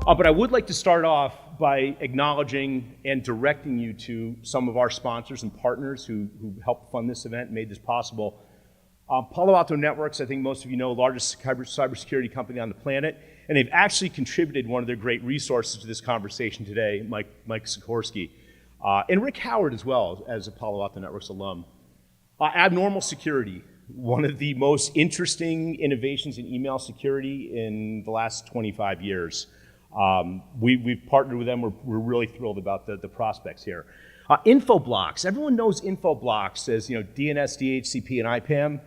But I would like to start off by acknowledging and directing you to some of our sponsors and partners who helped fund this event and made this possible. Palo Alto Networks, I think most of you know, largest cybersecurity company on the planet, and they've actually contributed one of their great resources to this conversation today, Mike Sikorski, and Rick Howard as well, as a Palo Alto Networks alum. Abnormal security, one of the most interesting innovations in email security in the last 25 years. We've partnered with them. We're really thrilled about the prospects here. Info blocks. Everyone knows info blocks as DNS, DHCP, and IPAM,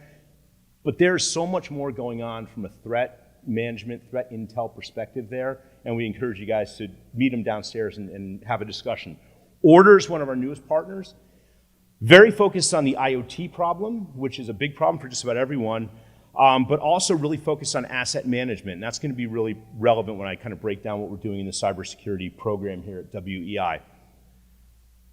but there's so much more going on from a threat management, threat intel perspective there, and we encourage you guys to meet them downstairs and have a discussion. Order's one of our newest partners. Very focused on the IoT problem, which is a big problem for just about everyone, but also really focused on asset management. And that's going to be really relevant when I kind of break down what we're doing in the cybersecurity program here at WEI.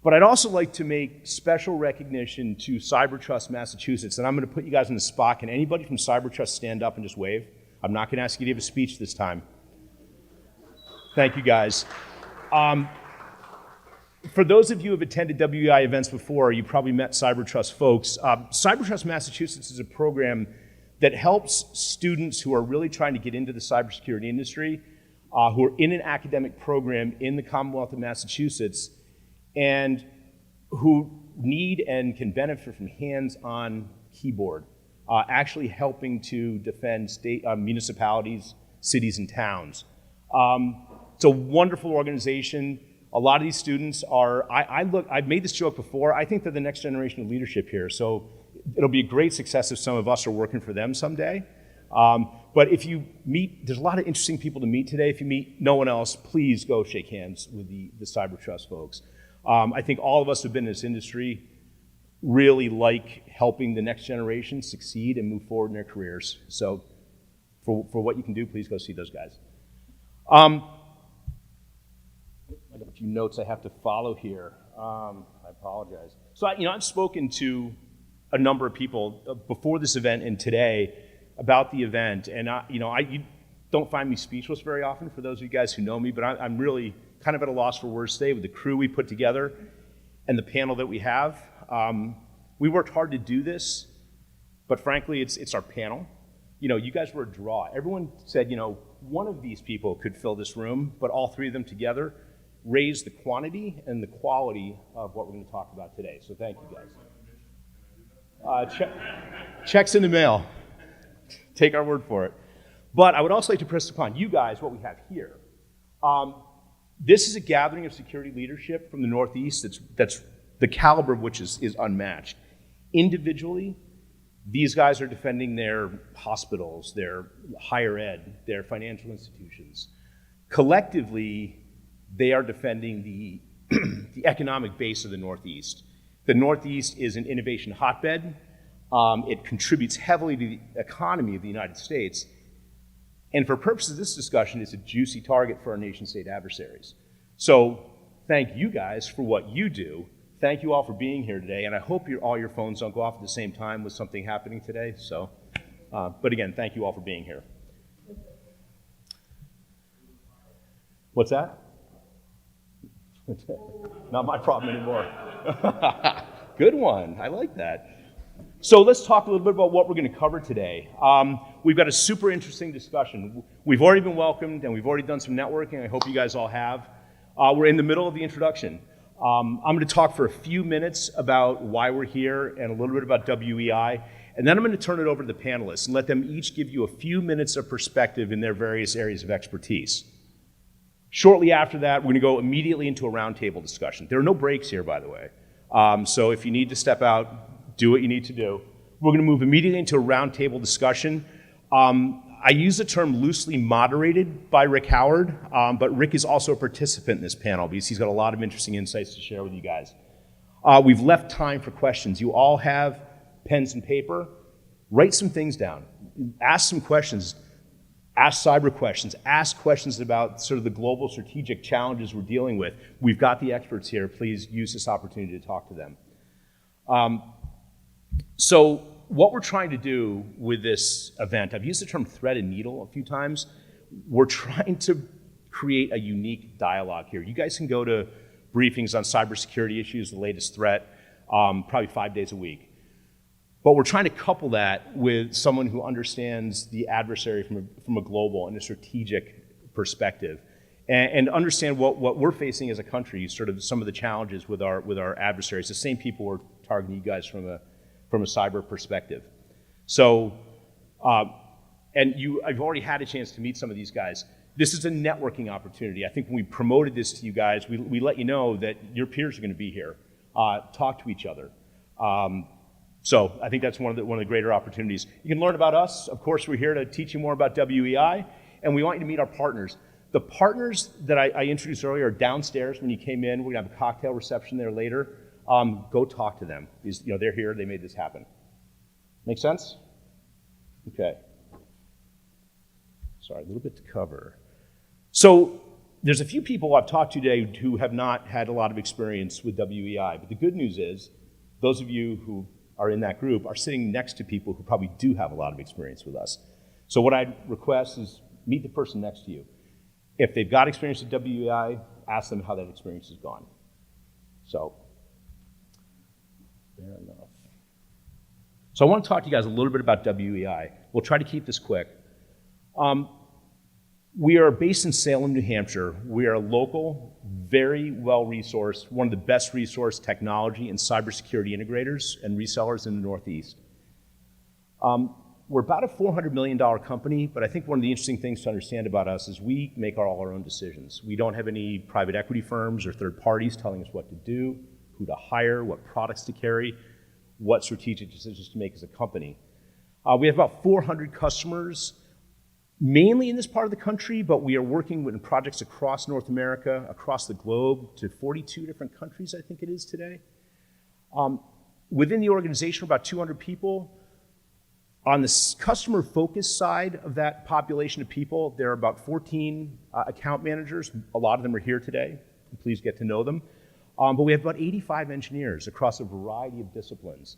But I'd also like to make special recognition to CyberTrust Massachusetts, and I'm going to put you guys on the spot. Can anybody from CyberTrust stand up and just wave? I'm not going to ask you to give a speech this time. Thank you, guys. For those of you who have attended WEI events before, you probably met CyberTrust folks. CyberTrust Massachusetts is a program that helps students who are really trying to get into the cybersecurity industry, who are in an academic program in the Commonwealth of Massachusetts, and who need and can benefit from hands-on keyboard, actually helping to defend state municipalities, cities, and towns. It's a wonderful organization. A lot of these students are, I've made this joke before, I think they're the next generation of leadership here, so it'll be a great success if some of us are working for them someday. But if you meet, there's a lot of interesting people to meet today. If you meet no one else, please go shake hands with the CyberTrust folks. I think all of us who've been in this industry really like helping the next generation succeed and move forward in their careers. So for what you can do, please go see those guys. I got a few notes I have to follow here. I apologize. So I've spoken to a number of people before this event and today about the event, and you don't find me speechless very often for those of you guys who know me, but I'm really kind of at a loss for words today with the crew we put together and the panel that we have. We worked hard to do this, but frankly, it's our panel. You guys were a draw. Everyone said, one of these people could fill this room, but all three of them together raise the quantity and the quality of what we're going to talk about today. So thank you, guys. Checks in the mail. Take our word for it. But I would also like to press upon you guys what we have here. This is a gathering of security leadership from the Northeast that's the caliber of which is unmatched. Individually, these guys are defending their hospitals, their higher ed, their financial institutions. Collectively, they are defending the economic base of the Northeast. The Northeast is an innovation hotbed. It contributes heavily to the economy of the United States. And for purposes of this discussion, it's a juicy target for our nation-state adversaries. So thank you guys for what you do. Thank you all for being here today. And I hope all your phones don't go off at the same time with something happening today. So, but again, thank you all for being here. What's that? Not my problem anymore. Good one. I like that. So let's talk a little bit about what we're going to cover today. We've got a super interesting discussion. We've already been welcomed and we've already done some networking. I hope you guys all have. We're in the middle of the introduction. I'm going to talk for a few minutes about why we're here and a little bit about WEI, and then I'm going to turn it over to the panelists and let them each give you a few minutes of perspective in their various areas of expertise. Shortly after that, we're going to go immediately into a roundtable discussion. There are no breaks here, by the way. So if you need to step out, do what you need to do. We're going to move immediately into a roundtable discussion. I use the term loosely moderated by Rick Howard, but Rick is also a participant in this panel because he's got a lot of interesting insights to share with you guys. We've left time for questions. You all have pens and paper. Write some things down. Ask some questions. Ask cyber questions. Ask questions about sort of the global strategic challenges we're dealing with. We've got the experts here. Please use this opportunity to talk to them. So what we're trying to do with this event, I've used the term thread and needle a few times. We're trying to create a unique dialogue here. You guys can go to briefings on cybersecurity issues, the latest threat, probably 5 days a week. But we're trying to couple that with someone who understands the adversary from a global and a strategic perspective, and understand what we're facing as a country, sort of some of the challenges with our adversaries, the same people we're targeting you guys from a cyber perspective. So, I've already had a chance to meet some of these guys. This is a networking opportunity. I think when we promoted this to you guys, we let you know that your peers are going to be here. Talk to each other. So I think that's one of the greater opportunities. You can learn about us. Of course, we're here to teach you more about WEI, and we want you to meet our partners. The partners that I introduced earlier are downstairs when you came in. We're going to have a cocktail reception there later. Go talk to them. They're here. They made this happen. Make sense? Okay. Sorry, a little bit to cover. So there's a few people I've talked to today who have not had a lot of experience with WEI, but the good news is those of you who are in that group are sitting next to people who probably do have a lot of experience with us. So what I'd request is meet the person next to you. If they've got experience with WEI, ask them how that experience has gone. So, fair enough. So I want to talk to you guys a little bit about WEI. We'll try to keep this quick. We are based in Salem, New Hampshire. We are a local, very well-resourced, one of the best resourced technology and cybersecurity integrators and resellers in the Northeast. We're about a $400 million company, but I think one of the interesting things to understand about us is we make all our own decisions. We don't have any private equity firms or third parties telling us what to do, who to hire, what products to carry, what strategic decisions to make as a company. We have about 400 customers, mainly in this part of the country, but we are working with projects across North America, across the globe, to 42 different countries, I think it is today. Within the organization, about 200 people. On the customer focus side of that population of people, there are about 14 account managers. A lot of them are here today. Please get to know them. But we have about 85 engineers across a variety of disciplines.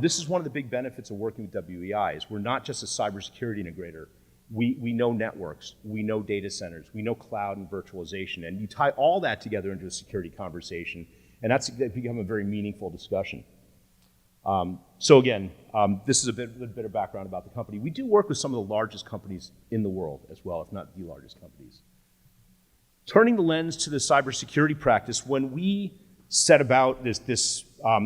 This is one of the big benefits of working with WEI, is we're not just a cybersecurity integrator. We know networks, we know data centers, we know cloud and virtualization, and you tie all that together into a security conversation, and that's become a very meaningful discussion. So again, this is a bit of background about the company. We do work with some of the largest companies in the world as well, if not the largest companies. Turning the lens to the cybersecurity practice, when we set about this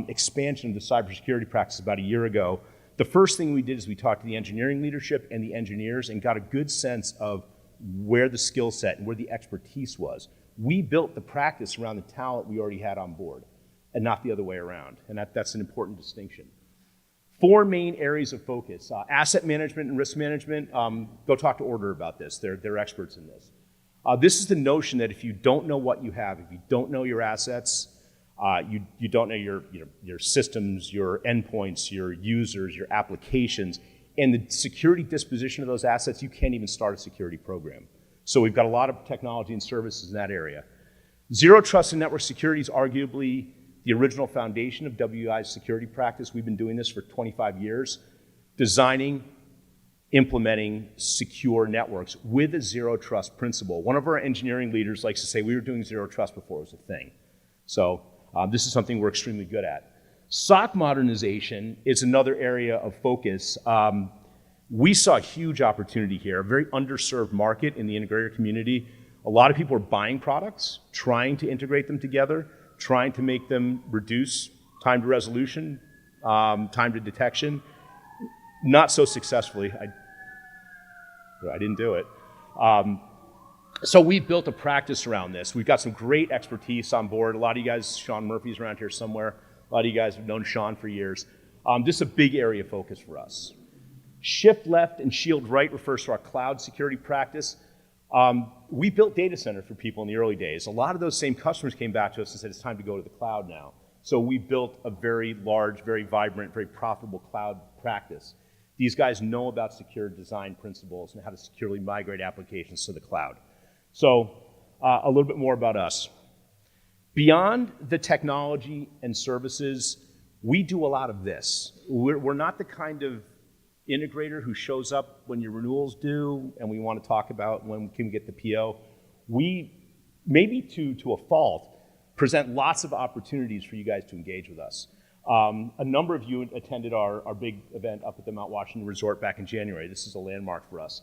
expansion of the cybersecurity practice about a year ago, the first thing we did is we talked to the engineering leadership and the engineers and got a good sense of where the skill set and where the expertise was. We built the practice around the talent we already had on board and not the other way around, and that's an important distinction. 4 main areas of focus: asset management and risk management. Go talk to Order about this. They're experts in this. This is the notion that if you don't know what you have, if you don't know your assets, you don't know your systems, your endpoints, your users, your applications, and the security disposition of those assets, you can't even start a security program. So we've got a lot of technology and services in that area. Zero trust and network security is arguably the original foundation of WEI's security practice. We've been doing this for 25 years, designing, implementing secure networks with a zero trust principle. One of our engineering leaders likes to say we were doing zero trust before it was a thing. So this is something we're extremely good at. SOC modernization is another area of focus. We saw a huge opportunity here, a very underserved market in the integrator community. A lot of people are buying products, trying to integrate them together, trying to make them reduce time to resolution, time to detection. Not so successfully. I didn't do it. So we've built a practice around this. We've got some great expertise on board. A lot of you guys, Sean Murphy's around here somewhere. A lot of you guys have known Sean for years. This is a big area of focus for us. Shift left and shield right refers to our cloud security practice. We built data centers for people in the early days. A lot of those same customers came back to us and said, it's time to go to the cloud now. So we built a very large, very vibrant, very profitable cloud practice. These guys know about secure design principles and how to securely migrate applications to the cloud. So a little bit more about us. Beyond the technology and services, we do a lot of this. We're not the kind of integrator who shows up when your renewals due and we want to talk about when we can get the PO. we, maybe to a fault, present lots of opportunities for you guys to engage with us. A number of you attended our big event up at the Mount Washington Resort back in January. This is a landmark for us.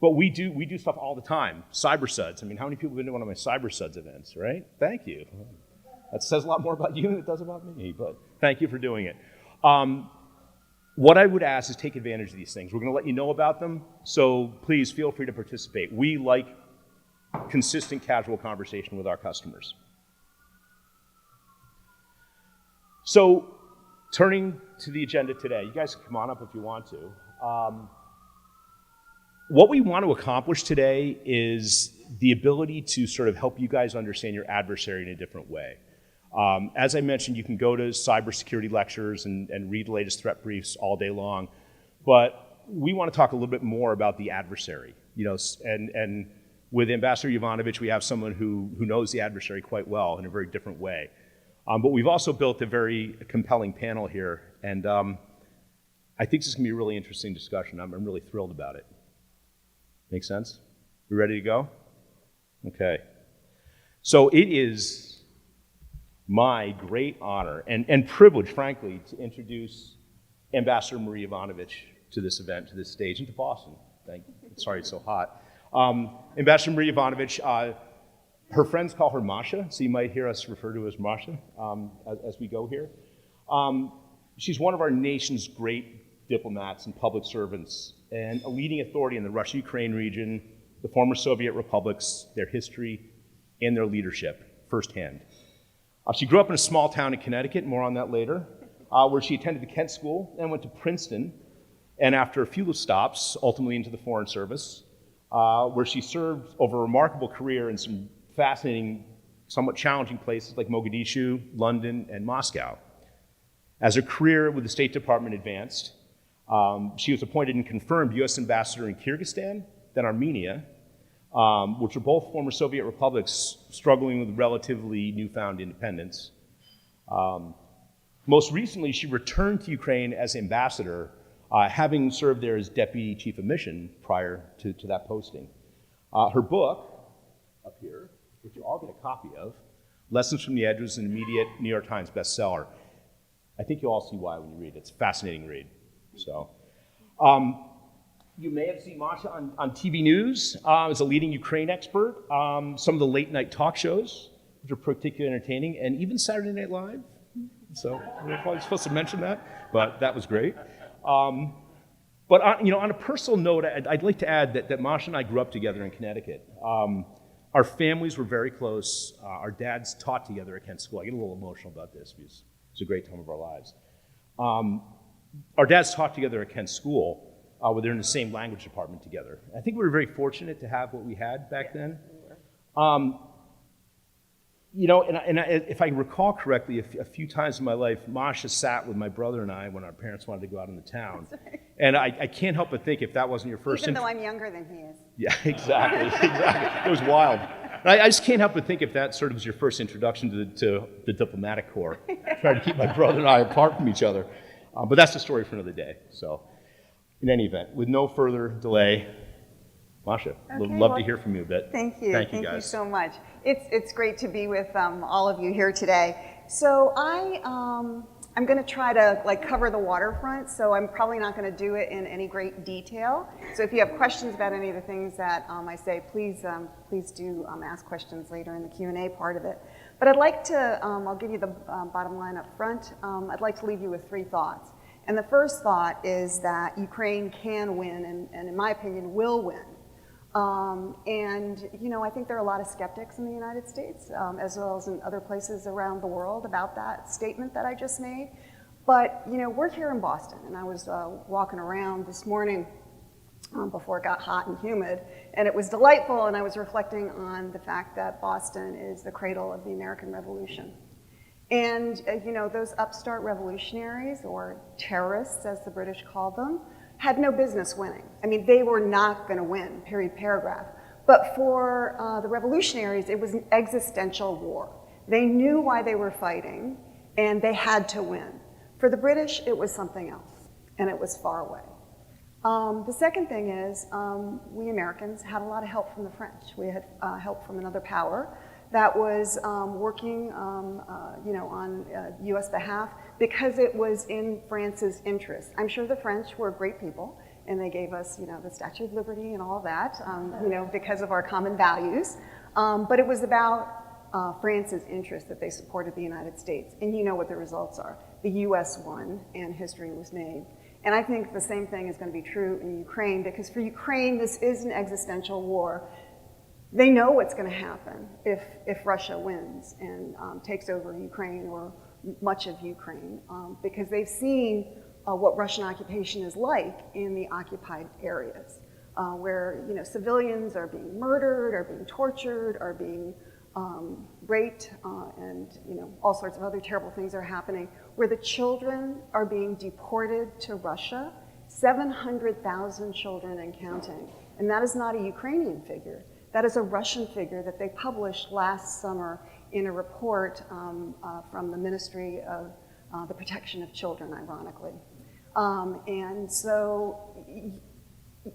But we do stuff all the time. CyberSuds. I mean, how many people have been to one of my CyberSuds events, right? Thank you. That says a lot more about you than it does about me, but thank you for doing it. What I would ask is take advantage of these things. We're going to let you know about them, so please feel free to participate. We like consistent, casual conversation with our customers. So, turning to the agenda today, you guys can come on up if you want to. What we want to accomplish today is the ability to sort of help you guys understand your adversary in a different way. As I mentioned, you can go to cybersecurity lectures and read the latest threat briefs all day long, but we want to talk a little bit more about the adversary. You know, and with Ambassador Yovanovitch, we have someone who knows the adversary quite well in a very different way. But we've also built a very compelling panel here, and I think this is going to be a really interesting discussion. I'm really thrilled about it. Make sense? We ready to go? Okay. So it is my great honor and privilege, frankly, to introduce Ambassador Marie Yovanovitch to this event, to this stage, and to Boston. Sorry it's so hot. Ambassador Marie Yovanovitch, her friends call her Masha, so you might hear us refer to her as Masha as we go here. She's one of our nation's great diplomats and public servants, and a leading authority in the Russia-Ukraine region, the former Soviet republics, their history, and their leadership firsthand. She grew up in a small town in Connecticut, more on that later, where she attended the Kent School and went to Princeton, and after a few stops, ultimately into the Foreign Service, where she served over a remarkable career in some fascinating, somewhat challenging places like Mogadishu, London, and Moscow. As her career with the State Department advanced, she was appointed and confirmed U.S. Ambassador in Kyrgyzstan, then Armenia, which are both former Soviet republics struggling with relatively newfound independence. Most recently, she returned to Ukraine as ambassador, having served there as deputy chief of mission prior to that posting. Her book, up here, which you all get a copy of, Lessons from the Edge, was an immediate New York Times bestseller. I think you'll all see why when you read it. It's a fascinating read. So, you may have seen Masha on TV News as a leading Ukraine expert, some of the late night talk shows, which are particularly entertaining, and even Saturday Night Live. So we're probably supposed to mention that, but that was great. But on a personal note, I'd like to add that Masha and I grew up together in Connecticut. Our families were very close. Our dads taught together at Kent School. I get a little emotional about this because it's a great time of our lives. Our dads taught together at Kent School. They're in the same language department together. I think we were very fortunate to have what we had back then. If I recall correctly, a few times in my life, Masha sat with my brother and I when our parents wanted to go out into town. And I can't help but think if that wasn't your first... Even though I'm younger than he is. Yeah, exactly. It was wild. I just can't help but think if that sort of was your first introduction to the diplomatic corps, trying to keep my brother and I apart from each other. But that's the story for another day. So, in any event, with no further delay, Masha, would love to hear from you a bit. Thank you. Thank you, guys. Thank you so much. It's great to be with all of you here today. So I'm going to try to cover the waterfront. So I'm probably not going to do it in any great detail. So if you have questions about any of the things that I say, please do ask questions later in the Q&A part of it. But I'd like to, I'll give you the bottom line up front. I'd like to leave you with 3 thoughts. And the first thought is that Ukraine can win, and in my opinion, will win. I think there are a lot of skeptics in the United States, as well as in other places around the world about that statement that I just made. But, we're here in Boston, and I was walking around this morning before it got hot and humid, and it was delightful, and I was reflecting on the fact that Boston is the cradle of the American Revolution. And, those upstart revolutionaries, or terrorists, as the British called them, had no business winning. I mean, they were not going to win, period, paragraph. But for the revolutionaries, it was an existential war. They knew why they were fighting, and they had to win. For the British, it was something else, and it was far away. The second thing is we Americans had a lot of help from the French. We had help from another power that was working on U.S. behalf because it was in France's interest. I'm sure the French were great people, and they gave us the Statue of Liberty and all of that because of our common values. But it was about France's interest that they supported the United States. And you know what the results are. The U.S. won, and history was made. And I think the same thing is going to be true in Ukraine, because for Ukraine, this is an existential war. They know what's going to happen if Russia wins and takes over Ukraine or much of Ukraine, because they've seen what Russian occupation is like in the occupied areas, where civilians are being murdered, are being tortured, are being raped, and all sorts of other terrible things are happening, where the children are being deported to Russia, 700,000 children and counting. And that is not a Ukrainian figure. That is a Russian figure that they published last summer in a report from the Ministry of the Protection of Children, ironically. And so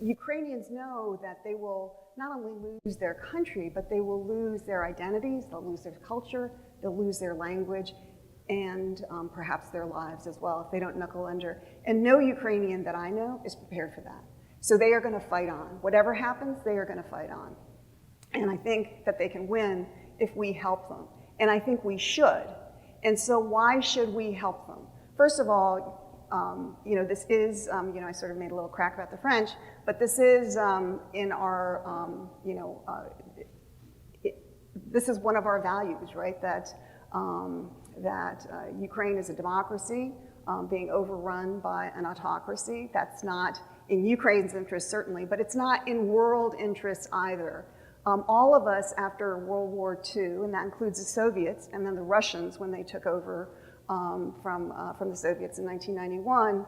Ukrainians know that they will not only lose their country, but they will lose their identities, they'll lose their culture, they'll lose their language, and perhaps their lives as well if they don't knuckle under. And no Ukrainian that I know is prepared for that. So they are going to fight on. Whatever happens, they are going to fight on. And I think that they can win if we help them. And I think we should. And so why should we help them? First of all, this is, I sort of made a little crack about the French, but this is in our, this is one of our values, right? That Ukraine is a democracy being overrun by an autocracy. That's not in Ukraine's interest, certainly, but it's not in world interests either. All of us after World War II, and that includes the Soviets and then the Russians when they took over from the Soviets in 1991,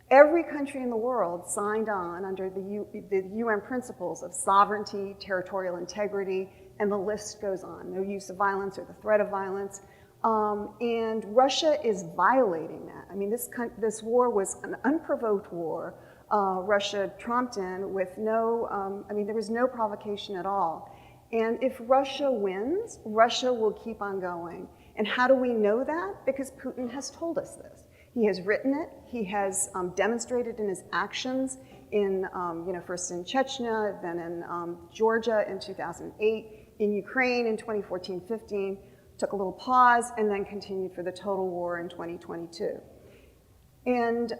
every country in the world signed on under the UN principles of sovereignty, territorial integrity, and the list goes on. No use of violence or the threat of violence. And Russia is violating that. I mean, this war was an unprovoked war. Russia tromped in with there was no provocation at all. And if Russia wins, Russia will keep on going. And how do we know that? Because Putin has told us this. He has written it. He has demonstrated in his actions in, first in Chechnya, then in Georgia in 2008, in Ukraine in 2014-15, took a little pause, and then continued for the total war in 2022. And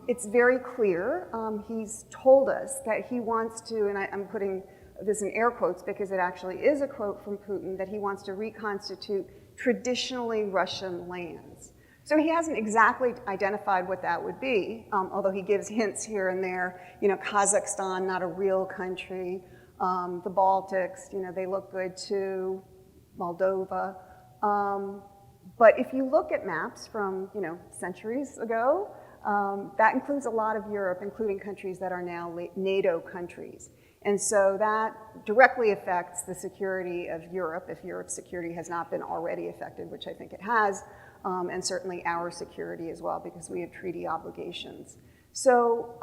it's very clear. He's told us that he wants to, and I'm putting this in air quotes because it actually is a quote from Putin, that he wants to reconstitute traditionally Russian lands. So he hasn't exactly identified what that would be, although he gives hints here and there. Kazakhstan, not a real country. The Baltics, they look good too. Moldova. But if you look at maps from, centuries ago, that includes a lot of Europe, including countries that are now NATO countries. And so that directly affects the security of Europe, if Europe's security has not been already affected, which I think it has, and certainly our security as well, because we have treaty obligations. So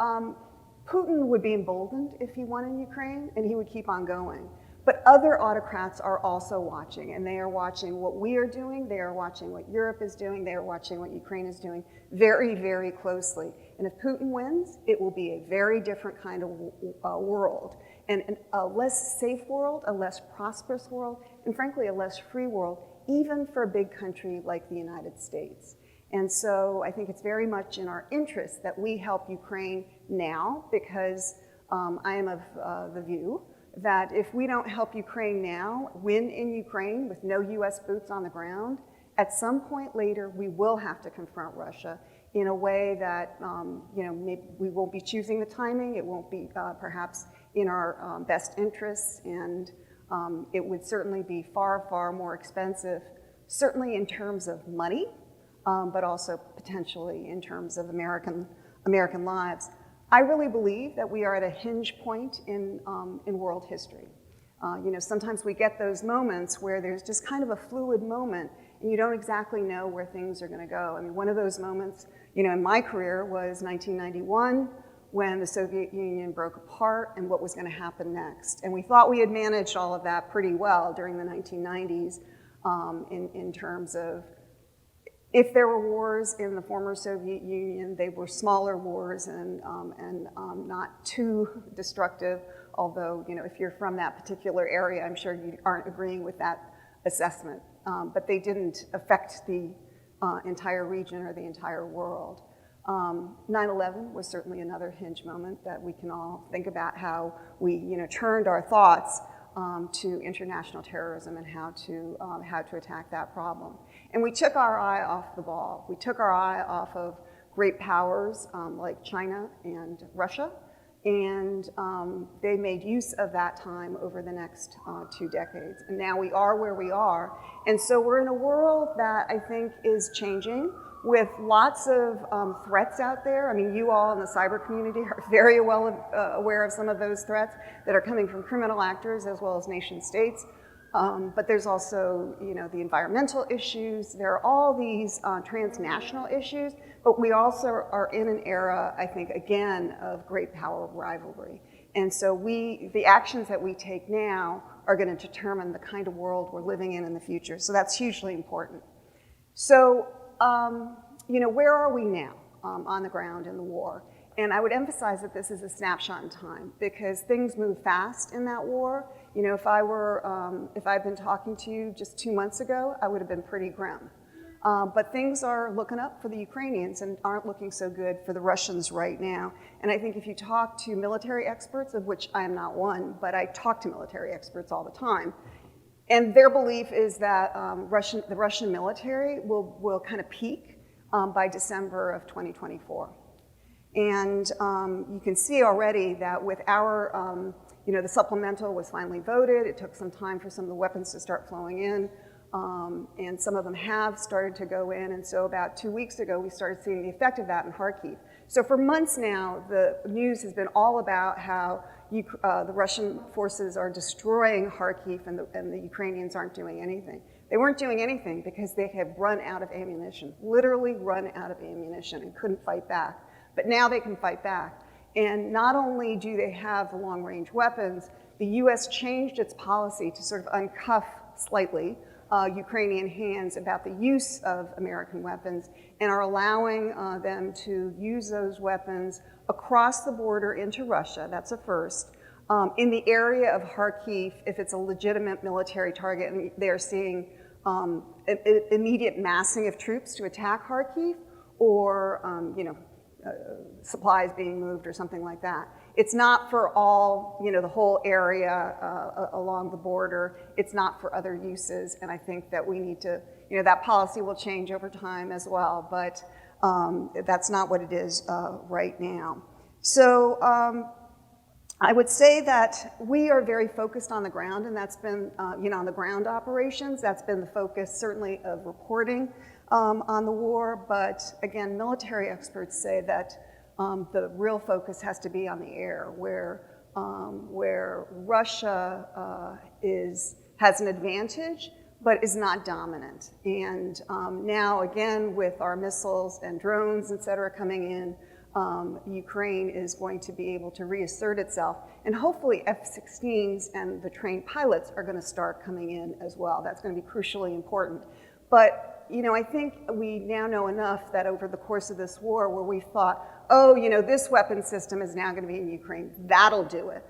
Putin would be emboldened if he won in Ukraine, and he would keep on going. But other autocrats are also watching, and they are watching what we are doing, they are watching what Europe is doing, they are watching what Ukraine is doing very, very closely. And if Putin wins, it will be a very different kind of world, and a less safe world, a less prosperous world, and frankly, a less free world, even for a big country like the United States. And so I think it's very much in our interest that we help Ukraine now, because I am of the view that if we don't help Ukraine now, win in Ukraine with no US boots on the ground, at some point later we will have to confront Russia in a way that maybe we won't be choosing the timing, it won't be perhaps in our best interests, and it would certainly be far, far more expensive, certainly in terms of money, but also potentially in terms of American lives. I really believe that we are at a hinge point in world history. Sometimes we get those moments where there's just kind of a fluid moment and you don't exactly know where things are going to go. I mean, one of those moments, in my career was 1991 when the Soviet Union broke apart and what was going to happen next. And we thought we had managed all of that pretty well during the 1990s in terms of if there were wars in the former Soviet Union, they were smaller wars and not too destructive, although, you know, if you're from that particular area, I'm sure you aren't agreeing with that assessment. But they didn't affect the entire region or the entire world. 9/11 was certainly another hinge moment that we can all think about how we, you know, turned our thoughts to international terrorism and how to attack that problem. And we took our eye off the ball. We took our eye off of great powers like China and Russia, and they made use of that time over the next 2 decades. And now we are where we are. And so we're in a world that I think is changing with lots of threats out there. I mean, you all in the cyber community are very well aware of some of those threats that are coming from criminal actors as well as nation states. But there's also, you know, the environmental issues. There are all these transnational issues, but we also are in an era, I think, again, of great power rivalry. And so the actions that we take now are going to determine the kind of world we're living in the future. So that's hugely important. So, you know, where are we now on the ground in the war? And I would emphasize that this is a snapshot in time because things move fast in that war. You know, if I'd been talking to you just 2 months ago, I would have been pretty grim. But things are looking up for the Ukrainians and aren't looking so good for the Russians right now. And I think if you talk to military experts, of which I am not one, but I talk to military experts all the time, and their belief is that the Russian military will kind of peak by December of 2024. And you can see already that with our, you know, the supplemental was finally voted. It took some time for some of the weapons to start flowing in. And some of them have started to go in. And so about 2 weeks ago, we started seeing the effect of that in Kharkiv. So for months now, the news has been all about how the Russian forces are destroying Kharkiv and the Ukrainians aren't doing anything. They weren't doing anything because they had run out of ammunition, literally run out of ammunition and couldn't fight back. But now they can fight back. And not only do they have the long-range weapons, the US changed its policy to sort of uncuff slightly Ukrainian hands about the use of American weapons and are allowing them to use those weapons across the border into Russia. That's a first. In the area of Kharkiv, if it's a legitimate military target, and they are seeing immediate massing of troops to attack Kharkiv or, you know, supplies being moved or something like that. It's not for all, you know, the whole area along the border. It's not for other uses, and I think that we need to, you know, that policy will change over time as well, but that's not what it is right now. So I would say that we are very focused on the ground, and that's been, you know, on the ground operations. That's been the focus, certainly, of reporting on the war, but again, military experts say that the real focus has to be on the air, where Russia has an advantage, but is not dominant. And now, again, with our missiles and drones, et cetera, coming in, Ukraine is going to be able to reassert itself. And hopefully F-16s and the trained pilots are going to start coming in as well. That's going to be crucially important. But you know, I think we now know enough that over the course of this war where we thought, oh, you know, this weapon system is now going to be in Ukraine, that'll do it.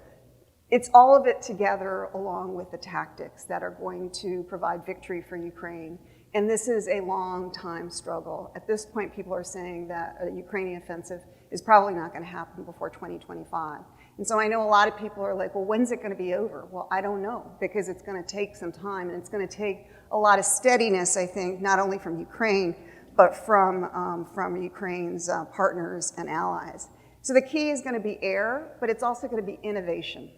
It's all of it together along with the tactics that are going to provide victory for Ukraine. And this is a long time struggle. At this point, people are saying that a Ukrainian offensive is probably not going to happen before 2025. And so I know a lot of people are like, well, when's it going to be over? Well, I don't know, because it's going to take some time, and it's going to take a lot of steadiness, I think, not only from Ukraine, but from Ukraine's partners and allies. So the key is going to be air, but it's also going to be innovation.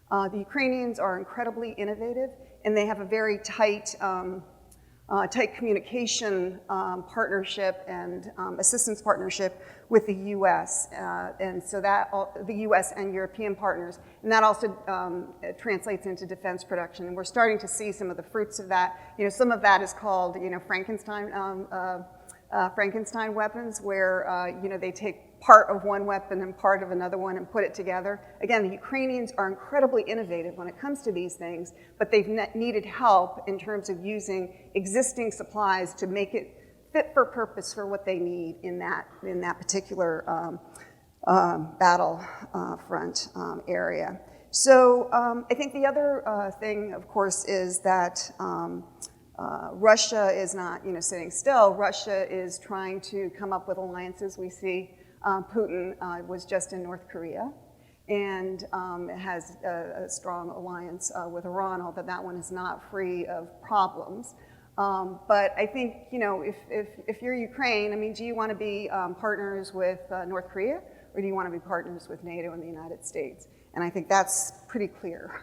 The Ukrainians are incredibly innovative, and they have a very tight communication partnership and assistance partnership with the U.S. And so that the U.S. and European partners, and that also translates into defense production. And we're starting to see some of the fruits of that. You know, some of that is called, you know, Frankenstein weapons, where you know, they take part of one weapon and part of another one and put it together. Again, the Ukrainians are incredibly innovative when it comes to these things, but they've needed help in terms of using existing supplies to make it fit for purpose for what they need in that particular battle front area. So I think the other thing, of course, is that Russia is not, sitting still. Russia is trying to come up with alliances. We see Putin was just in North Korea and has a strong alliance with Iran, although that one is not free of problems. But I think, if you're Ukraine, I mean, do you want to be partners with North Korea, or do you want to be partners with NATO and the United States? And I think that's pretty clear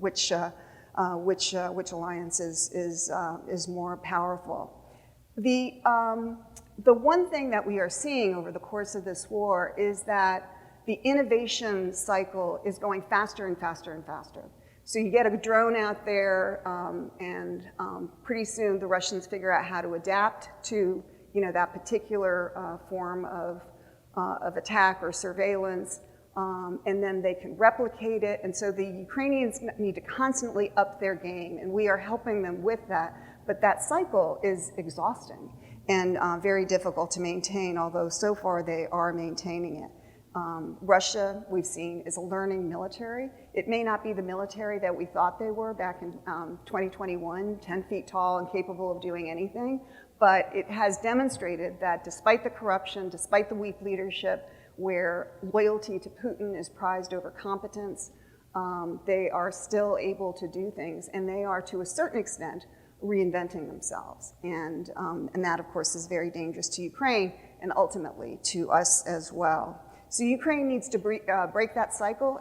which alliance is more powerful. The one thing that we are seeing over the course of this war is that the innovation cycle is going faster and faster and faster. So you get a drone out there, and pretty soon the Russians figure out how to adapt to that particular form of attack or surveillance, and then they can replicate it. And so the Ukrainians need to constantly up their game, and we are helping them with that. But that cycle is exhausting and very difficult to maintain, although so far they are maintaining it. Russia, we've seen, is a learning military. It may not be the military that we thought they were back in 2021, 10 feet tall and capable of doing anything, but it has demonstrated that despite the corruption, despite the weak leadership, where loyalty to Putin is prized over competence, they are still able to do things, and they are, to a certain extent, reinventing themselves. And that, of course, is very dangerous to Ukraine and ultimately to us as well. So Ukraine needs to break that cycle,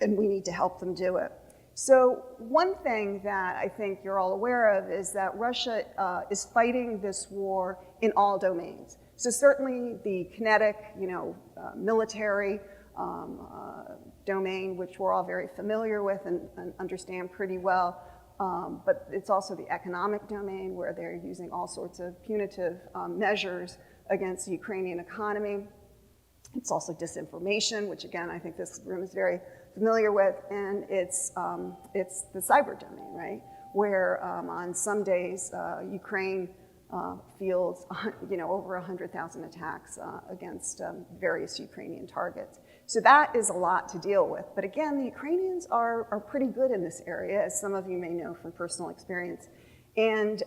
and we need to help them do it. So one thing that I think you're all aware of is that Russia is fighting this war in all domains. So certainly the kinetic, military domain, which we're all very familiar with and understand pretty well, but it's also the economic domain where they're using all sorts of punitive measures against the Ukrainian economy. It's also disinformation, which again, I think this room is very familiar with, and it's the cyber domain, right? Where on some days, Ukraine fields, over 100,000 attacks against various Ukrainian targets. So that is a lot to deal with. But again, the Ukrainians are pretty good in this area, as some of you may know from personal experience. And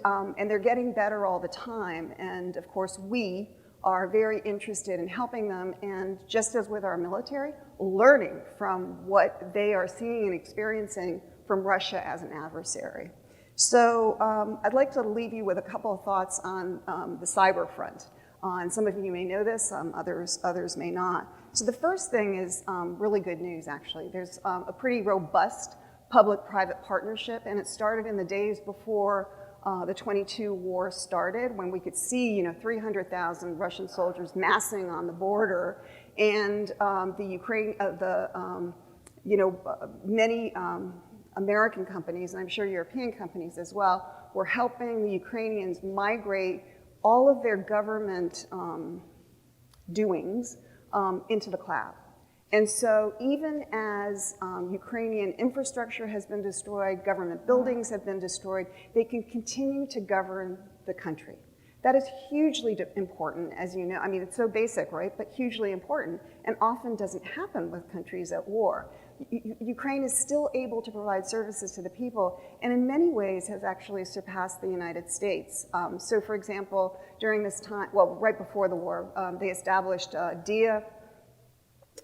they're getting better all the time. And of course, we are very interested in helping them, and just as with our military, learning from what they are seeing and experiencing from Russia as an adversary. So I'd like to leave you with a couple of thoughts on the cyber front. And some of you may know this, others may not. So the first thing is really good news, actually. There's a pretty robust public-private partnership, and it started in the days before the 22 war started, when we could see 300,000 Russian soldiers massing on the border, and many American companies, and I'm sure European companies as well, were helping the Ukrainians migrate all of their government doings into the cloud. And so even as Ukrainian infrastructure has been destroyed, government buildings have been destroyed, they can continue to govern the country. That is hugely important, as you know. I mean, it's so basic, right? But hugely important, and often doesn't happen with countries at war. Ukraine is still able to provide services to the people, and in many ways has actually surpassed the United States. So for example, during this time, well, right before the war, they established DIA,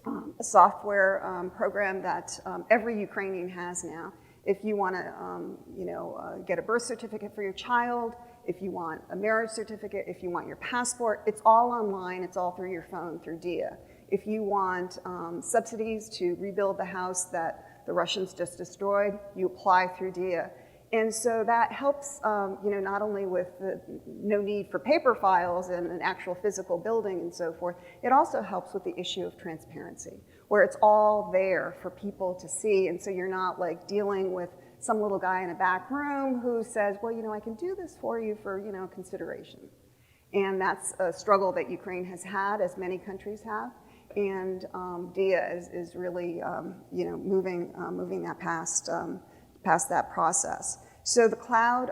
a software program that every Ukrainian has now. If you want to, get a birth certificate for your child, if you want a marriage certificate, if you want your passport, it's all online. It's all through your phone, through DIA. If you want subsidies to rebuild the house that the Russians just destroyed, you apply through DIA. And so that helps, not only with the no need for paper files and an actual physical building and so forth, it also helps with the issue of transparency, where it's all there for people to see. And so you're not like dealing with some little guy in a back room who says, well, I can do this for you for, consideration. And that's a struggle that Ukraine has had, as many countries have. and DIA is really moving that past that process. So the cloud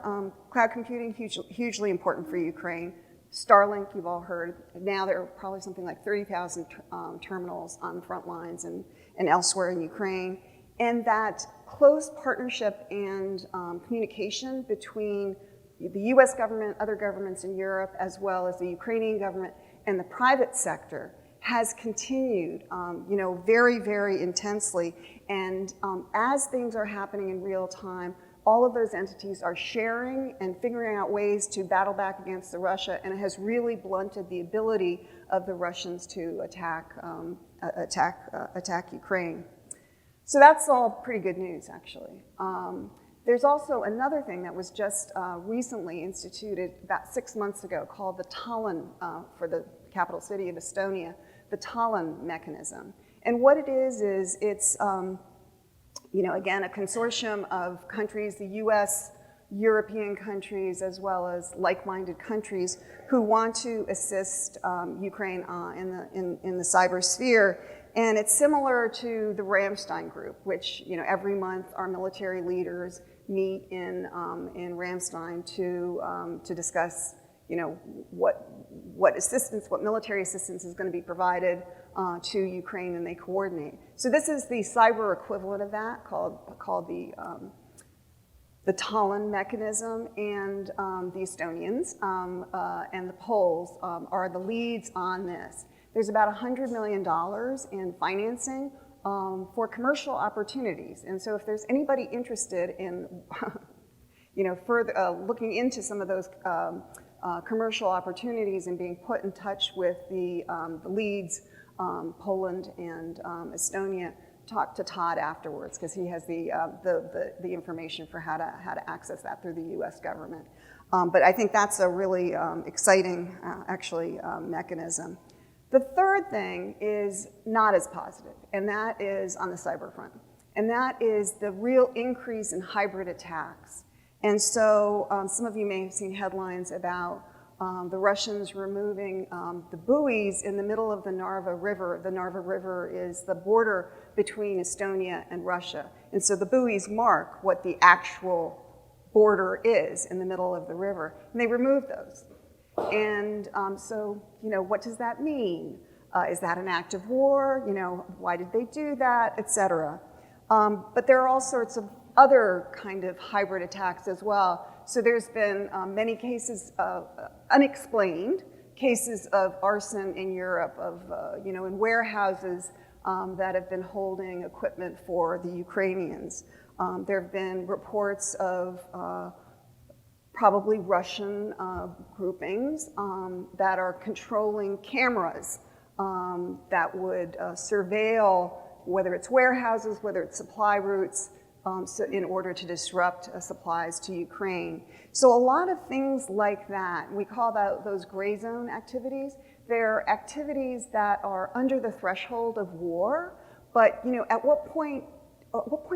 computing, hugely important for Ukraine. Starlink, you've all heard. Now there are probably something like 30,000 terminals on the front lines and elsewhere in Ukraine. And that close partnership and communication between the US government, other governments in Europe, as well as the Ukrainian government and the private sector has continued, very, very intensely. And as things are happening in real time, all of those entities are sharing and figuring out ways to battle back against Russia, and it has really blunted the ability of the Russians to attack Ukraine. So that's all pretty good news, actually. There's also another thing that was just recently instituted about 6 months ago called the Tallinn, for the capital city of Estonia, the Tallinn mechanism. And what it is it's again, a consortium of countries, the US, European countries, as well as like-minded countries who want to assist Ukraine in the cyber sphere. And it's similar to the Ramstein group, which every month our military leaders meet in Ramstein to discuss what assistance, what military assistance is going to be provided to Ukraine, and they coordinate. So this is the cyber equivalent of that, called the Tallinn mechanism, and the Estonians and the Poles are the leads on this. There's about $100 million in financing for commercial opportunities, and so if there's anybody interested in, further looking into some of those commercial opportunities and being put in touch with the leads, Poland and Estonia, talk to Todd afterwards, because he has the information for how to access that through the U.S. government. But I think that's a really exciting, mechanism. The third thing is not as positive, and that is on the cyber front, and that is the real increase in hybrid attacks. And so some of you may have seen headlines about the Russians removing the buoys in the middle of the Narva River. The Narva River is the border between Estonia and Russia. And so the buoys mark what the actual border is in the middle of the river. And they removed those. And so, what does that mean? Is that an act of war? Why did they do that, et cetera? But there are all sorts of other kind of hybrid attacks as well. So there's been many cases of unexplained cases of arson in Europe, in warehouses that have been holding equipment for the Ukrainians. There have been reports of probably Russian groupings that are controlling cameras that would surveil whether it's warehouses, whether it's supply routes, so in order to disrupt supplies to Ukraine. So a lot of things like that, we call those gray zone activities. They're activities that are under the threshold of war, but at what point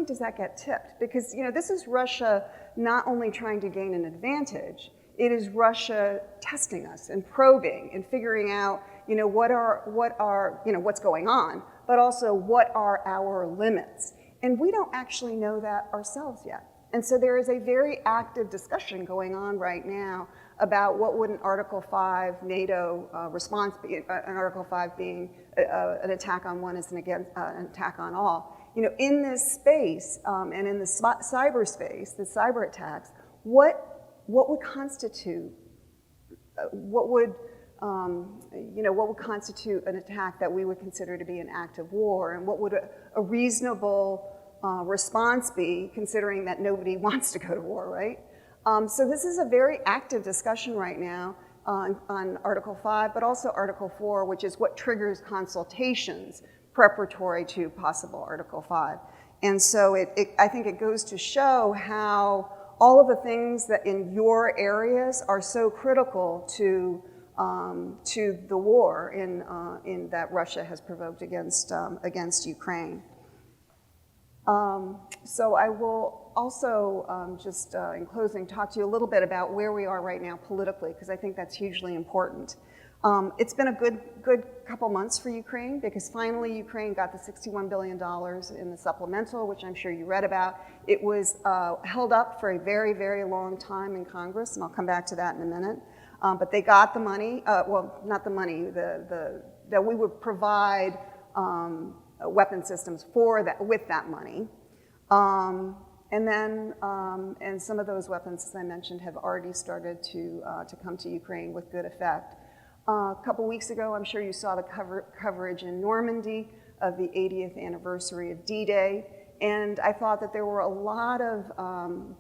does that get tipped? Because this is Russia not only trying to gain an advantage, it is Russia testing us and probing and figuring out what's going on, but also what are our limits. And we don't actually know that ourselves yet. And so there is a very active discussion going on right now about what would an Article 5 NATO response be, an Article 5 being an attack on one is an attack on all. In this space and in the cyberspace, the cyber attacks, what would constitute, what would constitute an attack that we would consider to be an act of war, and what would a reasonable response be, considering that nobody wants to go to war, right? So this is a very active discussion right now on Article 5, but also Article 4, which is what triggers consultations preparatory to possible Article 5. And so I think it goes to show how all of the things that in your areas are so critical to the war in that Russia has provoked against Ukraine. So I will also just in closing talk to you a little bit about where we are right now politically, because I think that's hugely important. It's been a good couple months for Ukraine because finally Ukraine got the $61 billion in the supplemental, which I'm sure you read about. It was held up for a very, very long time in Congress, and I'll come back to that in a minute. But they got the money, well, not the money, that we would provide weapon systems with that money. And then, and some of those weapons, as I mentioned, have already started to come to Ukraine with good effect. A couple weeks ago, I'm sure you saw the coverage in Normandy of the 80th anniversary of D-Day, and I thought that there were a lot of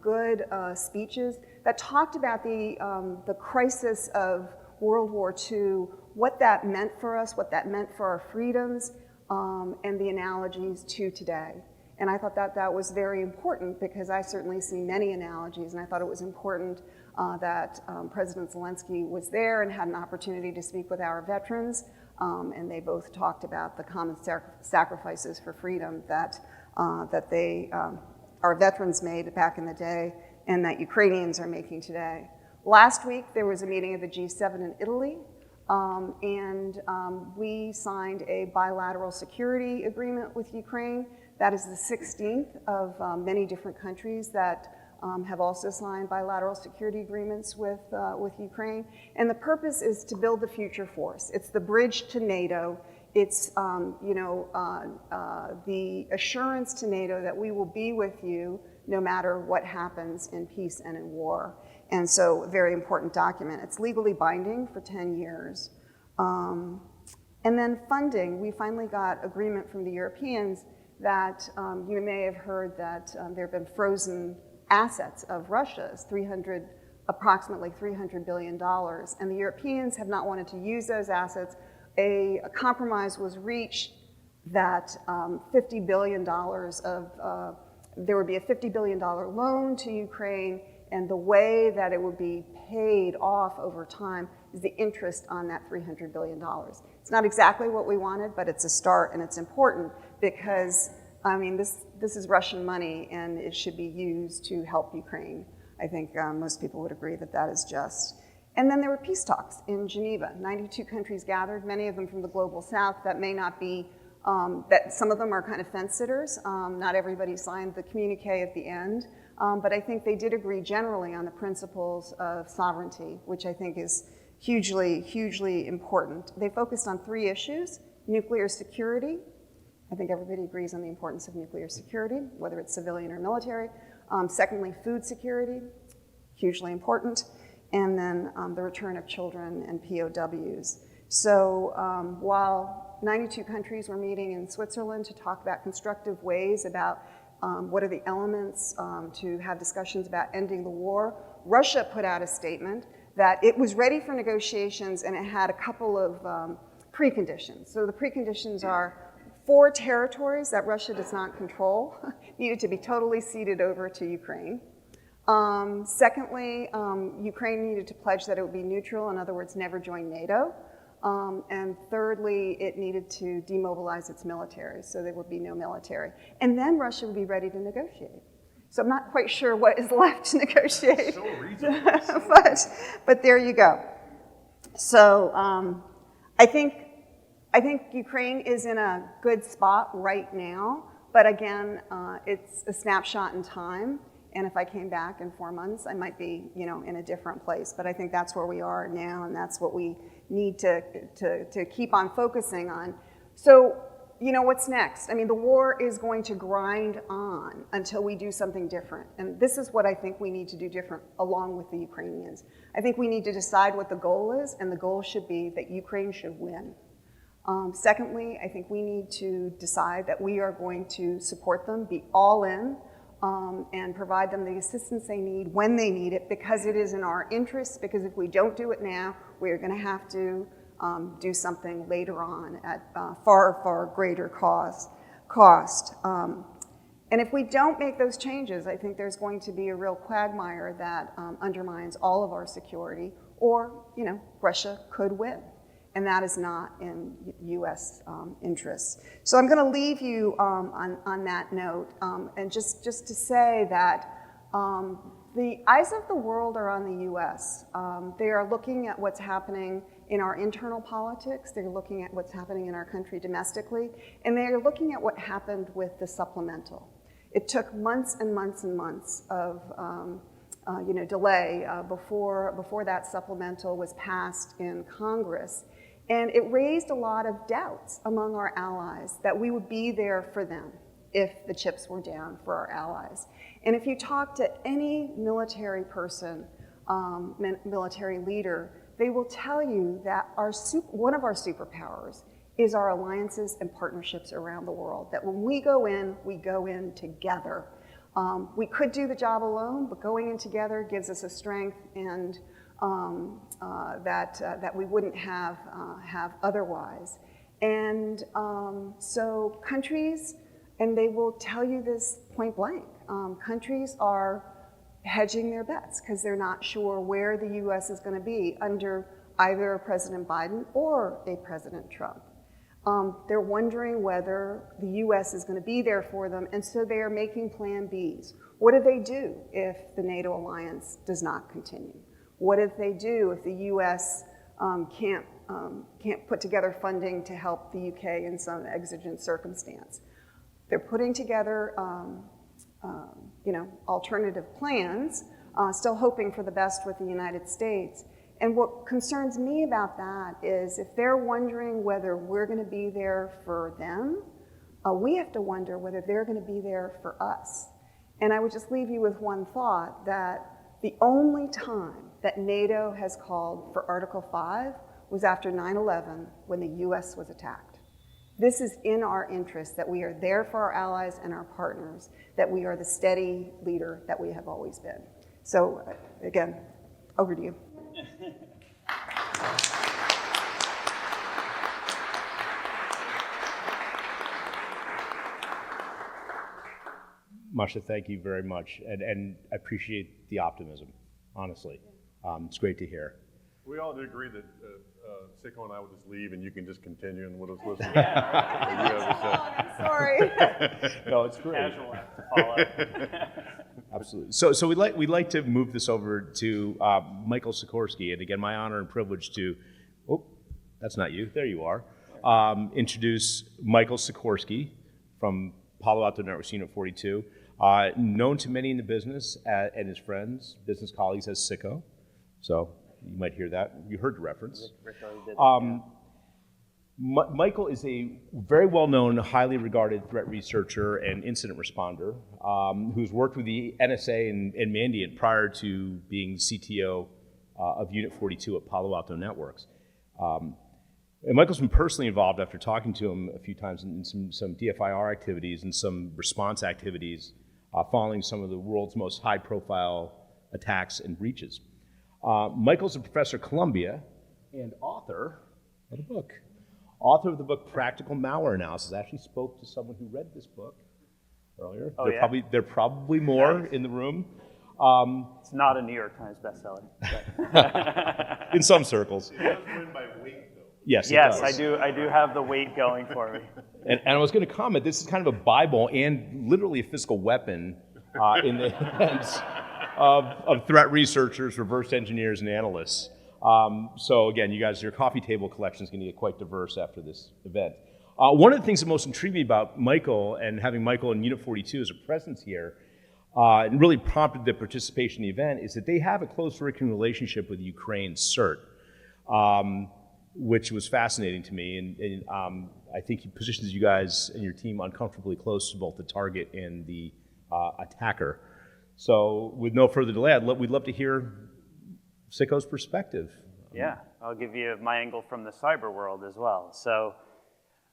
good speeches that talked about the crisis of World War II, what that meant for us, what that meant for our freedoms, and the analogies to today. And I thought that that was very important because I certainly see many analogies, and I thought it was important that President Zelensky was there and had an opportunity to speak with our veterans, and they both talked about the common sacrifices for freedom that our veterans made back in the day and that Ukrainians are making today. Last week, there was a meeting of the G7 in Italy, and we signed a bilateral security agreement with Ukraine. That is the 16th of many different countries that have also signed bilateral security agreements with Ukraine. And the purpose is to build the future force. It's the bridge to NATO. It's the assurance to NATO that we will be with you no matter what happens in peace and in war. And so a very important document. It's legally binding for 10 years. And then funding, we finally got agreement from the Europeans that you may have heard that there have been frozen assets of Russia's, approximately $300 billion. And the Europeans have not wanted to use those assets. A compromise was reached that $50 billion there would be a $50 billion loan to Ukraine, and the way that it would be paid off over time is the interest on that $300 billion. It's not exactly what we wanted, but it's a start, and it's important because, I mean, this is Russian money, and it should be used to help Ukraine. I think most people would agree that that is just. And then there were peace talks in Geneva. 92 countries gathered, many of them from the global south. That may not be, that some of them are kind of fence-sitters. Not everybody signed the communique at the end. But I think they did agree generally on the principles of sovereignty, which I think is hugely, hugely important. They focused on 3 issues: nuclear security. I think everybody agrees on the importance of nuclear security, whether it's civilian or military. Secondly, food security, hugely important. And then the return of children and POWs. So while 92 countries were meeting in Switzerland to talk about constructive ways about what are the elements to have discussions about ending the war, Russia put out a statement that it was ready for negotiations, and it had a couple of preconditions. So the preconditions are 4 territories that Russia does not control needed to be totally ceded over to Ukraine. Secondly, Ukraine needed to pledge that it would be neutral, in other words, never join NATO. And thirdly, it needed to demobilize its military, so there would be no military. And then Russia would be ready to negotiate. So I'm not quite sure what is left to negotiate. So reasonable. but there you go. So I think Ukraine is in a good spot right now, but again, it's a snapshot in time. And if I came back in 4 months, I might be, in a different place. But I think that's where we are now, and that's what we need to keep on focusing on. So, what's next? I mean, the war is going to grind on until we do something different. And this is what I think we need to do different along with the Ukrainians. I think we need to decide what the goal is, and the goal should be that Ukraine should win. Secondly, I think we need to decide that we are going to support them, be all in, and provide them the assistance they need when they need it, because it is in our interests, because if we don't do it now, we're going to have to do something later on at far, far greater cost. And if we don't make those changes, I think there's going to be a real quagmire that undermines all of our security, or, Russia could win. And that is not in U.S. interests. So I'm going to leave you on that note, and just to say that the eyes of the world are on the U.S. They are looking at what's happening in our internal politics, they're looking at what's happening in our country domestically, and they're looking at what happened with the supplemental. It took months and months and months of delay before that supplemental was passed in Congress. And it raised a lot of doubts among our allies that we would be there for them if the chips were down for our allies. And if you talk to any military person, military leader, they will tell you that one of our superpowers is our alliances and partnerships around the world, that when we go in together. We could do the job alone, but going in together gives us a strength and that we wouldn't have otherwise. And so countries, and they will tell you this point blank, countries are hedging their bets because they're not sure where the US is going to be under either President Biden or a President Trump. They're wondering whether the US is going to be there for them, and so they are making plan Bs. What do they do if the NATO alliance does not continue? What if they do if the US can't put together funding to help the UK in some exigent circumstance? They're putting together alternative plans, still hoping for the best with the United States. And what concerns me about that is if they're wondering whether we're going to be there for them, we have to wonder whether they're going to be there for us. And I would just leave you with one thought, that the only time that NATO has called for Article 5 was after 9/11 when the US was attacked. This is in our interest, that we are there for our allies and our partners, that we are the steady leader that we have always been. So again, over to you. Masha, thank you very much, and I appreciate the optimism, honestly. It's great to hear. We all did agree that Siko and I will just leave and you can just continue and we'll just listen. I'm sorry. No, it's great. Casual to follow. Absolutely. So we'd like to move this over to Michael Sikorski, and again, my honor and privilege to, oh, that's not you, there you are, introduce Michael Sikorski from Palo Alto Networks Unit 42, known to many in the business and his friends, business colleagues as Siko. So you might hear that. You heard the reference. Rick already did that, yeah. Michael is a very well-known, highly regarded threat researcher and incident responder who's worked with the NSA and Mandiant prior to being CTO of Unit 42 at Palo Alto Networks. And Michael's been personally involved after talking to him a few times in some DFIR activities and some response activities following some of the world's most high-profile attacks and breaches. Michael's a professor at Columbia and author of the book. Author of the book Practical Malware Analysis. I actually spoke to someone who read this book earlier. Oh, there are probably more in the room. It's not a New York Times bestseller. But In some circles. It does win by weight, though. Yes, it yes, does. I do have the weight going for me. And I was going to comment, this is kind of a Bible and literally a physical weapon in the hands of threat researchers, reverse engineers, and analysts. So again, you guys, your coffee table collection is going to get quite diverse after this event. One of the things that most intrigued me about Michael and having Michael in Unit 42 as a presence here, and really prompted the participation in the event, is that they have a close working relationship with Ukraine CERT, which was fascinating to me. And I think he positions you guys and your team uncomfortably close to both the target and the attacker. So with no further delay, we'd love to hear Siko's perspective. Yeah, I'll give you my angle from the cyber world as well. So,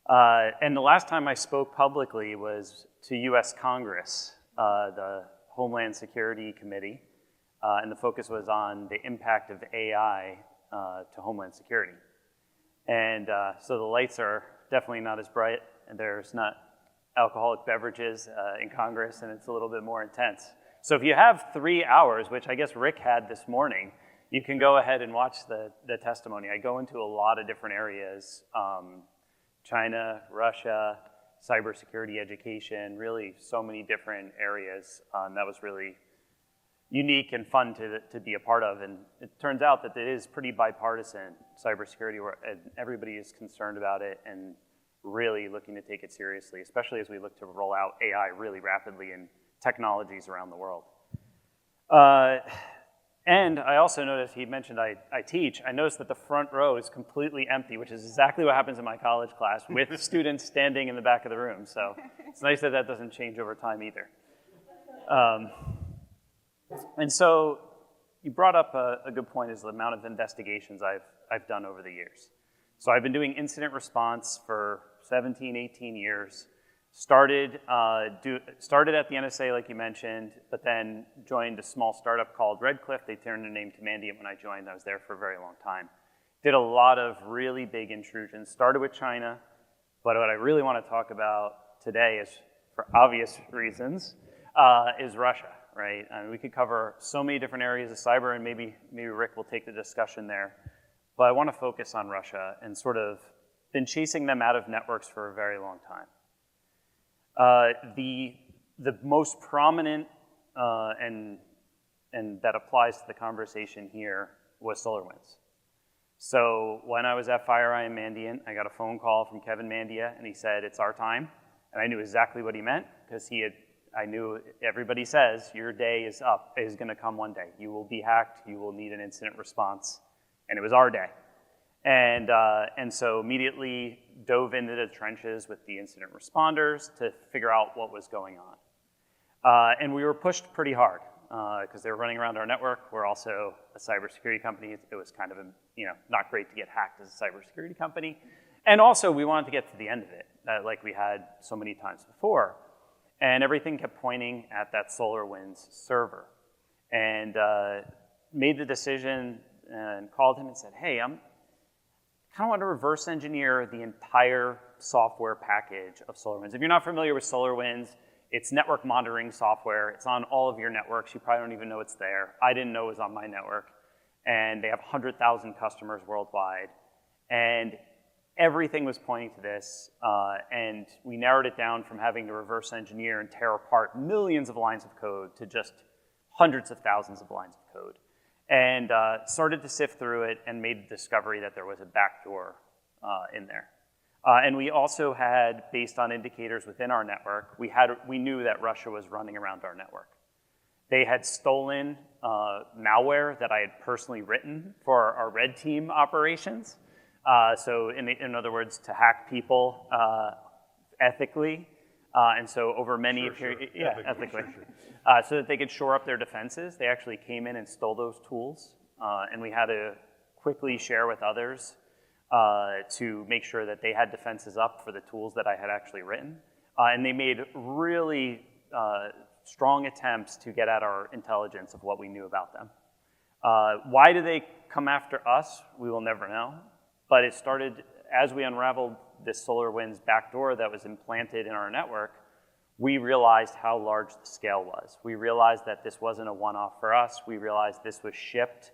and the last time I spoke publicly was to US Congress, the Homeland Security Committee, and the focus was on the impact of AI to Homeland Security. And so the lights are definitely not as bright, and there's not alcoholic beverages in Congress, and it's a little bit more intense. So if you have 3 hours, which I guess Rick had this morning, you can go ahead and watch the testimony. I go into a lot of different areas, China, Russia, cybersecurity education, really so many different areas. That was really unique and fun to be a part of. And it turns out that it is pretty bipartisan, cybersecurity, and everybody is concerned about it and really looking to take it seriously, especially as we look to roll out AI really rapidly in technologies around the world. And I also noticed, he mentioned I teach, I noticed that the front row is completely empty, which is exactly what happens in my college class, with students standing in the back of the room. So it's nice that that doesn't change over time either. And so you brought up a good point, is the amount of investigations I've done over the years. So I've been doing incident response for 17, 18 years. Started at the NSA, like you mentioned, but then joined a small startup called Redcliffe. They turned their name to Mandiant when I joined. I was there for a very long time. Did a lot of really big intrusions. Started with China, but what I really want to talk about today is, for obvious reasons, is Russia, right? I mean, we could cover so many different areas of cyber, and maybe Rick will take the discussion there. But I want to focus on Russia and sort of been chasing them out of networks for a very long time. The most prominent, and that applies to the conversation here, was SolarWinds. So when I was at FireEye and Mandiant, I got a phone call from Kevin Mandia, and he said, "It's our time." And I knew exactly what he meant, because I knew everybody says, your day is up, is gonna come one day. You will be hacked, you will need an incident response, and it was our day. And so immediately dove into the trenches with the incident responders to figure out what was going on. And we were pushed pretty hard because they were running around our network. We're also a cybersecurity company. It was kind of, not great to get hacked as a cybersecurity company. And also we wanted to get to the end of it, like we had so many times before. And everything kept pointing at that SolarWinds server. And made the decision and called him and said, "Hey, I kind of want to reverse engineer the entire software package of SolarWinds." If you're not familiar with SolarWinds, it's network monitoring software. It's on all of your networks. You probably don't even know it's there. I didn't know it was on my network. And they have 100,000 customers worldwide. And everything was pointing to this. And we narrowed it down from having to reverse engineer and tear apart millions of lines of code to just hundreds of thousands of lines of code. And started to sift through it and made the discovery that there was a backdoor in there. And we also had, based on indicators within our network, we knew that Russia was running around our network. They had stolen malware that I had personally written for our red team operations. So in other words, to hack people ethically. And so over many periods, ethically. So that they could shore up their defenses. They actually came in and stole those tools, and we had to quickly share with others to make sure that they had defenses up for the tools that I had actually written. And they made really strong attempts to get at our intelligence of what we knew about them. Why did they come after us? We will never know. But it started as we unraveled this SolarWinds backdoor that was implanted in our network. We realized how large the scale was. We realized that this wasn't a one-off for us. We realized this was shipped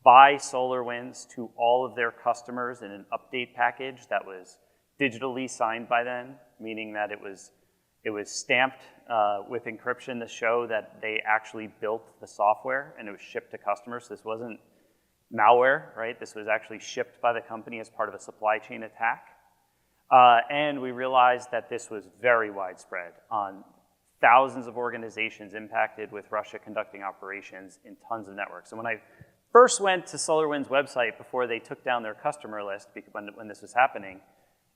by SolarWinds to all of their customers in an update package that was digitally signed by them, meaning that it was stamped with encryption to show that they actually built the software, and it was shipped to customers. This wasn't malware, right? This was actually shipped by the company as part of a supply chain attack. And we realized that this was very widespread on thousands of organizations impacted with Russia conducting operations in tons of networks. And when I first went to SolarWinds' website before they took down their customer list, when this was happening,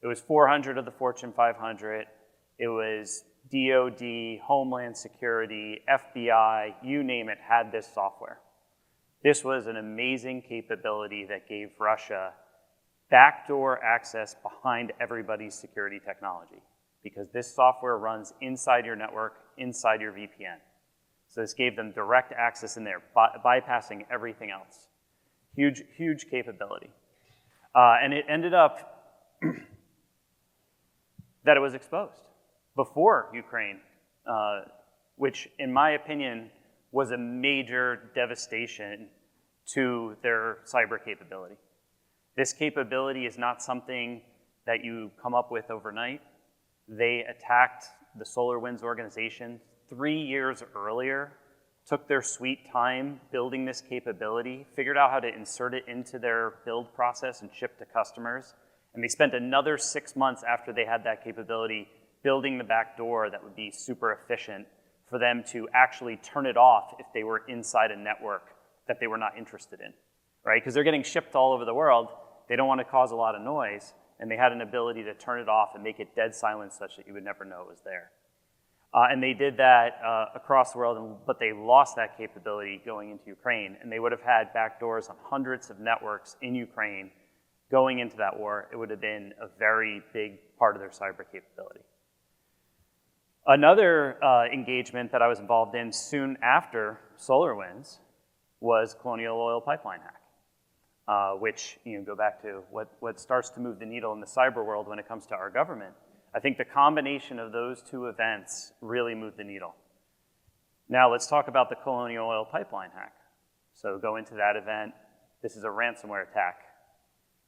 it was 400 of the Fortune 500. It was DoD, Homeland Security, FBI, you name it, had this software. This was an amazing capability that gave Russia backdoor access behind everybody's security technology, because this software runs inside your network, inside your VPN. So this gave them direct access in there, bypassing everything else. Huge, huge capability. And it ended up that it was exposed before Ukraine, which in my opinion was a major devastation to their cyber capability. This capability is not something that you come up with overnight. They attacked the SolarWinds organization 3 years earlier took their sweet time building this capability, figured out how to insert it into their build process and ship to customers. And they spent another 6 months after they had that capability building the back door that would be super efficient for them to actually turn it off if they were inside a network that they were not interested in, right? Because they're getting shipped all over the world. They don't want to cause a lot of noise, and they had an ability to turn it off and make it dead silent such that you would never know it was there. And they did that across the world, but they lost that capability going into Ukraine, and they would have had backdoors on hundreds of networks in Ukraine going into that war. It would have been a very big part of their cyber capability. Another engagement that I was involved in soon after SolarWinds was Colonial Oil Pipeline hack, which, go back to what starts to move the needle in the cyber world when it comes to our government. I think the combination of those two events really moved the needle. Now let's talk about the Colonial Oil Pipeline hack. So go into that event. This is a ransomware attack.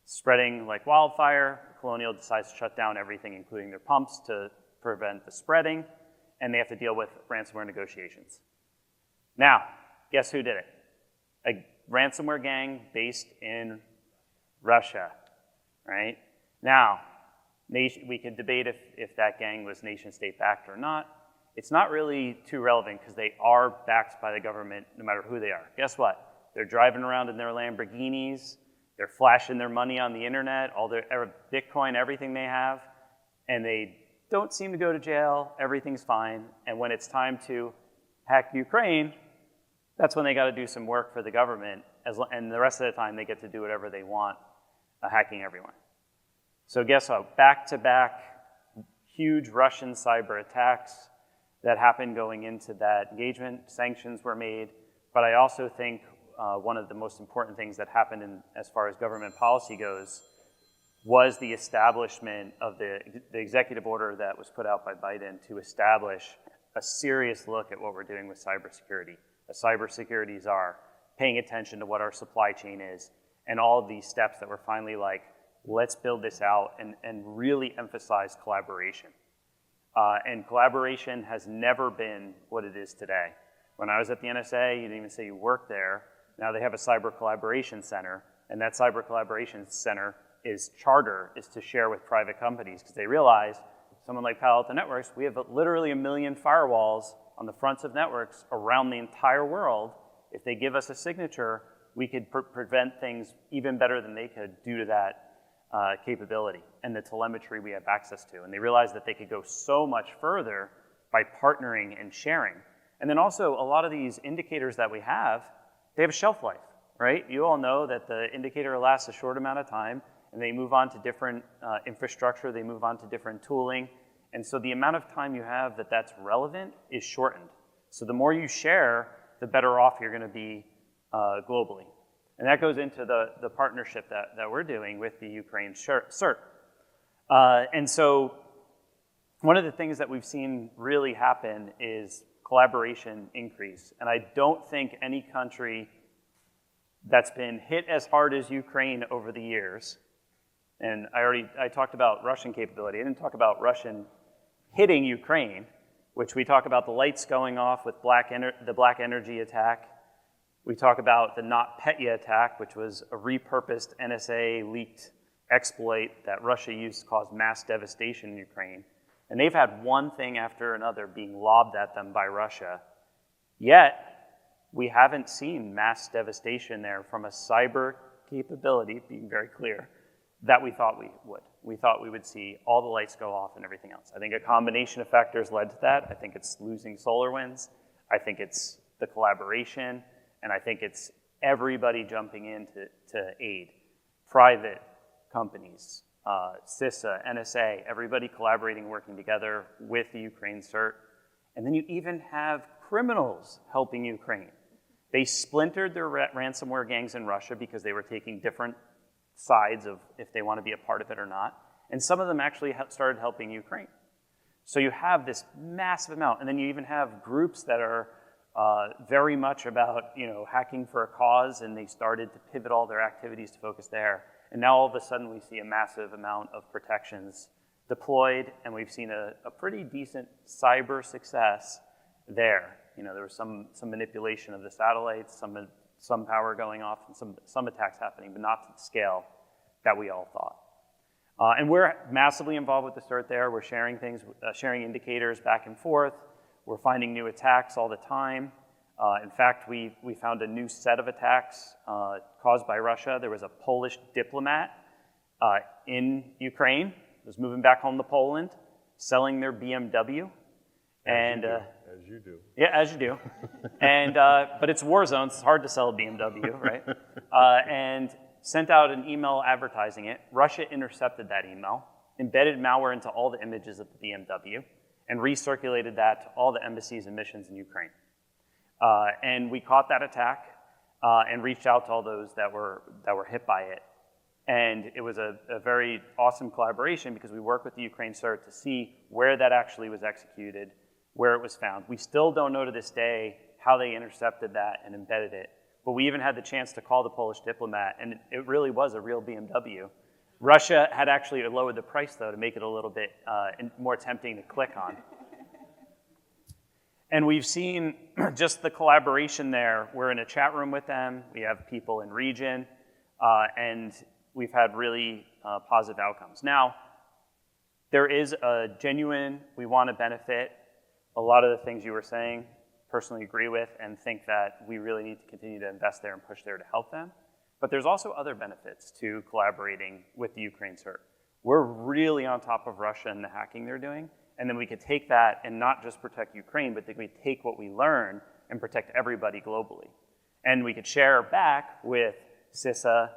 Spreading like wildfire, Colonial decides to shut down everything, including their pumps, to prevent the spreading, and they have to deal with ransomware negotiations. Now, guess who did it? A ransomware gang based in Russia, right? Now, we could debate if that gang was nation-state backed or not. It's not really too relevant because they are backed by the government no matter who they are. Guess what? They're driving around in their Lamborghinis, they're flashing their money on the internet, all their Bitcoin, everything they have, and they don't seem to go to jail, everything's fine, and when it's time to hack Ukraine, that's when they got to do some work for the government, and the rest of the time they get to do whatever they want, hacking everyone. So guess what? Back-to-back huge Russian cyber attacks that happened going into that engagement. Sanctions were made, but I also think one of the most important things that happened as far as government policy goes was the establishment of the executive order that was put out by Biden to establish a serious look at what we're doing with cybersecurity. A cybersecurity czar, paying attention to what our supply chain is, and all of these steps that we're finally like, let's build this out and really emphasize collaboration. And collaboration has never been what it is today. When I was at the NSA, you didn't even say you worked there. Now they have a cyber collaboration center, and that cyber collaboration center charter is to share with private companies because they realize, someone like Palo Alto Networks, we have literally 1 million firewalls on the fronts of networks around the entire world. If they give us a signature, we could prevent things even better than they could due to that capability and the telemetry we have access to. And they realized that they could go so much further by partnering and sharing. And then also, a lot of these indicators that we have, they have a shelf life, right? You all know that the indicator lasts a short amount of time, and they move on to different infrastructure, they move on to different tooling. And so the amount of time you have that's relevant is shortened. So the more you share, the better off you're gonna be globally. And that goes into the partnership that we're doing with the Ukraine CERT. And so one of the things that we've seen really happen is collaboration increase. And I don't think any country that's been hit as hard as Ukraine over the years, and I talked about Russian capability. I didn't talk about Russian hitting Ukraine, which we talk about the lights going off with the Black Energy attack. We talk about the NotPetya attack, which was a repurposed NSA leaked exploit that Russia used to cause mass devastation in Ukraine. And they've had one thing after another being lobbed at them by Russia. Yet, we haven't seen mass devastation there from a cyber capability, being very clear, that we thought we would. We thought we would see all the lights go off and everything else. I think a combination of factors led to that. I think it's losing SolarWinds. I think it's the collaboration. And I think it's everybody jumping in to aid. Private companies, CISA, NSA, everybody collaborating, working together with the Ukraine CERT. And then you even have criminals helping Ukraine. They splintered their ransomware gangs in Russia because they were taking different sides of if they want to be a part of it or not. And some of them actually started helping Ukraine. So you have this massive amount. And then you even have groups that are very much about hacking for a cause, and they started to pivot all their activities to focus there. And now all of a sudden we see a massive amount of protections deployed, and we've seen a pretty decent cyber success there. You know, there was some manipulation of the satellites, some power going off, and some attacks happening, but not to the scale that we all thought. And we're massively involved with the CERT there. We're sharing things, sharing indicators back and forth. We're finding new attacks all the time. In fact, we found a new set of attacks caused by Russia. There was a Polish diplomat in Ukraine, was moving back home to Poland, selling their BMW. As you do. Yeah, as you do. And, but it's war zones, it's hard to sell a BMW, right? And sent out an email advertising it. Russia intercepted that email, embedded malware into all the images of the BMW, and recirculated that to all the embassies and missions in Ukraine. And we caught that attack and reached out to all those that were hit by it. And it was a very awesome collaboration because we worked with the Ukraine CERT to see where that actually was executed, where it was found. We still don't know to this day how they intercepted that and embedded it. But we even had the chance to call the Polish diplomat, and it really was a real BMW. Russia had actually lowered the price, though, to make it a little bit more tempting to click on. And we've seen just the collaboration there. We're in a chat room with them. We have people in region, and we've had really positive outcomes. Now, there is a genuine, we want to benefit. A lot of the things you were saying, personally agree with and think that we really need to continue to invest there and push there to help them. But there's also other benefits to collaborating with the Ukraine CERT. We're really on top of Russia and the hacking they're doing, and then we could take that and not just protect Ukraine, but we take what we learn and protect everybody globally. And we could share back with CISA,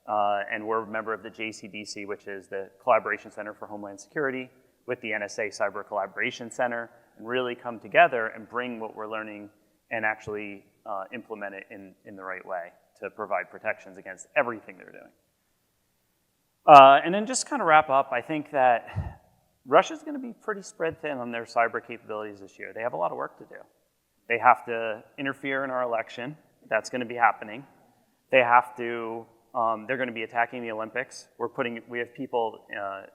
and we're a member of the JCDC, which is the Collaboration Center for Homeland Security, with the NSA Cyber Collaboration Center, and really come together and bring what we're learning and actually implement it in the right way to provide protections against everything they're doing. And then just kind of wrap up, I think that Russia's going to be pretty spread thin on their cyber capabilities this year. They have a lot of work to do. They have to interfere in our election. That's going to be happening. They have to, they're going to be attacking the Olympics. We have people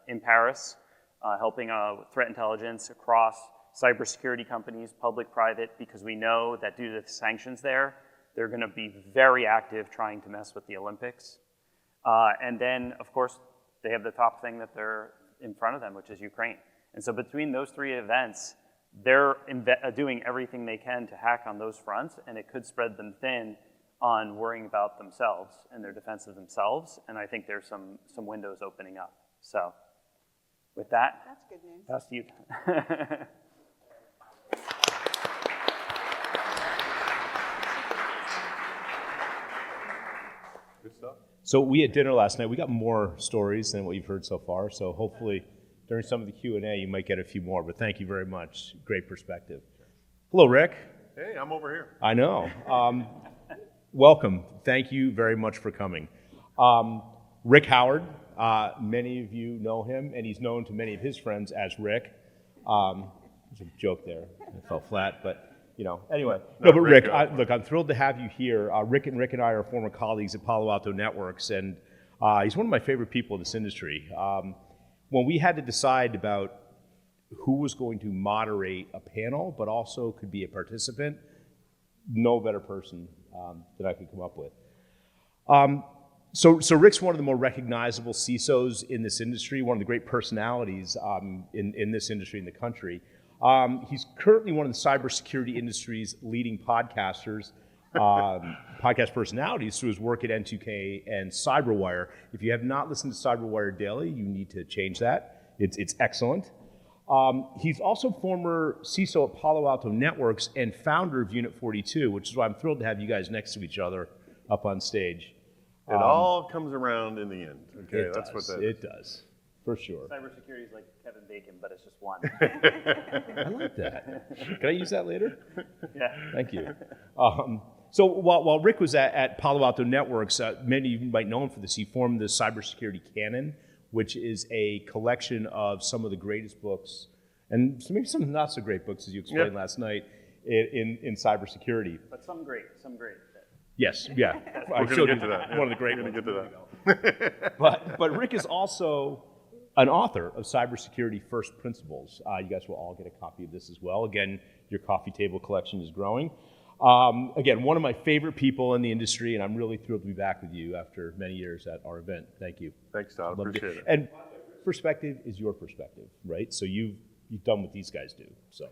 in Paris helping threat intelligence across cybersecurity companies, public, private, because we know that due to the sanctions there, they're going to be very active trying to mess with the Olympics. And then, of course, they have the top thing that they're in front of them, which is Ukraine. And so between those three events, they're doing everything they can to hack on those fronts, and it could spread them thin on worrying about themselves and their defense of themselves. And I think there's some windows opening up. So with that, That's good news. pass to you. Good stuff. So we had dinner last night. We got more stories than what you've heard so far. So hopefully during some of the Q&A, you might get a few more. But thank you very much. Great perspective. Hello, Rick. Hey, I'm over here. I know. Welcome. Thank you very much for coming. Rick Howard. Many of you know him, and he's known to many of his friends as Rick. There's a joke there. It fell flat, but you know. Anyway, no, but Rick, look, I'm thrilled to have you here. Rick and I are former colleagues at Palo Alto Networks, and he's one of my favorite people in this industry. When we had to decide about who was going to moderate a panel, but also could be a participant, no better person that I could come up with. So Rick's one of the more recognizable CISOs in this industry, one of the great personalities in this industry in the country. He's currently one of the cybersecurity industry's leading podcasters, podcast personalities through his work at N2K and CyberWire. If you have not listened to CyberWire Daily, you need to change that. It's excellent. He's also former CISO at Palo Alto Networks and founder of Unit 42, which is why I'm thrilled to have you guys next to each other up on stage. It all comes around in the end. Okay, that's what that is. It does, for sure. Cybersecurity is like Kevin Bacon, but it's just one. I like that. Can I use that later? Yeah. Thank you. So while Rick was at Palo Alto Networks, many of you might know him for this. He formed the Cybersecurity Canon, which is a collection of some of the greatest books, and maybe some not so great books, as you explained last night, in cybersecurity. But some great. Yes, yeah. We're going to get to that. One of the great We're ones. going to get to that. But Rick is also an author of Cybersecurity First Principles. You guys will all get a copy of this as well. Again, your coffee table collection is growing. Again, one of my favorite people in the industry, and I'm really thrilled to be back with you after many years at our event. Thank you. Thanks, Todd. Appreciate it. And perspective is your perspective, right? So you've done what these guys do. So.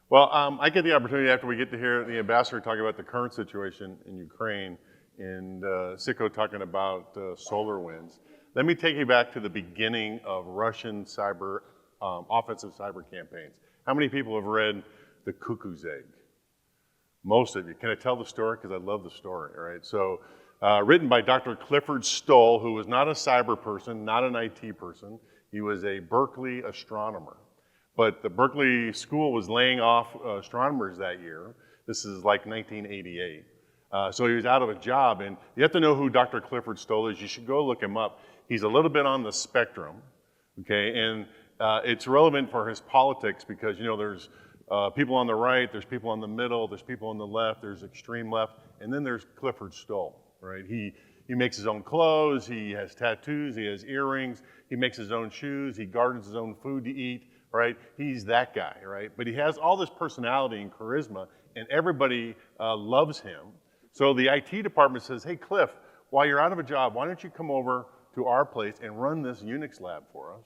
Well, I get the opportunity after we get to hear the ambassador talk about the current situation in Ukraine and Siko talking about solar winds. Let me take you back to the beginning of Russian offensive cyber campaigns. How many people have read The Cuckoo's Egg? Most of you. Can I tell the story? Because I love the story, all right? So, written by Dr. Clifford Stoll, who was not a cyber person, not an IT person. He was a Berkeley astronomer. But the Berkeley School was laying off astronomers that year. This is like 1988. So he was out of a job, and you have to know who Dr. Clifford Stoll is. You should go look him up. He's a little bit on the spectrum, okay? And it's relevant for his politics because, you know, there's people on the right, there's people on the middle, there's people on the left, there's extreme left, and then there's Clifford Stoll, right? He makes his own clothes, he has tattoos, he has earrings, he makes his own shoes, he gardens his own food to eat, right? He's that guy, right? But he has all this personality and charisma, and everybody loves him. So the IT department says, hey, Cliff, while you're out of a job, why don't you come over to our place and run this Unix lab for us,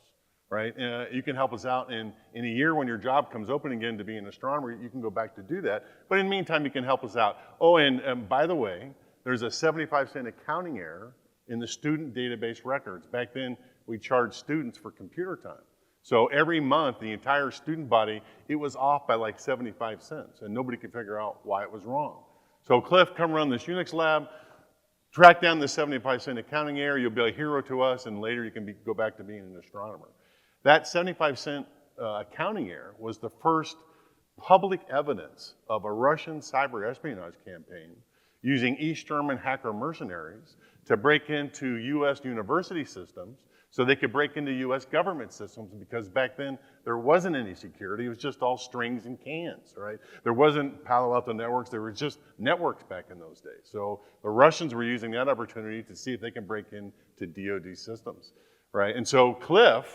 right? You can help us out, and in a year when your job comes open again to be an astronomer, you can go back to do that. But in the meantime, you can help us out. Oh, and by the way, there's a 75-cent accounting error in the student database records. Back then, we charged students for computer time. So every month, the entire student body, it was off by like 75 cents, and nobody could figure out why it was wrong. So Cliff, come run this Unix lab, track down the 75-cent accounting error, you'll be a hero to us, and later you can go back to being an astronomer. That 75-cent accounting error was the first public evidence of a Russian cyber espionage campaign using East German hacker mercenaries to break into US university systems so they could break into US government systems, because back then there wasn't any security, it was just all strings and cans, right? There wasn't Palo Alto Networks, there were just networks back in those days. So the Russians were using that opportunity to see if they can break into DoD systems, right? And so Cliff,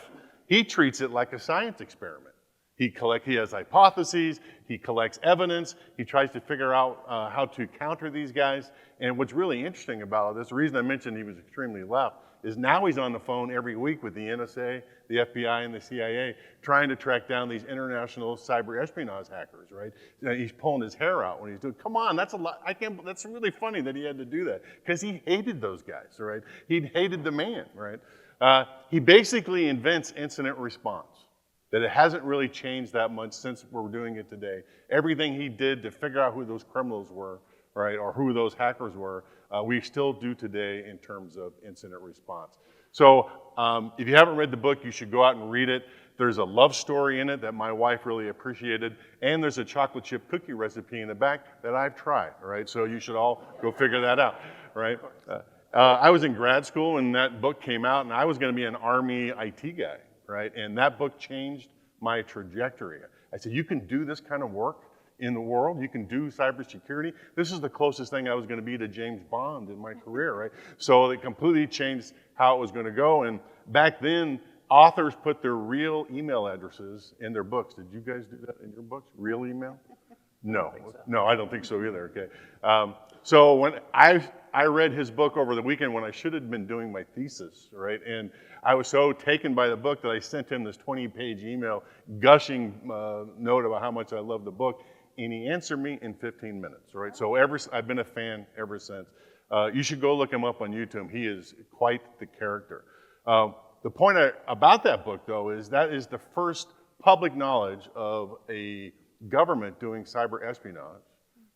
he treats it like a science experiment. He has hypotheses, he collects evidence, he tries to figure out how to counter these guys. And what's really interesting about this, the reason I mentioned he was extremely left, is now he's on the phone every week with the NSA, the FBI, and the CIA, trying to track down these international cyber espionage hackers, right? He's pulling his hair out when he's doing, come on, that's a lot, that's really funny that he had to do that, because he hated those guys, right? He hated the man, right? He basically invents incident response, that it hasn't really changed that much since we're doing it today. Everything he did to figure out who those criminals were, right, or who those hackers were, we still do today in terms of incident response. So if you haven't read the book, you should go out and read it. There's a love story in it that my wife really appreciated, and there's a chocolate chip cookie recipe in the back that I've tried, right? So you should all go figure that out, right? I was in grad school when that book came out, and I was gonna be an Army IT guy, right? And that book changed my trajectory. I said, you can do this kind of work in the world, you can do cybersecurity. This is the closest thing I was gonna be to James Bond in my career, right? So it completely changed how it was gonna go. And back then, authors put their real email addresses in their books. Did you guys do that in your books? Real email? No, no, I don't think so either, okay. So when I read his book over the weekend when I should have been doing my thesis, right? And I was so taken by the book that I sent him this 20-page email, gushing note about how much I love the book, and he answered me in 15 minutes, right? So I've been a fan ever since. You should go look him up on YouTube. He is quite the character. The point about that book, though, is that is the first public knowledge of a government doing cyber espionage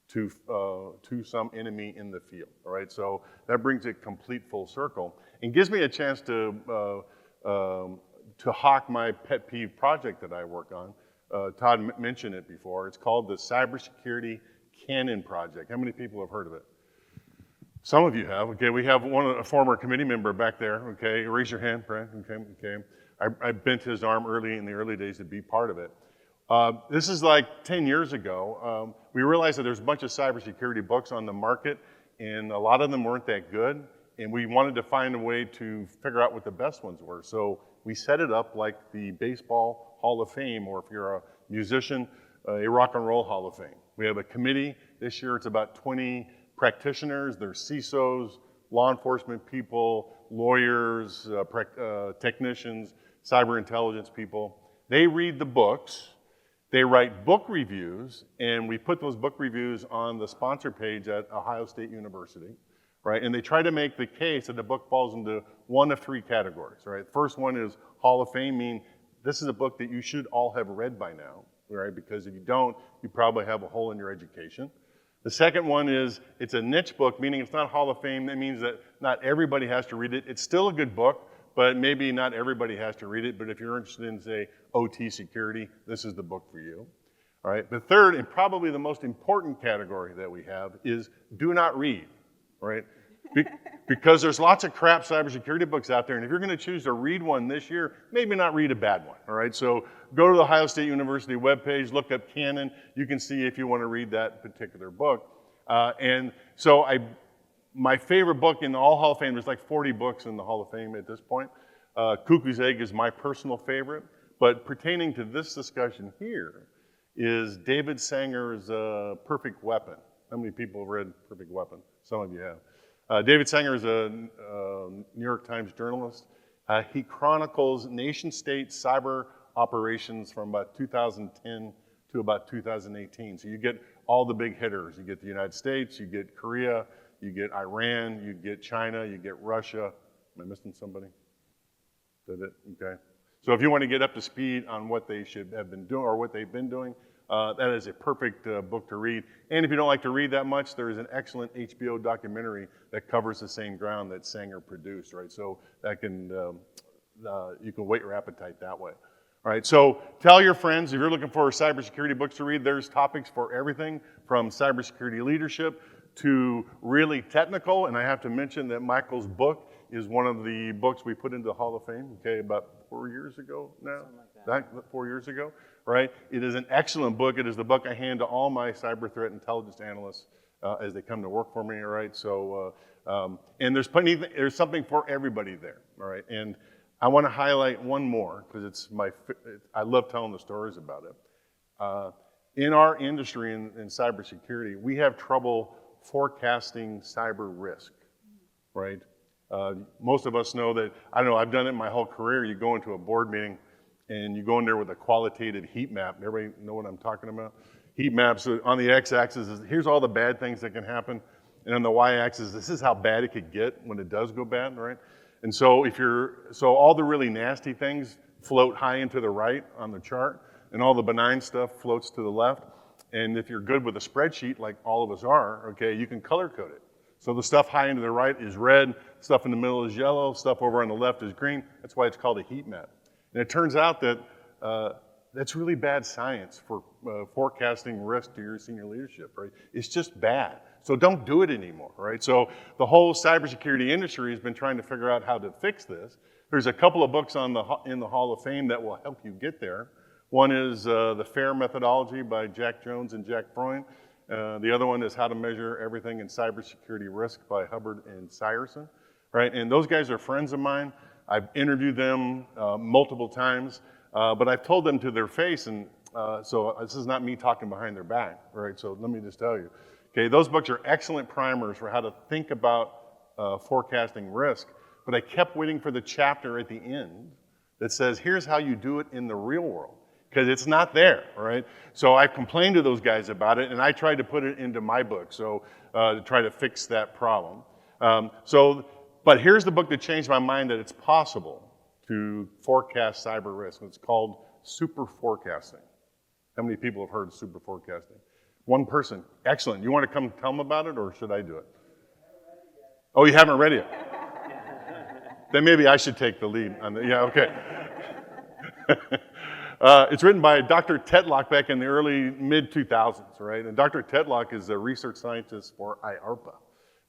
to some enemy in the field, all right? So that brings it complete full circle and gives me a chance to hawk my pet peeve project that I work on. Todd mentioned it before. It's called the Cybersecurity Canon Project. How many people have heard of it? Some of you have. Okay, we have a former committee member back there. Okay, raise your hand, Brad. Okay. I bent his arm in the early days to be part of it. This is like 10 years ago. We realized that there's a bunch of cybersecurity books on the market, and a lot of them weren't that good, and we wanted to find a way to figure out what the best ones were. So we set it up like the Baseball Hall of Fame, or if you're a musician, a rock and roll Hall of Fame. We have a committee. This year it's about 20 practitioners. There's CISOs, law enforcement people, lawyers, technicians, cyber intelligence people. They read the books, they write book reviews, and we put those book reviews on the sponsor page at Ohio State University, right? And they try to make the case that the book falls into one of three categories, right? First one is Hall of Fame, meaning this is a book that you should all have read by now, right? Because if you don't, you probably have a hole in your education. The second one is it's a niche book, meaning it's not Hall of Fame. That means that not everybody has to read it. It's still a good book, but maybe not everybody has to read it. But if you're interested in, say, OT security, this is the book for you. All right. The third, and probably the most important category that we have, is do not read, right? Because there's lots of crap cybersecurity books out there, and if you're going to choose to read one this year, maybe not read a bad one. All right. So go to the Ohio State University webpage, look up canon. You can see if you want to read that particular book. And so my favorite book in the All Hall of Fame, there's like 40 books in the Hall of Fame at this point. Cuckoo's Egg is my personal favorite. But pertaining to this discussion here is David Sanger's Perfect Weapon. How many people have read Perfect Weapon? Some of you have. David Sanger is a New York Times journalist. He chronicles nation-state cyber operations from about 2010 to about 2018. So you get all the big hitters. You get the United States, you get Korea, you get Iran, you get China, you get Russia. Am I missing somebody? Is that it? Okay. So if you want to get up to speed on what they should have been doing or what they've been doing, that is a perfect book to read. And if you don't like to read that much, there is an excellent HBO documentary that covers the same ground that Sanger produced, right? So that can, you can whet your appetite that way. All right, so tell your friends, if you're looking for cybersecurity books to read, there's topics for everything from cybersecurity leadership to really technical. And I have to mention that Michael's book is one of the books we put into the Hall of Fame, okay, about 4 years ago now? Something like that. 4 years ago, right? It is an excellent book. It is the book I hand to all my cyber threat intelligence analysts as they come to work for me, all right? So, and there's there's something for everybody there, all right? And I want to highlight one more because I love telling the stories about it. In our industry in cybersecurity, we have trouble forecasting cyber risk, right? Most of us know that, I don't know, I've done it my whole career. You go into a board meeting and you go in there with a qualitative heat map. Everybody know what I'm talking about? Heat maps on the x-axis is here's all the bad things that can happen. And on the y-axis, this is how bad it could get when it does go bad, right? And so so all the really nasty things float high and to the right on the chart, and all the benign stuff floats to the left. And if you're good with a spreadsheet, like all of us are, okay, you can color code it. So the stuff high and to the right is red, stuff in the middle is yellow, stuff over on the left is green. That's why it's called a heat map. And it turns out that that's really bad science for forecasting risk to your senior leadership, right? It's just bad. So don't do it anymore, right? So the whole cybersecurity industry has been trying to figure out how to fix this. There's a couple of books in the Hall of Fame that will help you get there. One is The FAIR Methodology by Jack Jones and Jack Freund. The other one is How to Measure Everything in Cybersecurity Risk by Hubbard and Sierson, right? And those guys are friends of mine. I've interviewed them multiple times, but I've told them to their face, and so this is not me talking behind their back, right? So let me just tell you. Okay, those books are excellent primers for how to think about forecasting risk, but I kept waiting for the chapter at the end that says, here's how you do it in the real world, because it's not there, right? So I complained to those guys about it, and I tried to put it into my book, so to try to fix that problem. But here's the book that changed my mind that it's possible to forecast cyber risk. It's called Super Forecasting. How many people have heard of super forecasting? One person. Excellent. You want to come tell them about it, or should I do it? Oh, you haven't read it yet? Then maybe I should take the lead on the, yeah, okay. It's written by Dr. Tetlock back in the early mid-2000s, right? And Dr. Tetlock is a research scientist for IARPA,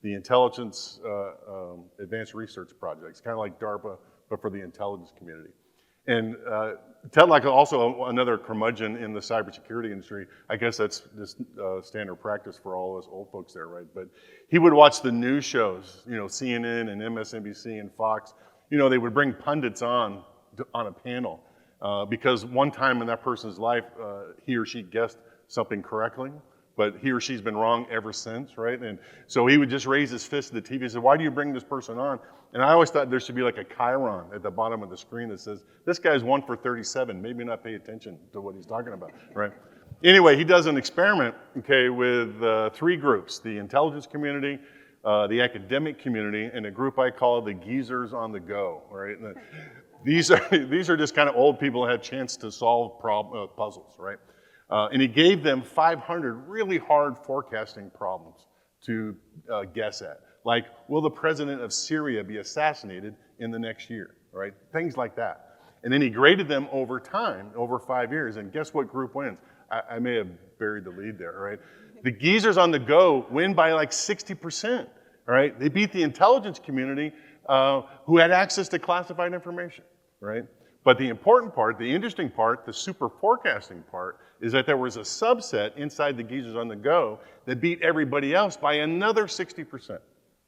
the Intelligence Advanced Research Project. It's kind of like DARPA, but for the intelligence community. And Tetlock is also another curmudgeon in the cybersecurity industry. I guess that's just standard practice for all us old folks there, right? But he would watch the news shows, you know, CNN and MSNBC and Fox. You know, they would bring pundits on a panel. Because one time in that person's life, he or she guessed something correctly, but he or she's been wrong ever since, right? And so he would just raise his fist at the TV and say, why do you bring this person on? And I always thought there should be like a chyron at the bottom of the screen that says, this guy's 1 for 37, maybe not pay attention to what he's talking about, right? Anyway, he does an experiment, okay, with 3 groups, the intelligence community, the academic community, and a group I call the geezers on the go, right? And these are just kind of old people that had a chance to solve puzzles, right? And he gave them 500 really hard forecasting problems to guess at. Like, will the president of Syria be assassinated in the next year, right? Things like that. And then he graded them over time, over 5 years, and guess what group wins? I may have buried the lead there, right? The geezers on the go win by like 60%, right? They beat the intelligence community who had access to classified information, right? But the important part, the interesting part, the super forecasting part, is that there was a subset inside the geezers on the go that beat everybody else by another 60%,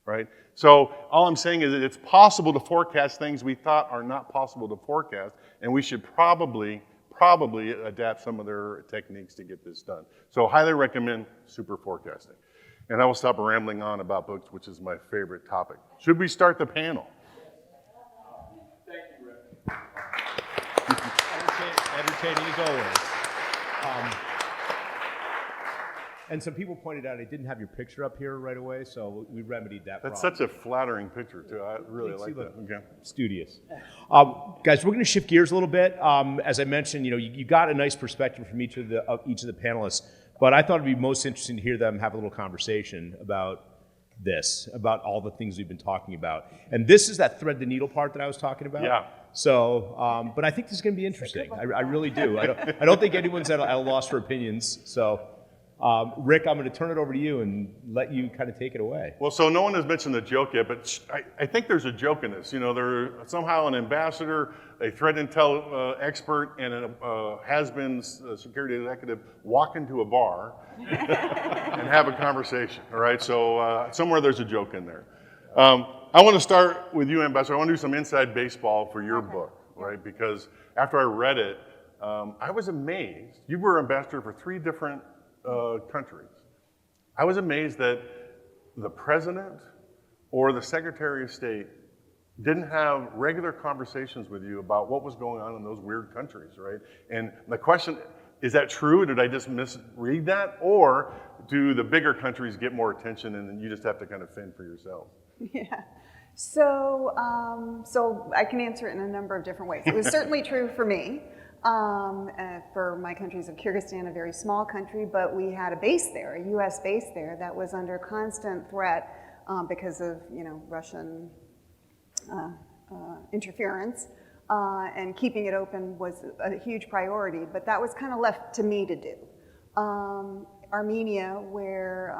right? So all I'm saying is that it's possible to forecast things we thought are not possible to forecast, and we should probably adapt some of their techniques to get this done. So highly recommend super forecasting. And I will stop rambling on about books, which is my favorite topic. Should we start the panel? Thank you, Rick. Entertaining as always. And some people pointed out I didn't have your picture up here right away, so we remedied that That's problem. such a flattering picture, too. I really like that. Okay. Studious. Guys, we're going to shift gears a little bit. As I mentioned, you got a nice perspective from each of the panelists, but I thought it'd be most interesting to hear them have a little conversation about this, about all the things we've been talking about. And this is that thread the needle part that I was talking about. Yeah. So, but I think this is going to be interesting. I really do. I don't think anyone's at a loss for opinions. So, Rick, I'm going to turn it over to you and let you kind of take it away. Well, so no one has mentioned the joke yet, but I think there's a joke in this. There's somehow an ambassador, a threat intel expert, and a has-been security executive walk into a bar and have a conversation, all right? So somewhere there's a joke in there. I want to start with you, Ambassador. I want to do some inside baseball for your book, right? Because after I read it, I was amazed. You were ambassador for 3 different countries. I was amazed that the president or the secretary of state didn't have regular conversations with you about what was going on in those weird countries, right? And the question, is that true? Did I just misread that? Or do the bigger countries get more attention and then you just have to kind of fend for yourself? Yeah. So I can answer it in a number of different ways. It was certainly true for me. For my countries of Kyrgyzstan, a very small country, but we had a base there, a U.S. base there that was under constant threat because of Russian interference, and keeping it open was a huge priority. But that was kind of left to me to do. Armenia, where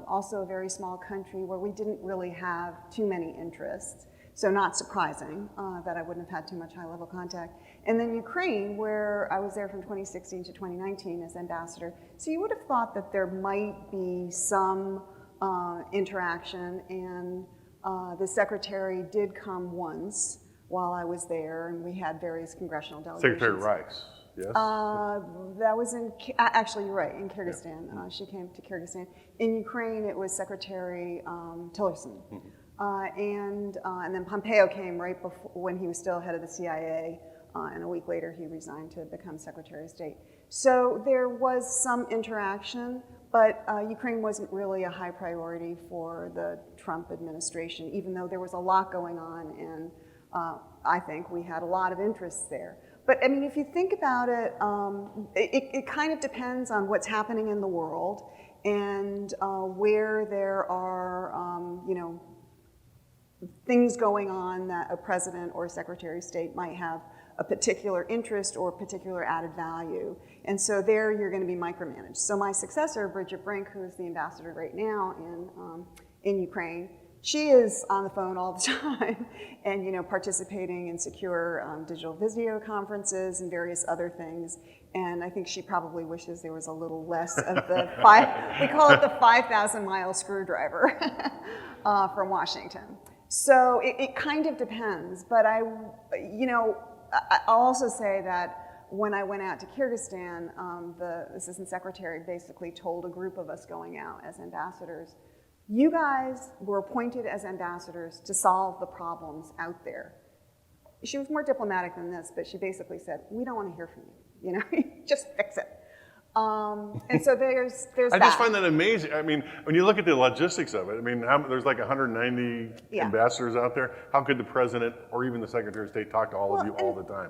also a very small country where we didn't really have too many interests. So not surprising that I wouldn't have had too much high-level contact. And then Ukraine, where I was there from 2016 to 2019 as ambassador. So you would have thought that there might be some interaction, and the secretary did come once while I was there, and we had various congressional delegations. Secretary Rice, yes? That was actually, you're right, in Kyrgyzstan. Yeah. She came to Kyrgyzstan. In Ukraine, it was Secretary Tillerson. Mm-hmm. And then Pompeo came right before, when he was still head of the CIA, and a week later he resigned to become Secretary of State. So there was some interaction, but Ukraine wasn't really a high priority for the Trump administration, even though there was a lot going on, and I think we had a lot of interests there. But I mean, if you think about it, it kind of depends on what's happening in the world and where there are, things going on that a president or secretary of state might have a particular interest or particular added value. And so there you're going to be micromanaged. So my successor, Bridget Brink, who is the ambassador right now in Ukraine, she is on the phone all the time and participating in secure digital video conferences and various other things. And I think she probably wishes there was a little less of the we call it the 5,000-mile screwdriver from Washington. So it kind of depends, but I'll also say that when I went out to Kyrgyzstan, the assistant secretary basically told a group of us going out as ambassadors, you guys were appointed as ambassadors to solve the problems out there. She was more diplomatic than this, but she basically said, we don't want to hear from you, just fix it. And so there's I just find that amazing. I mean, when you look at the logistics of it, I mean, there's like 190 ambassadors out there. How could the president or even the Secretary of State talk to all of you all the time?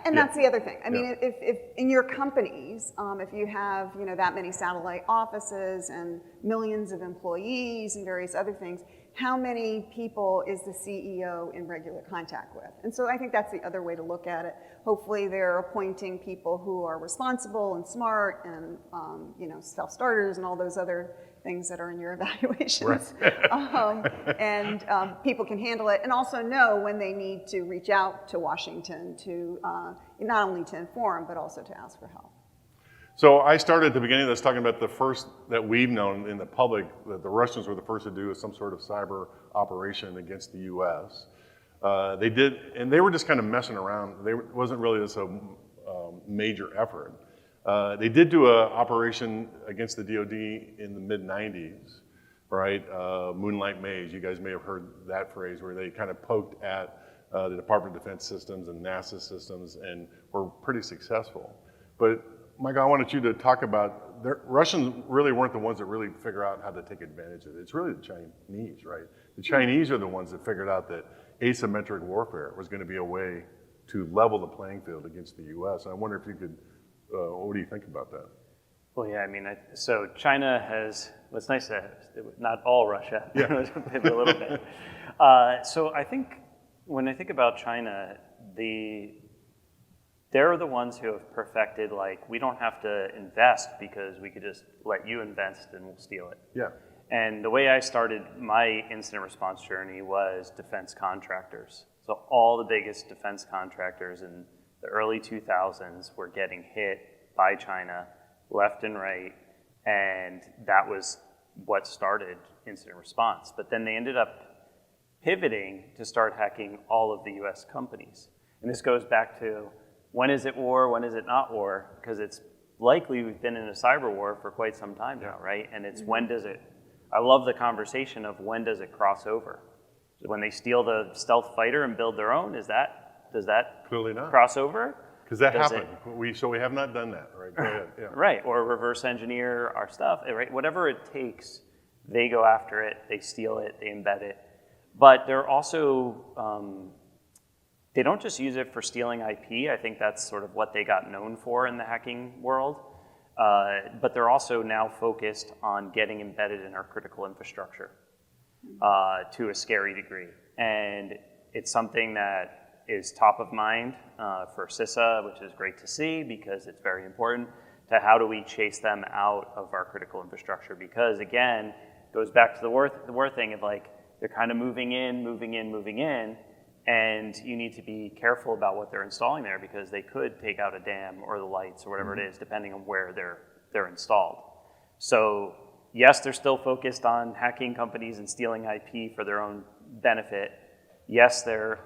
And that's the other thing. I mean, if in your companies, if you have that many satellite offices and millions of employees and various other things, how many people is the CEO in regular contact with? And so I think that's the other way to look at it. Hopefully they're appointing people who are responsible and smart and self-starters and all those other things that are in your evaluations. Right. And people can handle it and also know when they need to reach out to Washington to not only to inform, but also to ask for help. So I started at the beginning of this talking about the first that we've known in the public that the Russians were the first to do some sort of cyber operation against the U.S. They did, and they were just kind of messing around. It wasn't really this major effort. They did do an operation against the DoD in the mid-90s, right? Moonlight Maze, you guys may have heard that phrase, where they kind of poked at the Department of Defense systems and NASA systems and were pretty successful. But Michael, I wanted you to talk about, Russians really weren't the ones that really figure out how to take advantage of it. It's really the Chinese, right? The Chinese are the ones that figured out that asymmetric warfare was going to be a way to level the playing field against the U.S. And I wonder if you could, what do you think about that? Well, yeah, I mean, so China has, well, it's nice to, not all Russia, a little bit. So I think, when I think about China, they're the ones who have perfected, like, we don't have to invest because we could just let you invest and we'll steal it. Yeah. And the way I started my incident response journey was defense contractors. So all the biggest defense contractors in the early 2000s were getting hit by China left and right, and that was what started incident response. But then they ended up pivoting to start hacking all of the US companies. And this goes back to, when is it war, when is it not war? Because it's likely we've been in a cyber war for quite some time now, right? And it's when does it, I love the conversation of when does it cross over? When they steal the stealth fighter and build their own, does that Clearly not. cross over? Because that happened. So we have not done that, right? Go ahead. Yeah. Right, or reverse engineer our stuff, right? Whatever it takes, they go after it, they steal it, they embed it. But they're also, they don't just use it for stealing IP. I think that's sort of what they got known for in the hacking world. But they're also now focused on getting embedded in our critical infrastructure to a scary degree. And it's something that is top of mind for CISA, which is great to see because it's very important to how do we chase them out of our critical infrastructure. Because again, it goes back to the war thing of like, they're kind of moving in, and you need to be careful about what they're installing there because they could take out a dam or the lights or whatever it is, depending on where they're installed. So yes, they're still focused on hacking companies and stealing IP for their own benefit. Yes, they're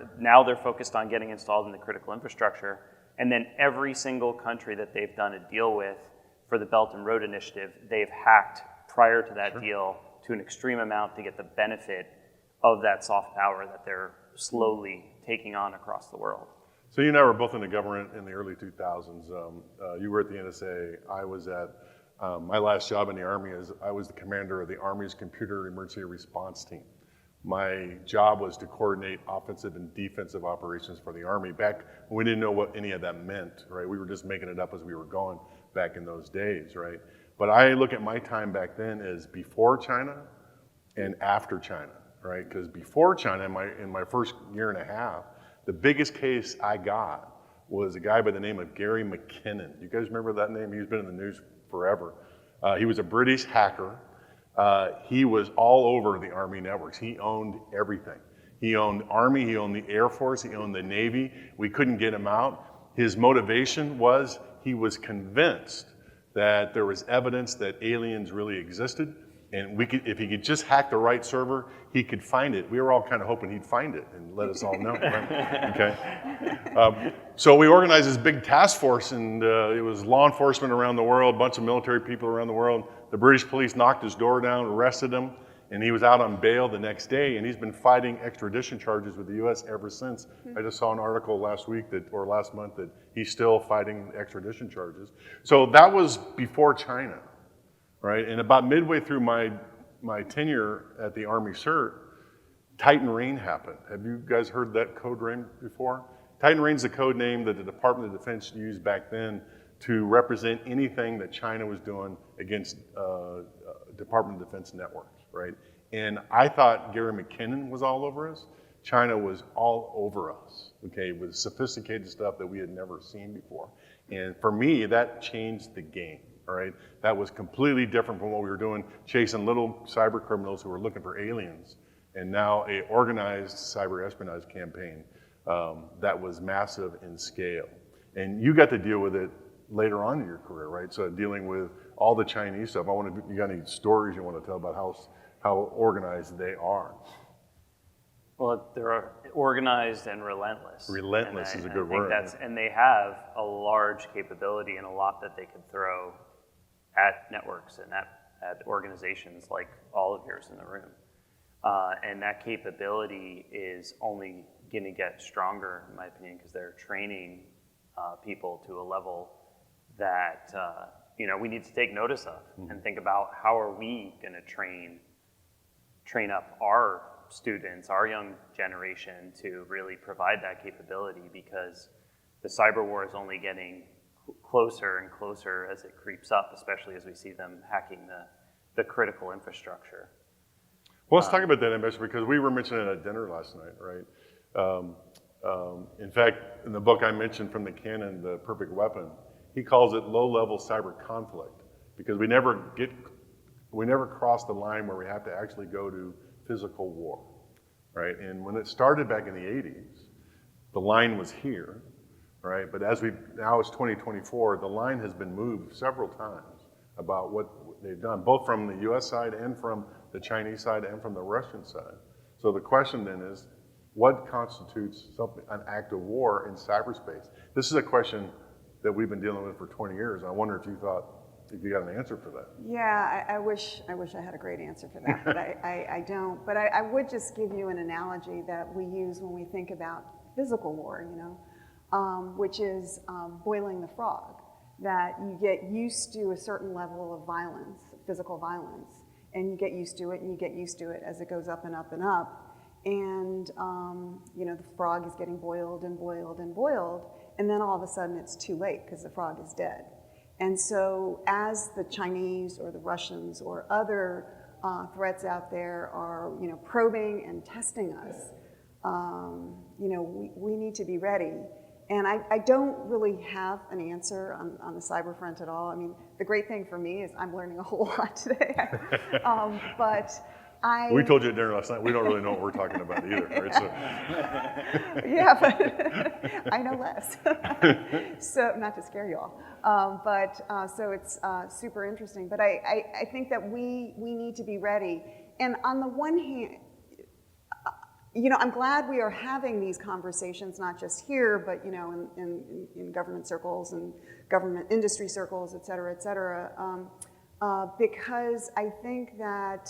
focused on getting installed in the critical infrastructure. And then every single country that they've done a deal with for the Belt and Road Initiative, they've hacked prior to that deal to an extreme amount to get the benefit of that soft power that they're slowly taking on across the world. So you and I were both in the government in the early 2000s. You were at the NSA. I was at, my last job in the Army is I was the commander of the Army's Computer Emergency Response Team. My job was to coordinate offensive and defensive operations for the Army back when we didn't know what any of that meant, right? We were just making it up as we were going back in those days, right? But I look at my time back then as before China and after China, right? Because before China, in my first year and a half, the biggest case I got was a guy by the name of Gary McKinnon. You guys remember that name? He's been in the news forever. He was a British hacker. He was all over the Army networks. He owned everything. He owned Army, he owned the Air Force, he owned the Navy. We couldn't get him out. His motivation was he was convinced that there was evidence that aliens really existed, And if he could just hack the right server, he could find it. We were all kind of hoping he'd find it and let us all know. Right? Okay. So we organized this big task force, and it was law enforcement around the world, a bunch of military people around the world. The British police knocked his door down, arrested him, and he was out on bail the next day, and he's been fighting extradition charges with the U.S. ever since. I just saw an article last month that he's still fighting extradition charges. So that was before China. Right, and about midway through my tenure at the Army CERT, Titan Rain happened. Have you guys heard that code name before? Titan Rain's the code name that the Department of Defense used back then to represent anything that China was doing against Department of Defense networks, right? And I thought Gary McKinnon was all over us. China was all over us, okay, with sophisticated stuff that we had never seen before. And for me, that changed the game. All right, that was completely different from what we were doing, chasing little cyber criminals who were looking for aliens, and now a organized cyber espionage campaign that was massive in scale. And you got to deal with it later on in your career, right? So dealing with all the Chinese stuff. You got any stories you want to tell about how organized they are? Well, they're organized and relentless. Relentless is a good word. And they have a large capability and a lot that they could throw at networks and at organizations like all of yours in the room. And that capability is only going to get stronger, in my opinion, because they're training people to a level that we need to take notice of and think about how are we going to train up our students, our young generation, to really provide that capability, because the cyber war is only getting closer and closer as it creeps up, especially as we see them hacking the critical infrastructure. Well, let's talk about that, Ambassador, because we were mentioning it at dinner last night, right? In fact, in the book I mentioned from the canon, The Perfect Weapon, he calls it low-level cyber conflict, because we never cross the line where we have to actually go to physical war, right? And when it started back in the 80s, the line was here, right? But now it's 2024, the line has been moved several times about what they've done, both from the US side and from the Chinese side and from the Russian side. So the question then is, what constitutes an act of war in cyberspace? This is a question that we've been dealing with for 20 years. I wonder if you got an answer for that. Yeah, I wish I had a great answer for that, but I don't. But I would just give you an analogy that we use when we think about physical war, which is boiling the frog. That you get used to a certain level of violence, physical violence, and you get used to it, and you get used to it as it goes up and up and up. And the frog is getting boiled and boiled and boiled, and then all of a sudden it's too late because the frog is dead. And so as the Chinese or the Russians or other threats out there are probing and testing us, we need to be ready. And I don't really have an answer on the cyber front at all. I mean, the great thing for me is I'm learning a whole lot today. We told you at dinner last night, we don't really know what we're talking about either, right? So. Yeah, but I know less. So, not to scare you all, so it's super interesting. But I think that we need to be ready. And on the one hand, I'm glad we are having these conversations, not just here, but in government circles and government industry circles, et cetera, because I think that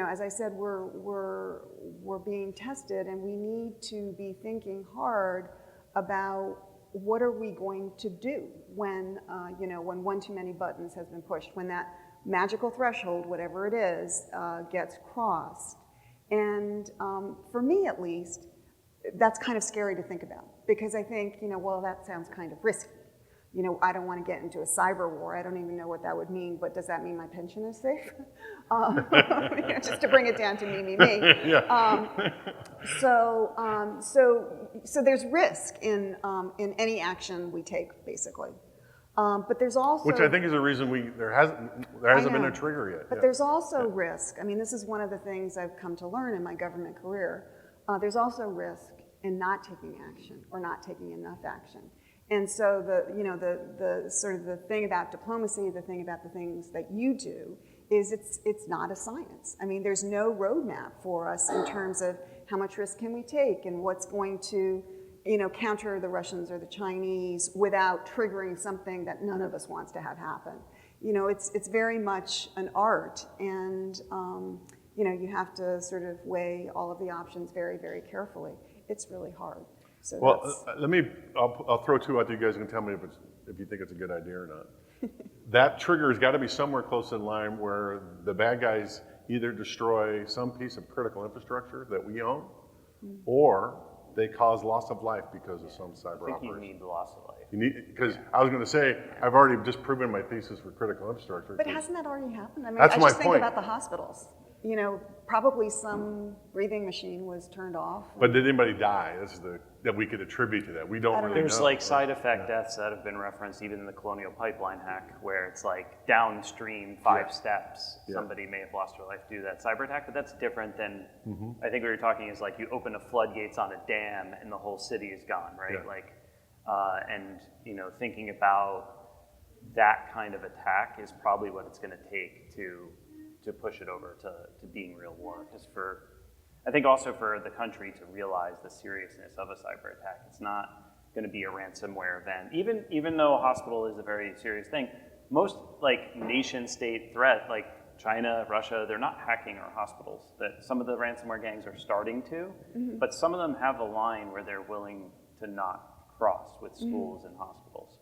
as I said, we're being tested, and we need to be thinking hard about what are we going to do when when one too many buttons has been pushed, when that magical threshold, whatever it is, gets crossed. And for me, at least, that's kind of scary to think about, because I think, well, that sounds kind of risky. I don't want to get into a cyber war. I don't even know what that would mean, but does that mean my pension is safe? Just to bring it down to me. Yeah. So there's risk in any action we take, basically. But there's also, which I think is the reason there hasn't been a trigger yet. But there's also risk. I mean, this is one of the things I've come to learn in my government career. There's also risk in not taking action or not taking enough action. And so the sort of the thing about diplomacy, the thing about the things that you do, is it's not a science. I mean, there's no roadmap for us in terms of how much risk can we take and what's going to, counter the Russians or the Chinese without triggering something that none of us wants to have happen. It's very much an art, and you have to sort of weigh all of the options very, very carefully. It's really hard. So well, I'll throw two out to you guys and tell me if you think it's a good idea or not. That trigger has got to be somewhere close in line where the bad guys either destroy some piece of critical infrastructure that we own, or they cause loss of life because of some cyber I think operation. you need the loss of life. Because I was going to say, I've already just proven my thesis for critical infrastructure. But hasn't that already happened? I mean, That's I my just think point. about the hospitals. Probably some breathing machine was turned off. But did anybody die? This is that we could attribute to that. We don't really There's know. like side effect deaths that have been referenced even in the Colonial Pipeline hack, where it's like downstream 5 steps, somebody may have lost their life due to that cyber attack, but that's different than, I think what you're talking is like you open the floodgates on a dam and the whole city is gone, right? Yeah. Like, and thinking about that kind of attack is probably what it's gonna take to push it over to being real war. Just I think also for the country to realize the seriousness of a cyber attack. It's not going to be a ransomware event. Even though a hospital is a very serious thing, most like nation state threat, like China, Russia, they're not hacking our hospitals. That some of the ransomware gangs are starting to, but some of them have a line where they're willing to not cross with schools and hospitals.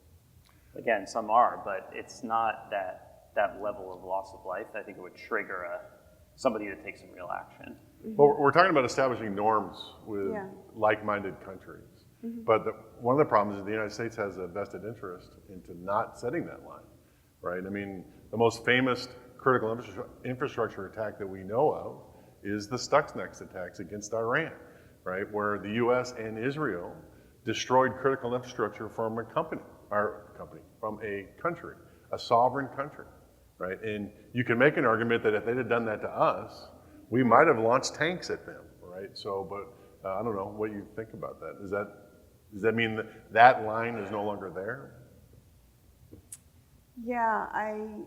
Again, some are, but it's not that level of loss of life. I think it would trigger somebody to take some real action. Well, we're talking about establishing norms with like-minded countries. But one of the problems is the United States has a vested interest into not setting that line, right? I mean, the most famous critical infrastructure attack that we know of is the Stuxnet attacks against Iran, right? Where the US and Israel destroyed critical infrastructure from a country, a sovereign country, right? And you can make an argument that if they'd have done that to us, we might have launched tanks at them, right? So, but I don't know what you think about that. Does that mean that line is no longer there? Yeah, I'm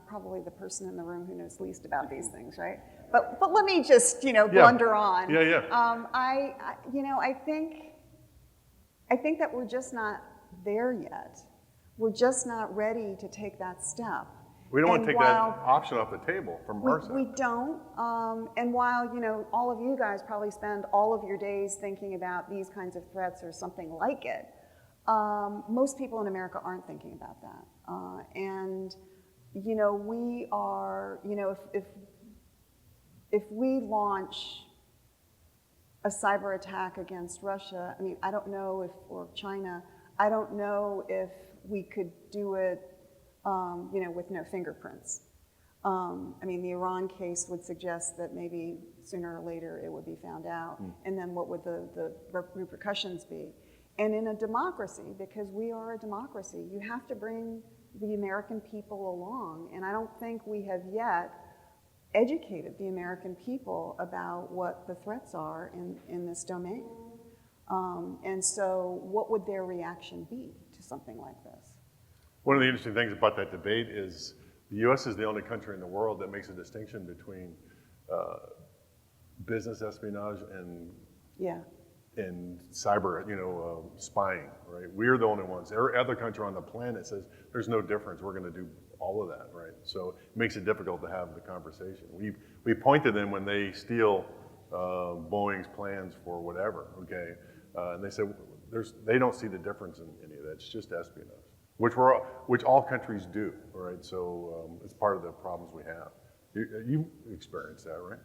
probably the person in the room who knows least about these things, right? But let me just, blunder on. Yeah. I think that we're just not there yet. We're just not ready to take that step. We don't want to take that option off the table from our side. We don't. And while, all of you guys probably spend all of your days thinking about these kinds of threats or something like it, most people in America aren't thinking about that. And, we are, if we launch a cyber attack against Russia, I mean, I don't know or China, I don't know if we could do it with no fingerprints. I mean, the Iran case would suggest that maybe sooner or later it would be found out, and then what would the repercussions be? And in a democracy, because we are a democracy, you have to bring the American people along, and I don't think we have yet educated the American people about what the threats are in this domain. And so what would their reaction be to something like this? One of the interesting things about that debate is the U.S. is the only country in the world that makes a distinction between business espionage and cyber, spying, right? We're the only ones. Every other country on the planet says there's no difference. We're going to do all of that, right? So it makes it difficult to have the conversation. We point to them when they steal Boeing's plans for whatever, okay? And they say they don't see the difference in any of that. It's just espionage. Which all countries do, all right? So it's part of the problems we have. You experienced that, right?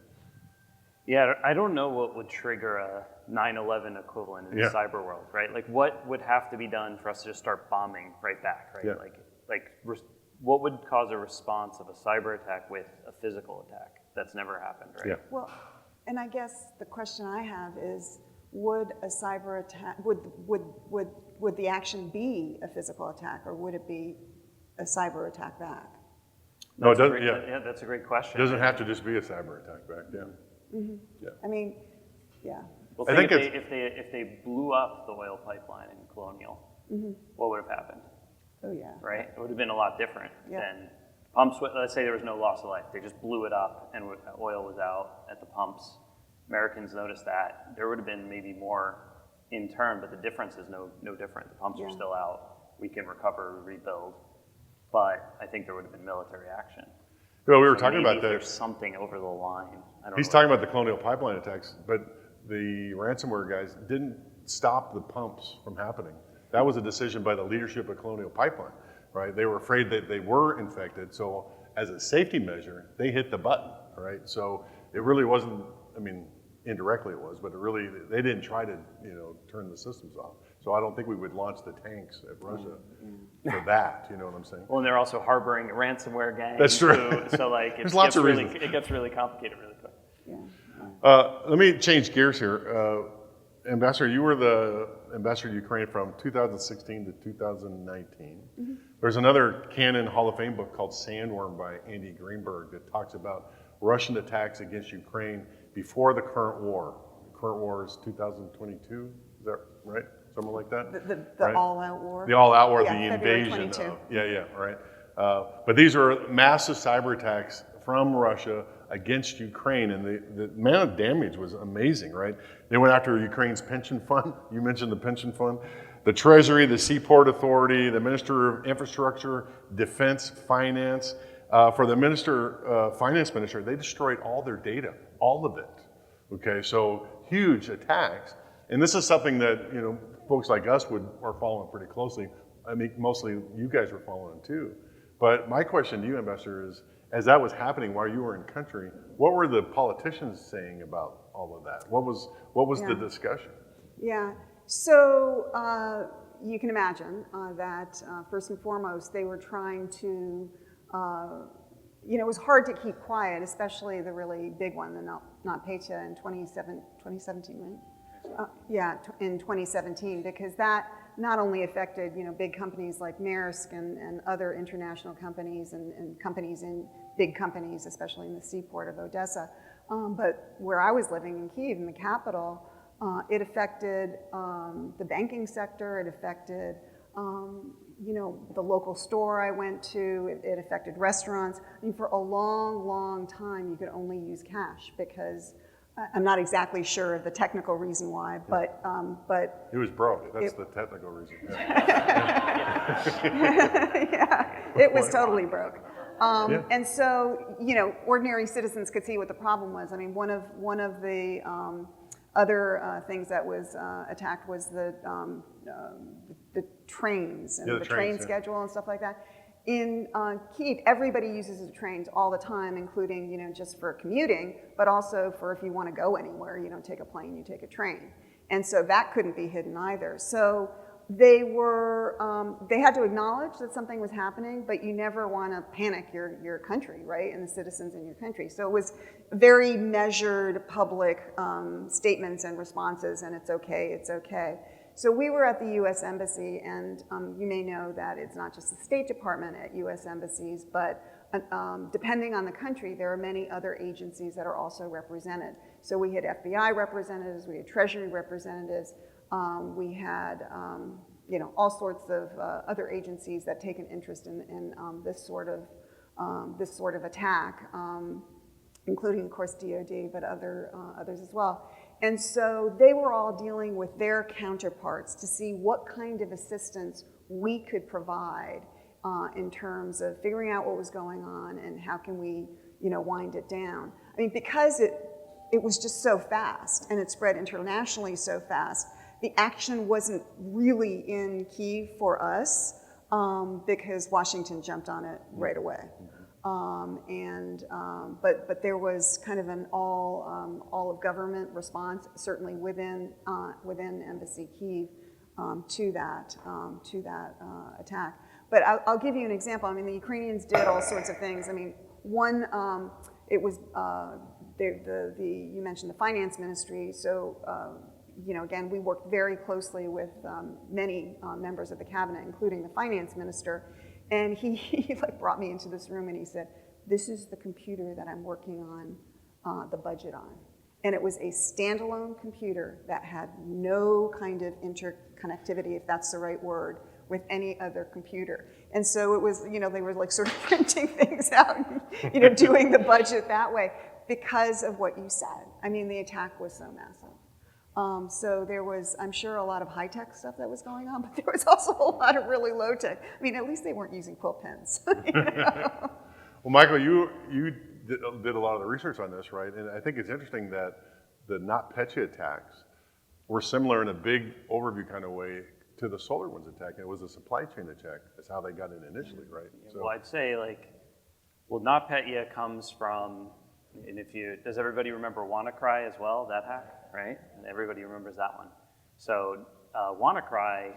Yeah, I don't know what would trigger a 9/11 equivalent in the cyber world, right? Like, what would have to be done for us to just start bombing right back, right? Yeah. What would cause a response of a cyber attack with a physical attack? That's never happened, right? Yeah. Well, and I guess the question I have is, would a cyber attack, would the action be a physical attack, or would it be a cyber attack back? No, it doesn't. Yeah, that's a great question. It doesn't have to just be a cyber attack back. Yeah. Mm-hmm. Yeah. I mean, yeah. Well, I think if they blew up the oil pipeline in Colonial, what would have happened? Oh yeah. Right? It would have been a lot different than Pumps, let's say there was no loss of life. They just blew it up and oil was out at the pumps. Americans noticed that. There would have been maybe more in turn, but the difference is no different. The pumps are still out. We can recover, rebuild. But I think there would have been military action. Well, we were talking about that. There's something over the line. He's talking about the Colonial Pipeline attacks, but the ransomware guys didn't stop the pumps from happening. That was a decision by the leadership of Colonial Pipeline, right? They were afraid that they were infected, so as a safety measure, they hit the button, right? So it really wasn't, I mean, indirectly it was, but it really, they didn't try to, turn the systems off. So I don't think we would launch the tanks at Russia for that, you know what I'm saying? Well, and they're also harboring ransomware gangs. That's true. So like, There's lots of reasons. It gets really complicated really quick. Yeah. Let me change gears here. Ambassador, you were the ambassador to Ukraine from 2016 to 2019. There's another canon Hall of Fame book called Sandworm by Andy Greenberg that talks about Russian attacks against Ukraine before the current war. The current war is 2022, is that right? Something like that? The right? all-out war? The all-out war, Yeah, the February invasion 22. of, right. But these are massive cyber attacks from Russia against Ukraine, and the amount of damage was amazing, right? They went after Ukraine's pension fund. You mentioned the pension fund. The Treasury, the Seaport Authority, the Minister of Infrastructure, Defense, Finance. For the Finance Minister, they destroyed all their data, all of it. Okay, so huge attacks. And this is something that, folks like us are following pretty closely. I mean, mostly you guys were following too. But my question to you, Ambassador, is as that was happening while you were in country, what were the politicians saying about all of that? What was the discussion? Yeah, so you can imagine that first and foremost, they were trying to, it was hard to keep quiet, especially the really big one, the NotPetya in 2017, right? In 2017, because that not only affected, big companies like Maersk and other international companies and companies in big companies, especially in the seaport of Odessa, but where I was living in Kyiv, in the capital, it affected the banking sector, it affected, the local store I went to, it affected restaurants. I mean, for a long, long time, you could only use cash because I'm not exactly sure of the technical reason why, but It was broke. That's the technical reason. It was totally broke. And so, ordinary citizens could see what the problem was. I mean, one of the other things that was attacked was the trains and the train schedule and stuff like that. In Kyiv, everybody uses the trains all the time, including, just for commuting, but also for if you want to go anywhere, you don't take a plane, you take a train. And so that couldn't be hidden either. So they had to acknowledge that something was happening, but you never want to panic your country, right, and the citizens in your country. So it was very measured public statements and responses, and it's okay, it's okay. So we were at the U.S. Embassy, and you may know that it's not just the State Department at U.S. embassies, but depending on the country, there are many other agencies that are also represented. So we had FBI representatives, we had Treasury representatives, we had all sorts of other agencies that take an interest in this sort of attack, including, of course, DoD, but others as well. And so they were all dealing with their counterparts to see what kind of assistance we could provide in terms of figuring out what was going on and how can we, wind it down. I mean, because it was just so fast and it spread internationally so fast, the action wasn't really in Kyiv for us because Washington jumped on it right away. But there was kind of an all of government response, certainly within Embassy Kyiv, to that attack. But I'll give you an example. I mean, the Ukrainians did all sorts of things. I mean, one, it was you mentioned the finance ministry. So again, we worked very closely with many members of the cabinet, including the finance minister. And he like brought me into this room and he said, "This is the computer that I'm working on the budget on." And it was a standalone computer that had no kind of interconnectivity, if that's the right word, with any other computer. And so it was, you know, they were like sort of printing things out, you know, doing the budget that way because of what you said. I mean, the attack was so massive. So there was, I'm sure, a lot of high-tech stuff that was going on, but there was also a lot of really low-tech. I mean, at least they weren't using quill pens. You know? Well, Michael, you did a lot of the research on this, right? And I think it's interesting that the NotPetya attacks were similar in a big overview kind of way to the SolarWinds attack. It was a supply chain attack. That's how they got in initially, right? So, well, I'd say NotPetya comes from, and does everybody remember WannaCry as well, that hack, right? And everybody remembers that one. So WannaCry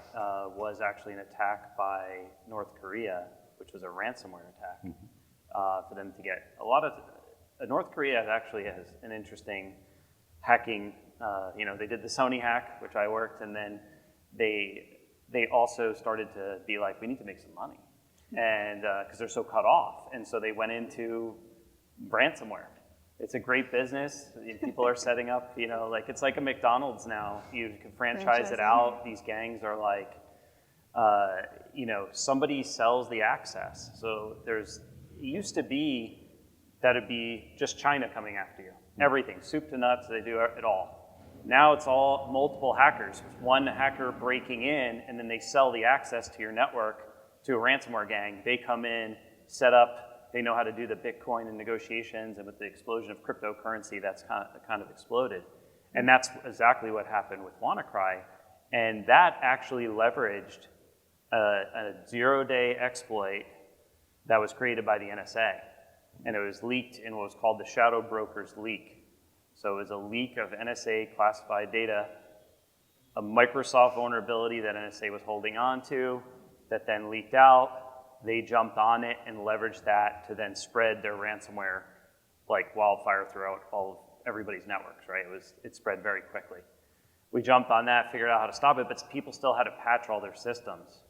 was actually an attack by North Korea, which was a ransomware attack for them to get a lot of, North Korea actually has an interesting hacking, you know, they did the Sony hack, which I worked, and then they also started to be like, we need to make some money, and because they're so cut off, and so they went into ransomware. It's a great business. People are setting up, you know, like it's like a McDonald's now. You can franchise it out. These gangs are like, you know, somebody sells the access. So it used to be that it'd be just China coming after you. Everything, soup to nuts, they do it all. Now it's all multiple hackers. One hacker breaking in, and then they sell the access to your network to a ransomware gang. They come in, set up, they know how to do the Bitcoin and negotiations, and with the explosion of cryptocurrency, that's kind of exploded. And that's exactly what happened with WannaCry. And that actually leveraged a zero-day exploit that was created by the NSA. And it was leaked in what was called the Shadow Brokers leak. So it was a leak of NSA classified data, a Microsoft vulnerability that NSA was holding on to that then leaked out. They jumped on it and leveraged that to then spread their ransomware like wildfire throughout everybody's networks, right? It spread very quickly. We jumped on that, figured out how to stop it, but people still had to patch all their systems.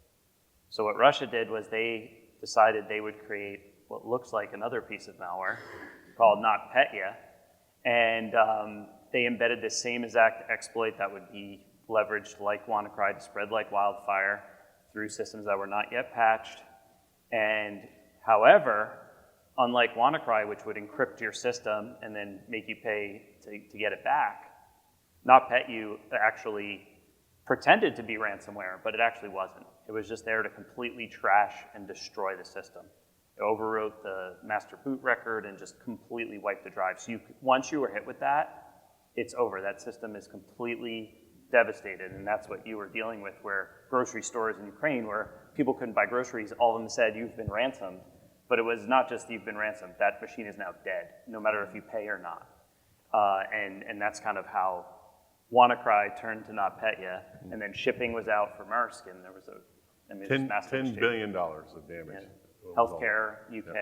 So what Russia did was they decided they would create what looks like another piece of malware called NotPetya, and they embedded the same exact exploit that would be leveraged like WannaCry to spread like wildfire through systems that were not yet patched. And however, unlike WannaCry, which would encrypt your system and then make you pay to get it back, NotPetya actually pretended to be ransomware, but it actually wasn't. It was just there to completely trash and destroy the system. It overwrote the master boot record and just completely wiped the drive. So once you were hit with that, it's over. That system is completely devastated, and that's what you were dealing with, where grocery stores in Ukraine, where people couldn't buy groceries, all of them said, you've been ransomed. But it was not just you've been ransomed. That machine is now dead, no matter if you pay or not. And that's kind of how WannaCry turned to NotPetya, and then shipping was out for Maersk, and there was $10 billion of damage. Yeah. Healthcare, UK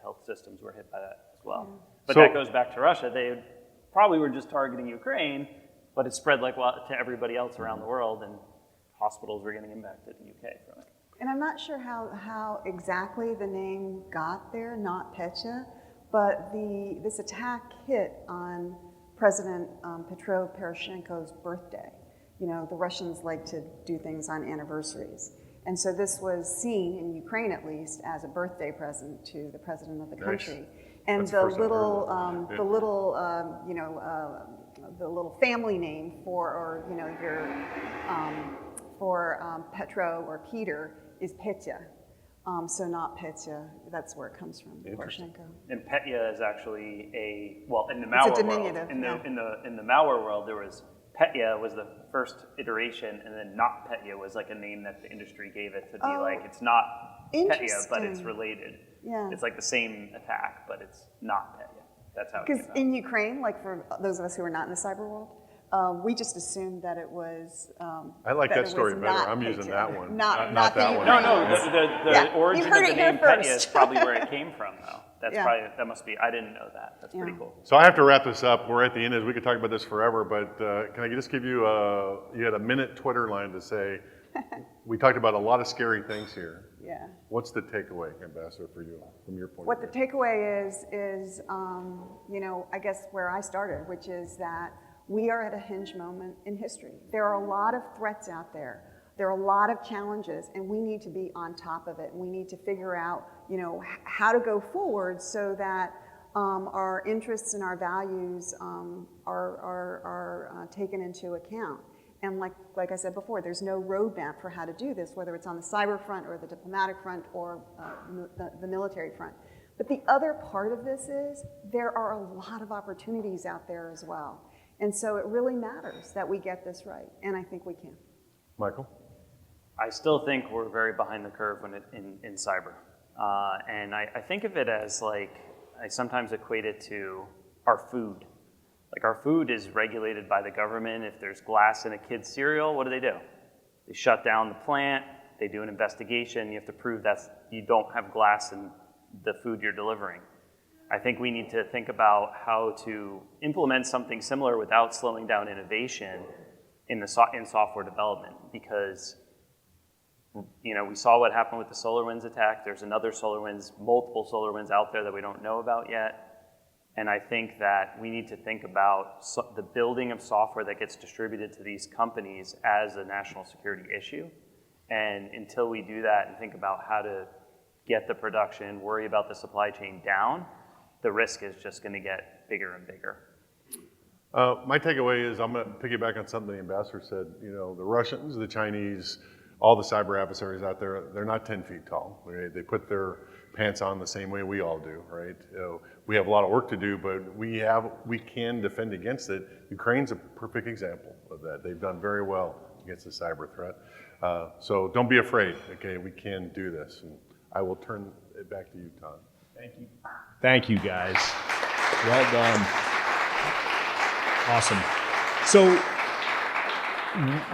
health systems were hit by that as well. But So- that goes back to Russia. They probably were just targeting Ukraine, but it spread like to everybody else around the world, and hospitals were getting impacted in the UK from it. And I'm not sure how exactly the name got there, NotPetya, but this attack hit on President Petro Poroshenko's birthday. You know, the Russians like to do things on anniversaries. And so this was seen, in Ukraine at least, as a birthday present to the president of the country. Nice. And That's the the first I've heard little, of that. the little family name for Petro or Peter is Petya. So NotPetya, that's where it comes from, Poroshenko. And Petya is actually in the It's a malware world. diminutive, In yeah. the malware world, there was Petya was the first iteration, and then NotPetya was like a name that the industry gave it to be like, it's not Petya, but it's Interesting. related. Yeah. It's like the same attack, but it's not Petya. That's how it Because came out. in Ukraine, like for those of us who are not in the cyber world, we just assumed that it was. I like that story better. not I'm using Petya. that one. Not Not that the one. No, Ukraine. the Yeah, origin you heard of the it here name Petya is first. probably where it came from, though. That's Yeah. probably, that must be, I didn't know that. That's pretty Yeah. cool. So I have to wrap this up. We're at the end. We could talk about this forever, but can I just give you you had a minute Twitter line to say, we talked about a lot of scary things here. Yeah. What's the takeaway, Ambassador, for you, from your point What of the view? takeaway is I guess where I started, which is that we are at a hinge moment in history. There are a lot of threats out there. There are a lot of challenges, and we need to be on top of it. We need to figure out, how to go forward so that our interests and our values are taken into account. And like I said before, there's no roadmap for how to do this, whether it's on the cyber front or the diplomatic front or the military front. But the other part of this is there are a lot of opportunities out there as well. And so it really matters that we get this right, and I think we can. Michael? I still think we're very behind the curve in cyber. And I think of it as I sometimes equate it to our food. Our food is regulated by the government. If there's glass in a kid's cereal, what do? They shut down the plant, they do an investigation, you have to prove that you don't have glass in the food you're delivering. I think we need to think about how to implement something similar without slowing down innovation in software development, because we saw what happened with the SolarWinds attack. There's multiple SolarWinds out there that we don't know about yet. And I think that we need to think about the building of software that gets distributed to these companies as a national security issue. And until we do that and think about how to get the production, worry about the supply chain down, the risk is just going to get bigger and bigger. My takeaway is I'm going to piggyback on something the ambassador said. The Russians, the Chinese, all the cyber adversaries out there, they're not 10 feet tall. Right? They put their pants on the same way we all do, right? We have a lot of work to do, but we can defend against it. Ukraine's a perfect example of that. They've done very well against the cyber threat. So don't be afraid, okay? We can do this. And I will turn it back to you, Todd. Thank you. Thank you, guys. Well done. Awesome. So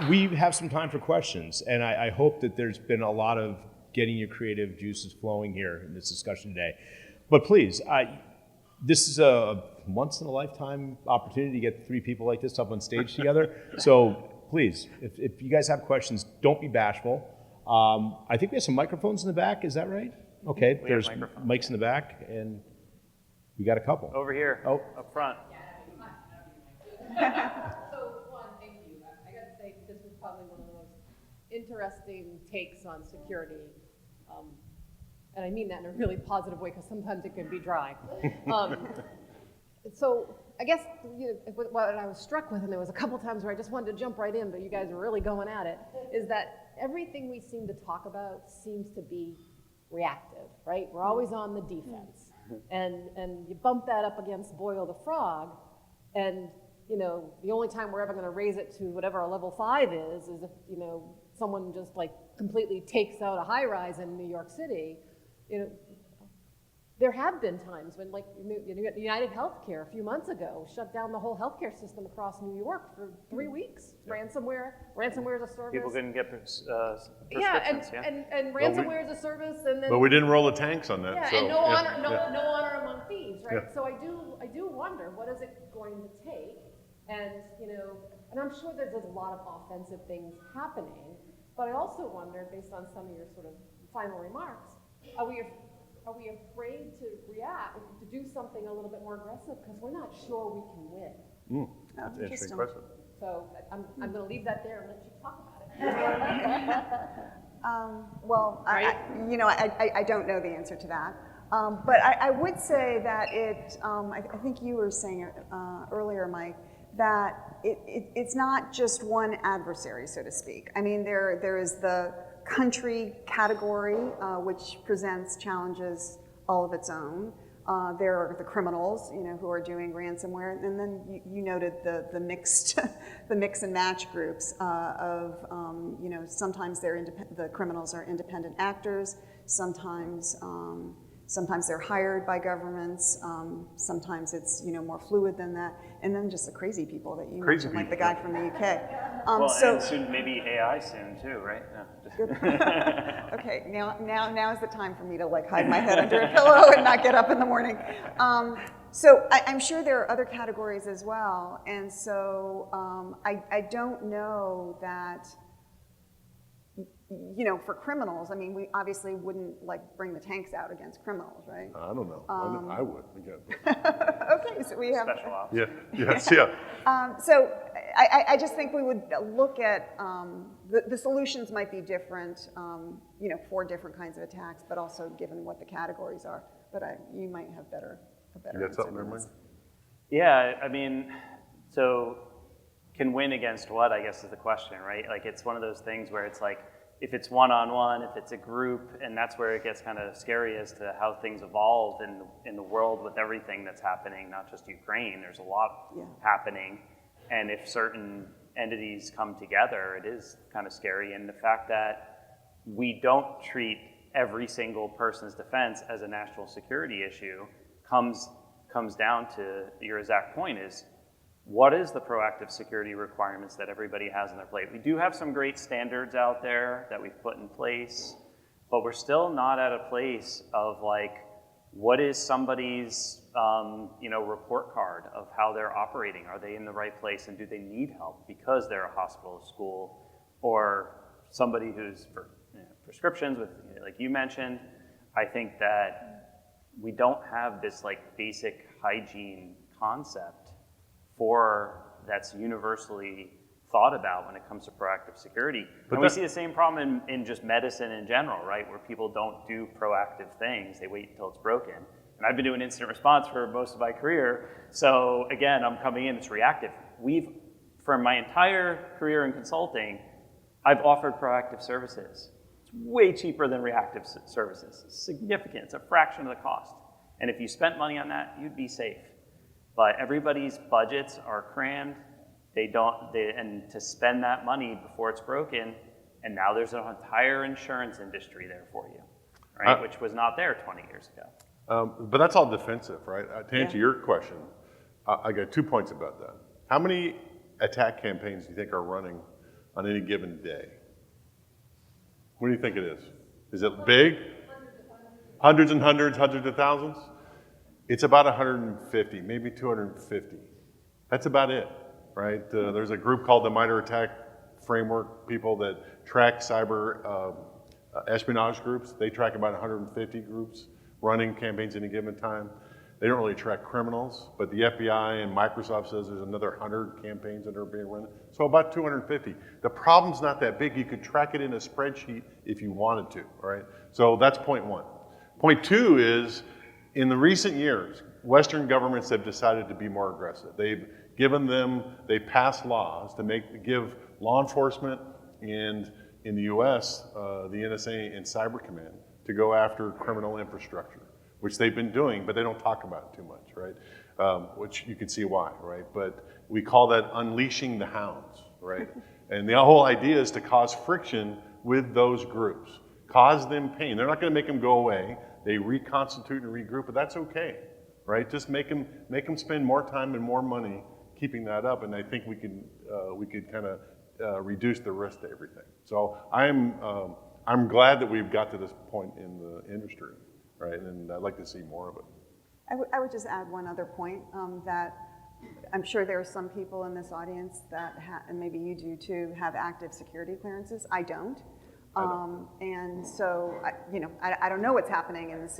we have some time for questions, and I hope that there's been a lot of getting your creative juices flowing here in this discussion today. But please, this is a once-in-a-lifetime opportunity to get 3 people like this up on stage together. So please, if you guys have questions, don't be bashful. I think we have some microphones in the back, is that right? Okay, there's mics in the back, and we got a couple. Over here, up front. So, one, thank you. I got to say, this was probably one of the most interesting takes on security. And I mean that in a really positive way, because sometimes it can be dry. So I guess what I was struck with, and there was a couple times where I just wanted to jump right in, but you guys were really going at it, is that everything we seem to talk about seems to be reactive, right? We're always on the defense. And you bump that up against Boil the Frog, and the only time we're ever going to raise it to whatever a level 5 is if, someone just completely takes out a high rise in New York City. There have been times when, United Healthcare a few months ago shut down the whole healthcare system across New York for 3 weeks. Ransomware is a service. People couldn't get prescriptions. And ransomware is a service, and then. But we didn't roll the tanks on that. Yeah, so, and no honor among thieves, right? Yeah. So I do wonder, what is it going to take? And and I'm sure there's a lot of offensive things happening, but I also wonder, based on some of your sort of final remarks, are we afraid to react, to do something a little bit more aggressive, because we're not sure we can win? That's an interesting question. So I'm going to leave that there and let you talk about it. Well, I don't know the answer to that. But I would say that I think you were saying earlier, Mike, that it's not just one adversary, so to speak. I mean, there is the country category, which presents challenges all of its own. There are the criminals, who are doing ransomware, and then you noted the mixed, the mix and match groups of, sometimes the criminals are independent actors, sometimes they're hired by governments, sometimes it's more fluid than that, and then just the crazy people that you mentioned, like the guy from the UK. And soon maybe AI soon too, right? No, Okay, now is the time for me to hide my head under a pillow and not get up in the morning. So I'm sure there are other categories as well, and so I don't know that you know, for criminals, I mean, we obviously wouldn't like bring the tanks out against criminals, right? I don't know. I would. Okay, so we have. Special ops. Yeah. Yes. Yeah. So I just think we would look at, the solutions might be different, you know, for different kinds of attacks, but also given what the categories are. But you might have a better You got something there, answer Mike? than this. Yeah, I mean, so can win against what, I guess is the question, right? Like it's one of those things where it's like, if it's one-on-one, if it's a group, and that's where it gets kind of scary as to how things evolve in the world with everything that's happening, not just Ukraine, there's a lot happening. And if certain entities come together, it is kind of scary. And the fact that we don't treat every single person's defense as a national security issue comes down to your exact point is, what is the proactive security requirements that everybody has on their plate? We do have some great standards out there that we've put in place, but we're still not at a place of like, what is somebody's you know, report card of how they're operating? Are they in the right place and do they need help because they're a hospital, school, or somebody who's for prescriptions with, like you mentioned? I think that we don't have this like basic hygiene concept that's universally thought about when it comes to proactive security. But and we see the same problem in just medicine in general, right? Where people don't do proactive things, they wait until it's broken. And I've been doing incident response for most of my career, so again, I'm coming in, it's reactive. For my entire career in consulting, I've offered proactive services. It's way cheaper than reactive services. It's significant, it's a fraction of the cost. And if you spent money on that, you'd be safe. But everybody's budgets are crammed. And to spend that money before it's broken, and now there's an entire insurance industry there for you, right? Which was not there 20 years ago. But that's all defensive, right? To answer your question, I got 2 points about that. How many attack campaigns do you think are running on any given day? What do you think it is? Is it big? Hundreds and hundreds, hundreds of thousands? It's about 150, maybe 250. That's about it, right? There's a group called the Minor Attack Framework, people that track cyber espionage groups. They track about 150 groups running campaigns at any given time. They don't really track criminals, but the FBI and Microsoft says there's another 100 campaigns that are being run. So about 250. The problem's not that big. You could track it in a spreadsheet if you wanted to, right? So that's point one. Point two is, in the recent years, Western governments have decided to be more aggressive. They passed laws to give law enforcement and in the US, the NSA and Cyber Command to go after criminal infrastructure, which they've been doing, but they don't talk about it too much, right? Which you can see why, right? But we call that unleashing the hounds, right? And the whole idea is to cause friction with those groups, cause them pain. They're not gonna make them go away. They reconstitute and regroup, but that's okay, right? Just make them spend more time and more money keeping that up, and I think we could kind of reduce the risk to everything. So I'm glad that we've got to this point in the industry, right? And I'd like to see more of it. I would just add one other point, that I'm sure there are some people in this audience that, and maybe you do too, have active security clearances. I don't. And so, I don't know what's happening in this,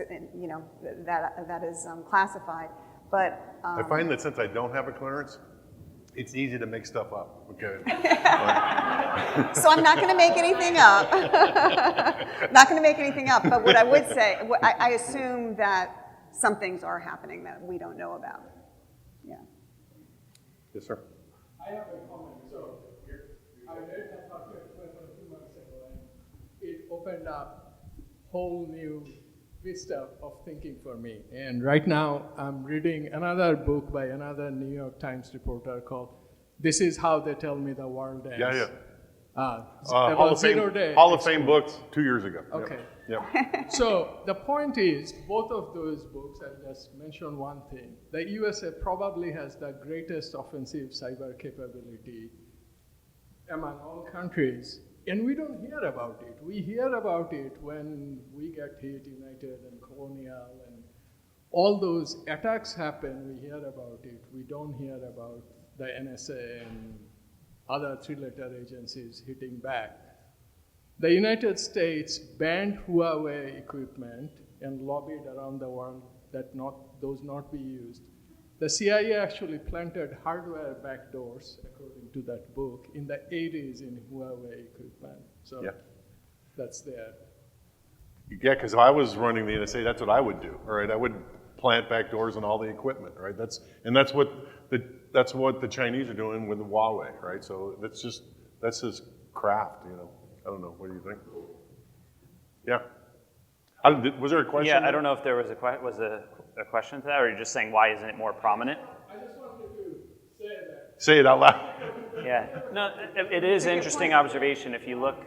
that is classified, but. I find that since I don't have a clearance, it's easy to make stuff up, okay? So I'm not gonna make anything up. Not gonna make anything up, but what I would say, I assume that some things are happening that we don't know about. Yeah. Yes, sir. I have a comment. So I read that document a few months ago, and it opened up whole new vista of thinking for me. And right now, I'm reading another book by another New York Times reporter called "This Is How They Tell Me the World Ends." Yeah. Hall of Fame, Hall of Fame books 2 years ago. Okay. Yep. So the point is, both of those books, I'll just mention one thing. The USA probably has the greatest offensive cyber capability among all countries, and we don't hear about it. We hear about it when we get hit, United and Colonial, and all those attacks happen, we hear about it. We don't hear about the NSA and other three-letter agencies hitting back. The United States banned Huawei equipment and lobbied around the world that those not be used. The CIA actually planted hardware backdoors, according to that book, in the 80s in Huawei equipment. So Yeah. that's there. Yeah, because if I was running the NSA, that's what I would do. All right, I would plant backdoors on all the equipment. Right, that's what the Chinese are doing with the Huawei. Right, so that's his craft. You know, I don't know. What do you think? Yeah. Was there a question? Yeah, I don't know if there was a question to that, or you're just saying why isn't it more prominent? I just wanted to say that. Say it out loud. Yeah, no, it is an interesting observation if you look.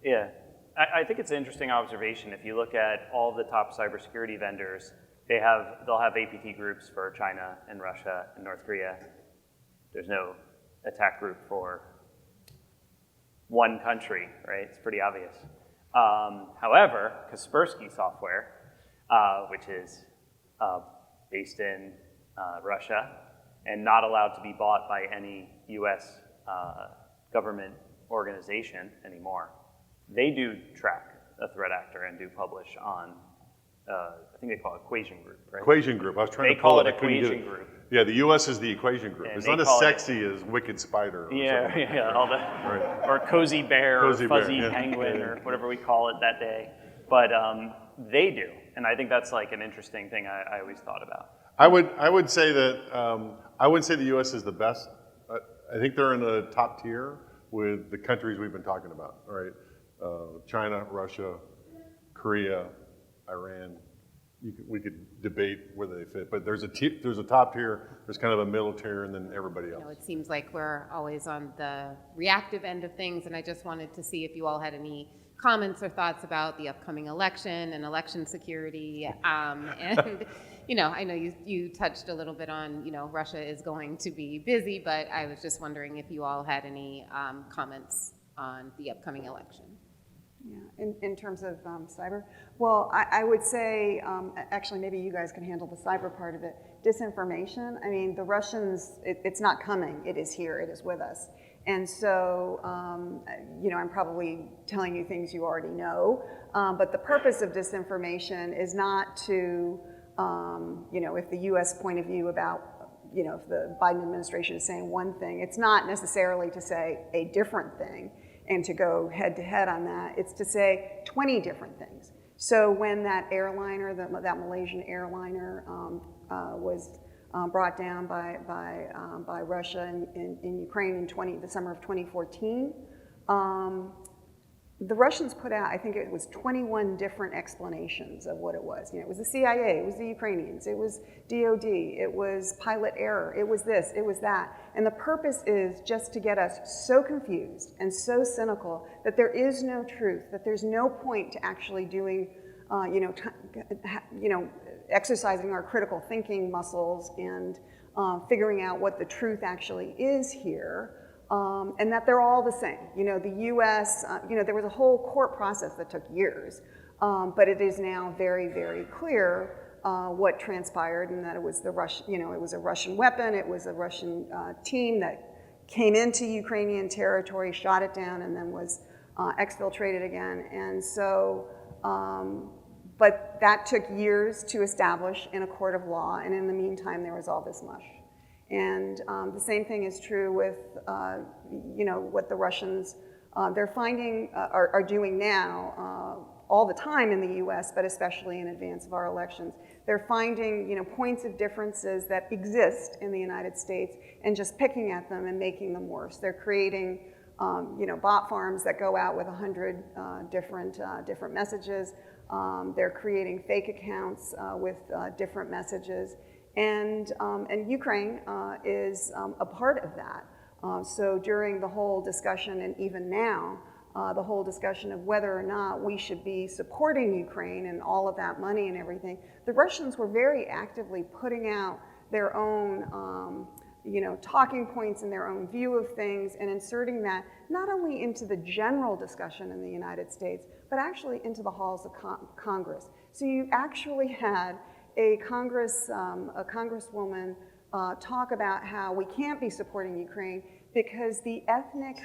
Yeah, I think it's an interesting observation if you look at all the top cybersecurity vendors. They'll have APT groups for China and Russia and North Korea. There's no attack group for one country, right? It's pretty obvious. However, Kaspersky software, which is based in Russia and not allowed to be bought by any US government organization anymore, they do track a threat actor and do publish on, I think they call it Equation Group, right? Equation Group. I was trying They to pull call it. it I couldn't get Equation it. Group. Yeah, the U.S. is the Equation Group. And It's they not as call it- sexy as Wicked Spider. Or Yeah, something. yeah, all the, Right. or Cozy Bear, Cozy or Bear, Fuzzy yeah. Penguin, or whatever we call it that day. But they do, and I think that's like an interesting thing I always thought about. I would say that I wouldn't say the U.S. is the best. I think they're in the top tier with the countries we've been talking about. All right, China, Russia, Korea, Iran. We could debate where they fit, but there's a top tier, there's kind of a middle tier, and then everybody else. You know, it seems like we're always on the reactive end of things, and I just wanted to see if you all had any comments or thoughts about the upcoming election and election security. And, you know, I know you touched a little bit on, you know, Russia is going to be busy, but I was just wondering if you all had any comments on the upcoming election. Yeah, in terms of cyber, well, I would say, actually, maybe you guys can handle the cyber part of it. Disinformation, I mean, the Russians, it's not coming, it is here, it is with us. And so, you know, I'm probably telling you things you already know, but the purpose of disinformation is not to, you know, if the US point of view about, you know, if the Biden administration is saying one thing, it's not necessarily to say a different thing and to go head to head on that, it's to say 20 different things. So when that airliner, that Malaysian airliner was brought down by Russia in Ukraine in the summer of 2014, the Russians put out, I think it was 21 different explanations of what it was. You know, it was the CIA, it was the Ukrainians, it was DOD, it was pilot error, it was this, it was that. And the purpose is just to get us so confused and so cynical that there is no truth, that there's no point to actually doing, exercising our critical thinking muscles and figuring out what the truth actually is here. And that they're all the same. You know, the U.S., you know, there was a whole court process that took years, but it is now very, very clear what transpired, and that it was it was a Russian weapon, it was a Russian team that came into Ukrainian territory, shot it down, and then was exfiltrated again. And so, but that took years to establish in a court of law, and in the meantime, there was all this mush. And the same thing is true with, you know, what the Russians, they're finding, are doing now all the time in the US, but especially in advance of our elections. They're finding, you know, points of differences that exist in the United States and just picking at them and making them worse. They're creating, you know, bot farms that go out with 100 different messages. They're creating fake accounts with different messages. And Ukraine is a part of that. So during the whole discussion, and even now, the whole discussion of whether or not we should be supporting Ukraine and all of that money and everything, the Russians were very actively putting out their own, you know, talking points and their own view of things and inserting that not only into the general discussion in the United States, but actually into the halls of Congress. So you actually had a congresswoman talk about how we can't be supporting Ukraine because the ethnic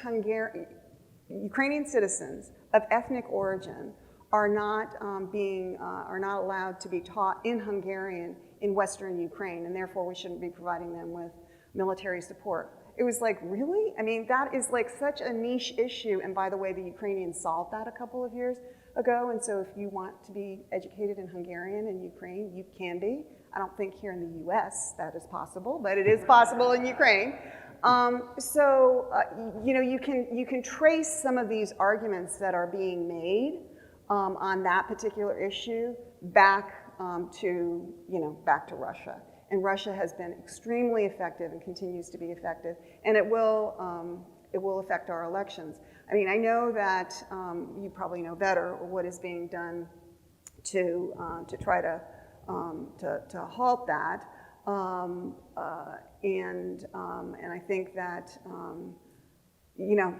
Ukrainian citizens of ethnic origin are not allowed to be taught in Hungarian in Western Ukraine, and therefore we shouldn't be providing them with military support. It was like, really? I mean, that is like such a niche issue, and by the way, the Ukrainians solved that a couple of years ago, and so if you want to be educated in Hungarian in Ukraine, you can be. I don't think here in the US that is possible, but it is possible in Ukraine. You know, you can trace some of these arguments that are being made on that particular issue back back to Russia. And Russia has been extremely effective and continues to be effective, and it will affect our elections. I mean, I know that you probably know better what is being done to try to halt that, and I think that you know,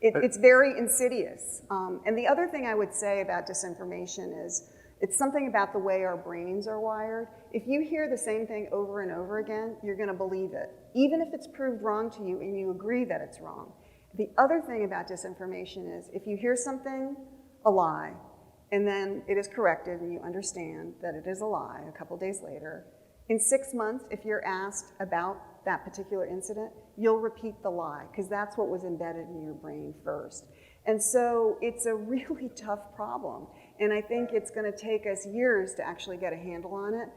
it's very insidious. And the other thing I would say about disinformation is it's something about the way our brains are wired. If you hear the same thing over and over again, you're going to believe it, even if it's proved wrong to you and you agree that it's wrong. The other thing about disinformation is if you hear something, a lie, and then it is corrected and you understand that it is a lie a couple days later, in 6 months, if you're asked about that particular incident, you'll repeat the lie, because that's what was embedded in your brain first. And so it's a really tough problem. And I think it's going to take us years to actually get a handle on it,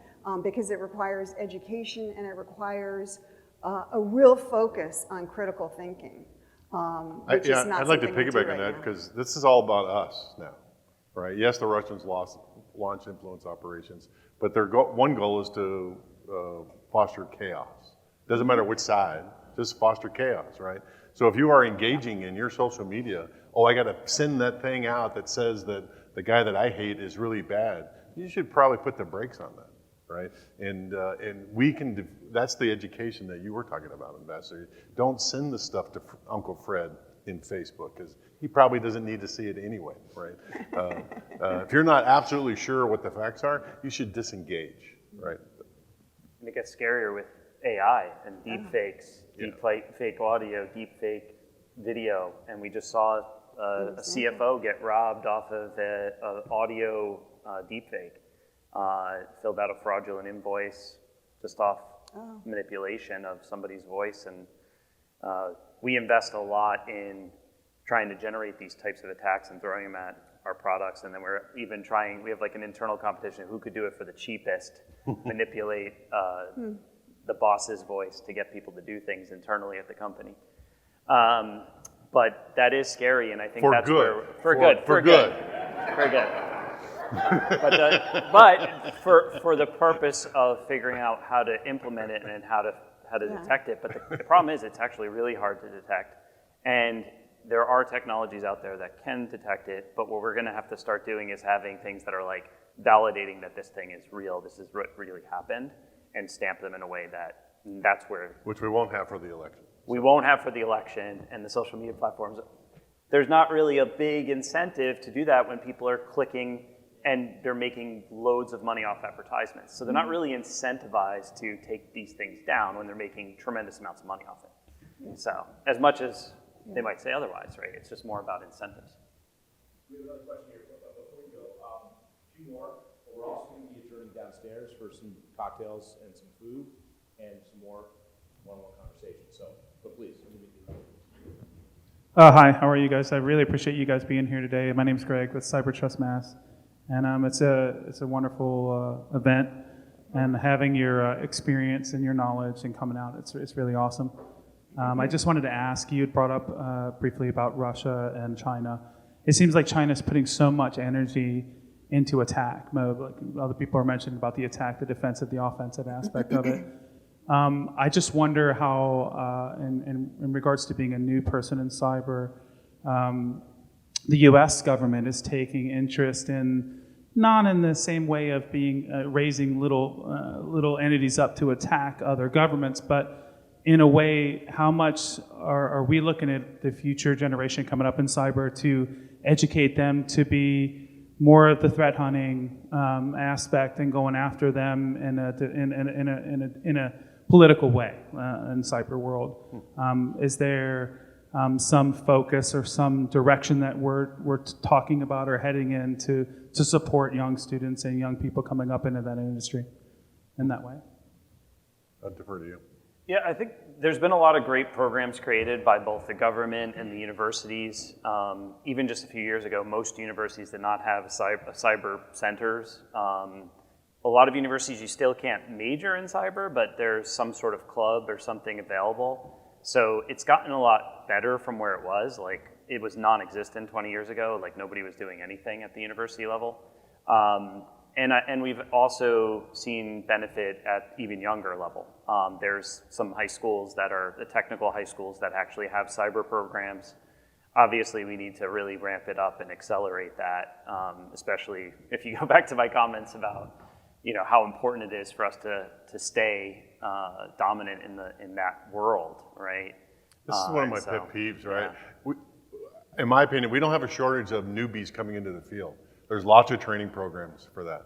because it requires education and it requires a real focus on critical thinking. Which is not I'd like to something we do piggyback on right that, now. because this is all about us now, right? Yes, the Russians launch influence operations, but their one goal is to foster chaos. Doesn't matter which side, just foster chaos, right? So if you are engaging in your social media, oh, I got to send that thing out that says that the guy that I hate is really bad, you should probably put the brakes on that, right? And we can, that's the education that you were talking about, Ambassador. Don't send the stuff to Uncle Fred in Facebook, because he probably doesn't need to see it anyway, right? If you're not absolutely sure what the facts are, you should disengage, right? And it gets scarier with AI and deep fakes, fake audio, deep fake video, and we just saw a CFO get robbed off of an audio deepfake. Filled out a fraudulent invoice just off manipulation of somebody's voice, and we invest a lot in trying to generate these types of attacks and throwing them at our products, and then we're even trying, we have like an internal competition, who could do it for the cheapest, manipulate the boss's voice to get people to do things internally at the company. But that is scary, and I think that's where for good. But for the purpose of figuring out how to implement it and how to detect it. But the problem is it's actually really hard to detect, and there are technologies out there that can detect it. But what we're going to have to start doing is having things that are like validating that this thing is real, this is what really happened, and stamp them in a way that's where... Which we won't have for the election. We won't have for the election, and the social media platforms. There's not really a big incentive to do that when people are clicking and they're making loads of money off advertisements. So they're not really incentivized to take these things down when they're making tremendous amounts of money off it. So as much as they might say otherwise, right? It's just more about incentives. We have another question here, but before we go, a few more. We're also going to be adjourning downstairs for some cocktails and some food and some more one-on-one conversation. But please, let me meet you. Hi, how are you guys? I really appreciate you guys being here today. My name is Greg with Cyber Trust Mass, and it's a wonderful event, and having your experience and your knowledge and coming out, it's really awesome. I just wanted to ask, you had brought up briefly about Russia and China. It seems like China's putting so much energy into attack mode. Like other people are mentioning about the attack, the defensive, the offensive aspect of it. I just wonder how, in regards to being a new person in cyber, the U.S. government is taking interest in, not in the same way of being raising little entities up to attack other governments, but in a way, how much are we looking at the future generation coming up in cyber to educate them to be more of the threat hunting aspect and going after them in a political way in cyber world? Is there some focus or some direction that we're talking about or heading in to support young students and young people coming up into that industry in that way? I'll defer to you. Yeah, I think there's been a lot of great programs created by both the government and the universities. Even just a few years ago, most universities did not have cyber centers. A lot of universities, you still can't major in cyber, but there's some sort of club or something available. So it's gotten a lot better from where it was. Like, it was non-existent 20 years ago. Like, nobody was doing anything at the university level. And we've also seen benefit at even younger level. There's some high schools that are the technical high schools that actually have cyber programs. Obviously, we need to really ramp it up and accelerate that, especially if you go back to my comments about how important it is for us to stay dominant in that world, right? This is one of my pet peeves, right? Yeah. In my opinion, we don't have a shortage of newbies coming into the field. There's lots of training programs for that.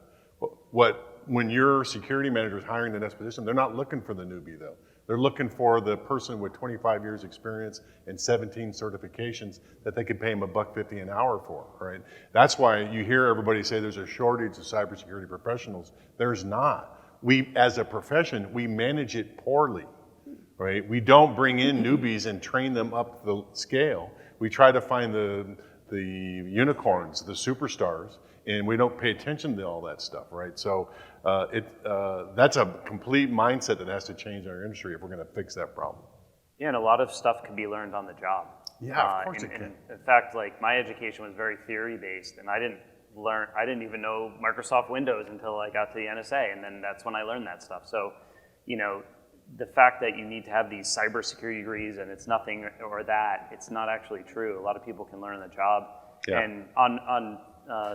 When your security manager is hiring the next position, they're not looking for the newbie though. They're looking for the person with 25 years experience and 17 certifications that they could pay them $1.50 an hour for, right? That's why you hear everybody say there's a shortage of cybersecurity professionals. There's not. We, as a profession, we manage it poorly, right? We don't bring in newbies and train them up the scale. We try to find the unicorns, the superstars, and we don't pay attention to all that stuff, right? So that's a complete mindset that has to change in our industry if we're going to fix that problem. Yeah, and a lot of stuff can be learned on the job. Yeah, of course it can. In fact, like, my education was very theory-based, and I didn't even know Microsoft Windows until I got to the NSA, and then that's when I learned that stuff. So, the fact that you need to have these cybersecurity degrees and it's nothing or that, it's not actually true. A lot of people can learn on the job. Yeah. And on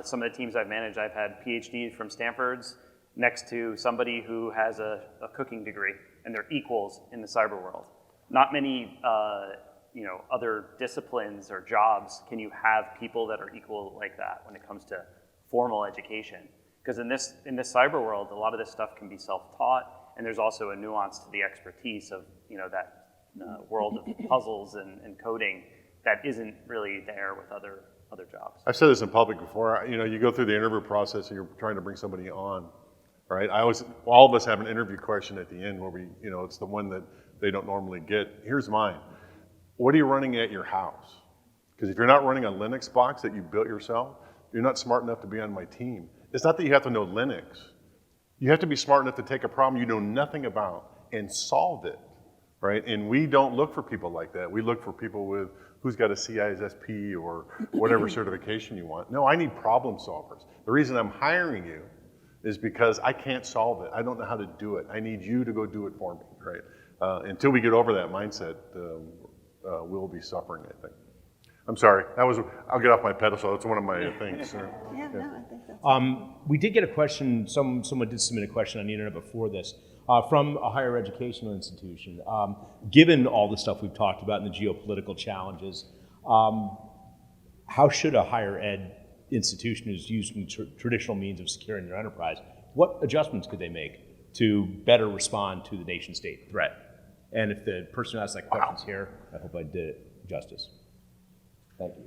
some of the teams I've managed, I've had PhDs from Stanford's next to somebody who has a cooking degree, and they're equals in the cyber world. Not many other disciplines or jobs can you have people that are equal like that when it comes to formal education. Because in this cyber world, a lot of this stuff can be self-taught, and there's also a nuance to the expertise of that world of puzzles and coding that isn't really there with other jobs. I've said this in public before. You go through the interview process and you're trying to bring somebody on, right? All of us have an interview question at the end where it's the one that they don't normally get. Here's mine. What are you running at your house? Because if you're not running a Linux box that you built yourself, you're not smart enough to be on my team. It's not that you have to know Linux. You have to be smart enough to take a problem you know nothing about and solve it, right? And we don't look for people like that. We look for people who's got a CISSP or whatever certification you want. No, I need problem solvers. The reason I'm hiring you is because I can't solve it. I don't know how to do it. I need you to go do it for me, right? Until we get over that mindset, we'll be suffering, I think. I'm sorry. I'll get off my pedestal. That's one of my things. Yeah, no, I think that's we did get a question, someone did submit a question on the internet before this, from a higher educational institution. Given all the stuff we've talked about and the geopolitical challenges, how should a higher ed institution who's using traditional means of securing their enterprise, what adjustments could they make to better respond to the nation state threat? And if the person who asked that question is here, I hope I did it justice. Thank you.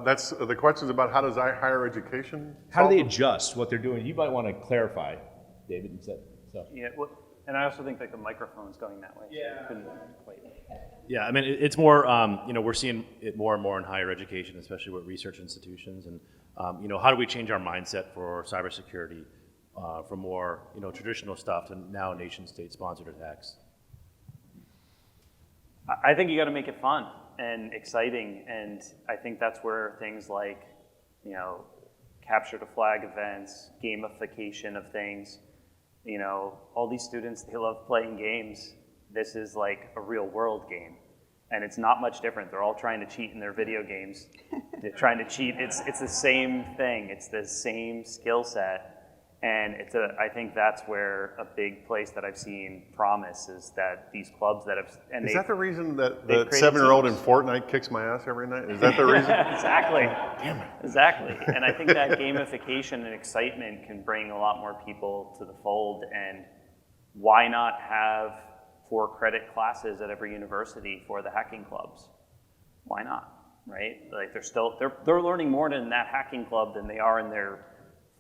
That's the questions about how does higher education? How do they adjust what they're doing? You might want to clarify, David, instead. So. Yeah, well, and I also think that the microphone's going that way. Yeah. So quite. Yeah, I mean, it's more, we're seeing it more and more in higher education, especially with research institutions. And, how do we change our mindset for cybersecurity from more, traditional stuff to now nation-state sponsored attacks? I think you got to make it fun and exciting, and I think that's where things like, capture the flag events, gamification of things, all these students, they love playing games. This is like a real world game, and it's not much different. They're all trying to cheat in their video games. They're trying to cheat. It's the same thing. It's the same skill set. And I think that's where a big place that I've seen promise is that these clubs that have, and is that the reason that the 7-year-old in Fortnite kicks my ass every night? Is that the reason? Exactly. Damn it. Exactly. And I think that gamification and excitement can bring a lot more people to the fold. And why not have 4-credit classes at every university for the hacking clubs. Why not, right? Like they're learning more in that hacking club than they are in their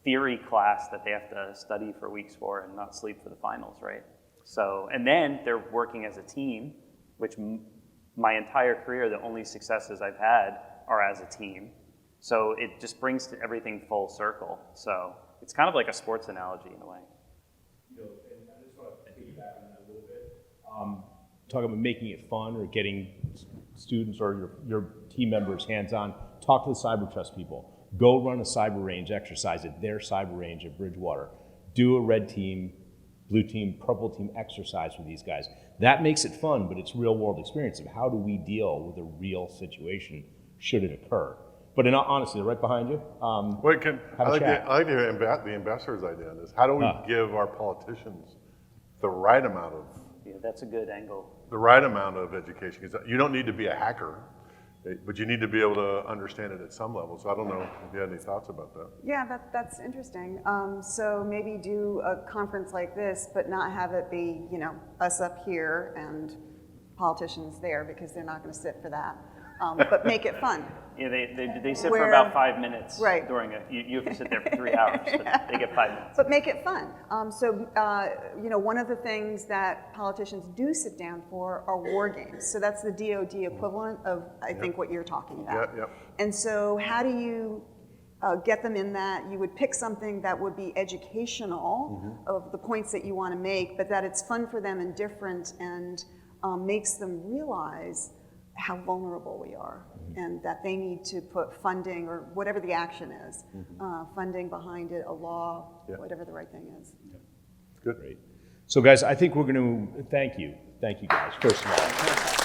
theory class that they have to study for weeks for and not sleep for the finals, right? So, and then they're working as a team, which my entire career, the only successes I've had are as a team. So it just brings everything full circle. So it's kind of like a sports analogy in a way. You know, and I just want to piggyback on that a little bit. Talking about making it fun or getting students or your team members hands-on. Talk to the cyber trust people. Go run a cyber range exercise at their cyber range at Bridgewater. Do a red team, blue team, purple team exercise with these guys. That makes it fun, but it's real world experience of how do we deal with a real situation should it occur. But honestly, they're right behind you. Wait, I like to hear the ambassador's idea on this. How do we give our politicians the right amount of that's a good angle. The right amount of education? Because you don't need to be a hacker, but you need to be able to understand it at some level. So I don't know if you had any thoughts about that. Yeah, that's interesting. So maybe do a conference like this, but not have it be, you know, us up here and politicians there, because they're not going to sit for that. But make it fun. Yeah, they sit for about 5 minutes. Right. During you have to sit there for 3 hours, but they get 5 minutes. But make it fun. You know, one of the things that politicians do sit down for are war games. So that's the DoD equivalent of, I think, what you're talking about. Yep. And so how do you get them in that? You would pick something that would be educational of the points that you want to make, but that it's fun for them and different and makes them realize how vulnerable we are, and that they need to put funding or whatever the action is, funding behind it, a law, whatever the right thing is. Good. Great. So guys, I think we're going to thank you guys, first of all.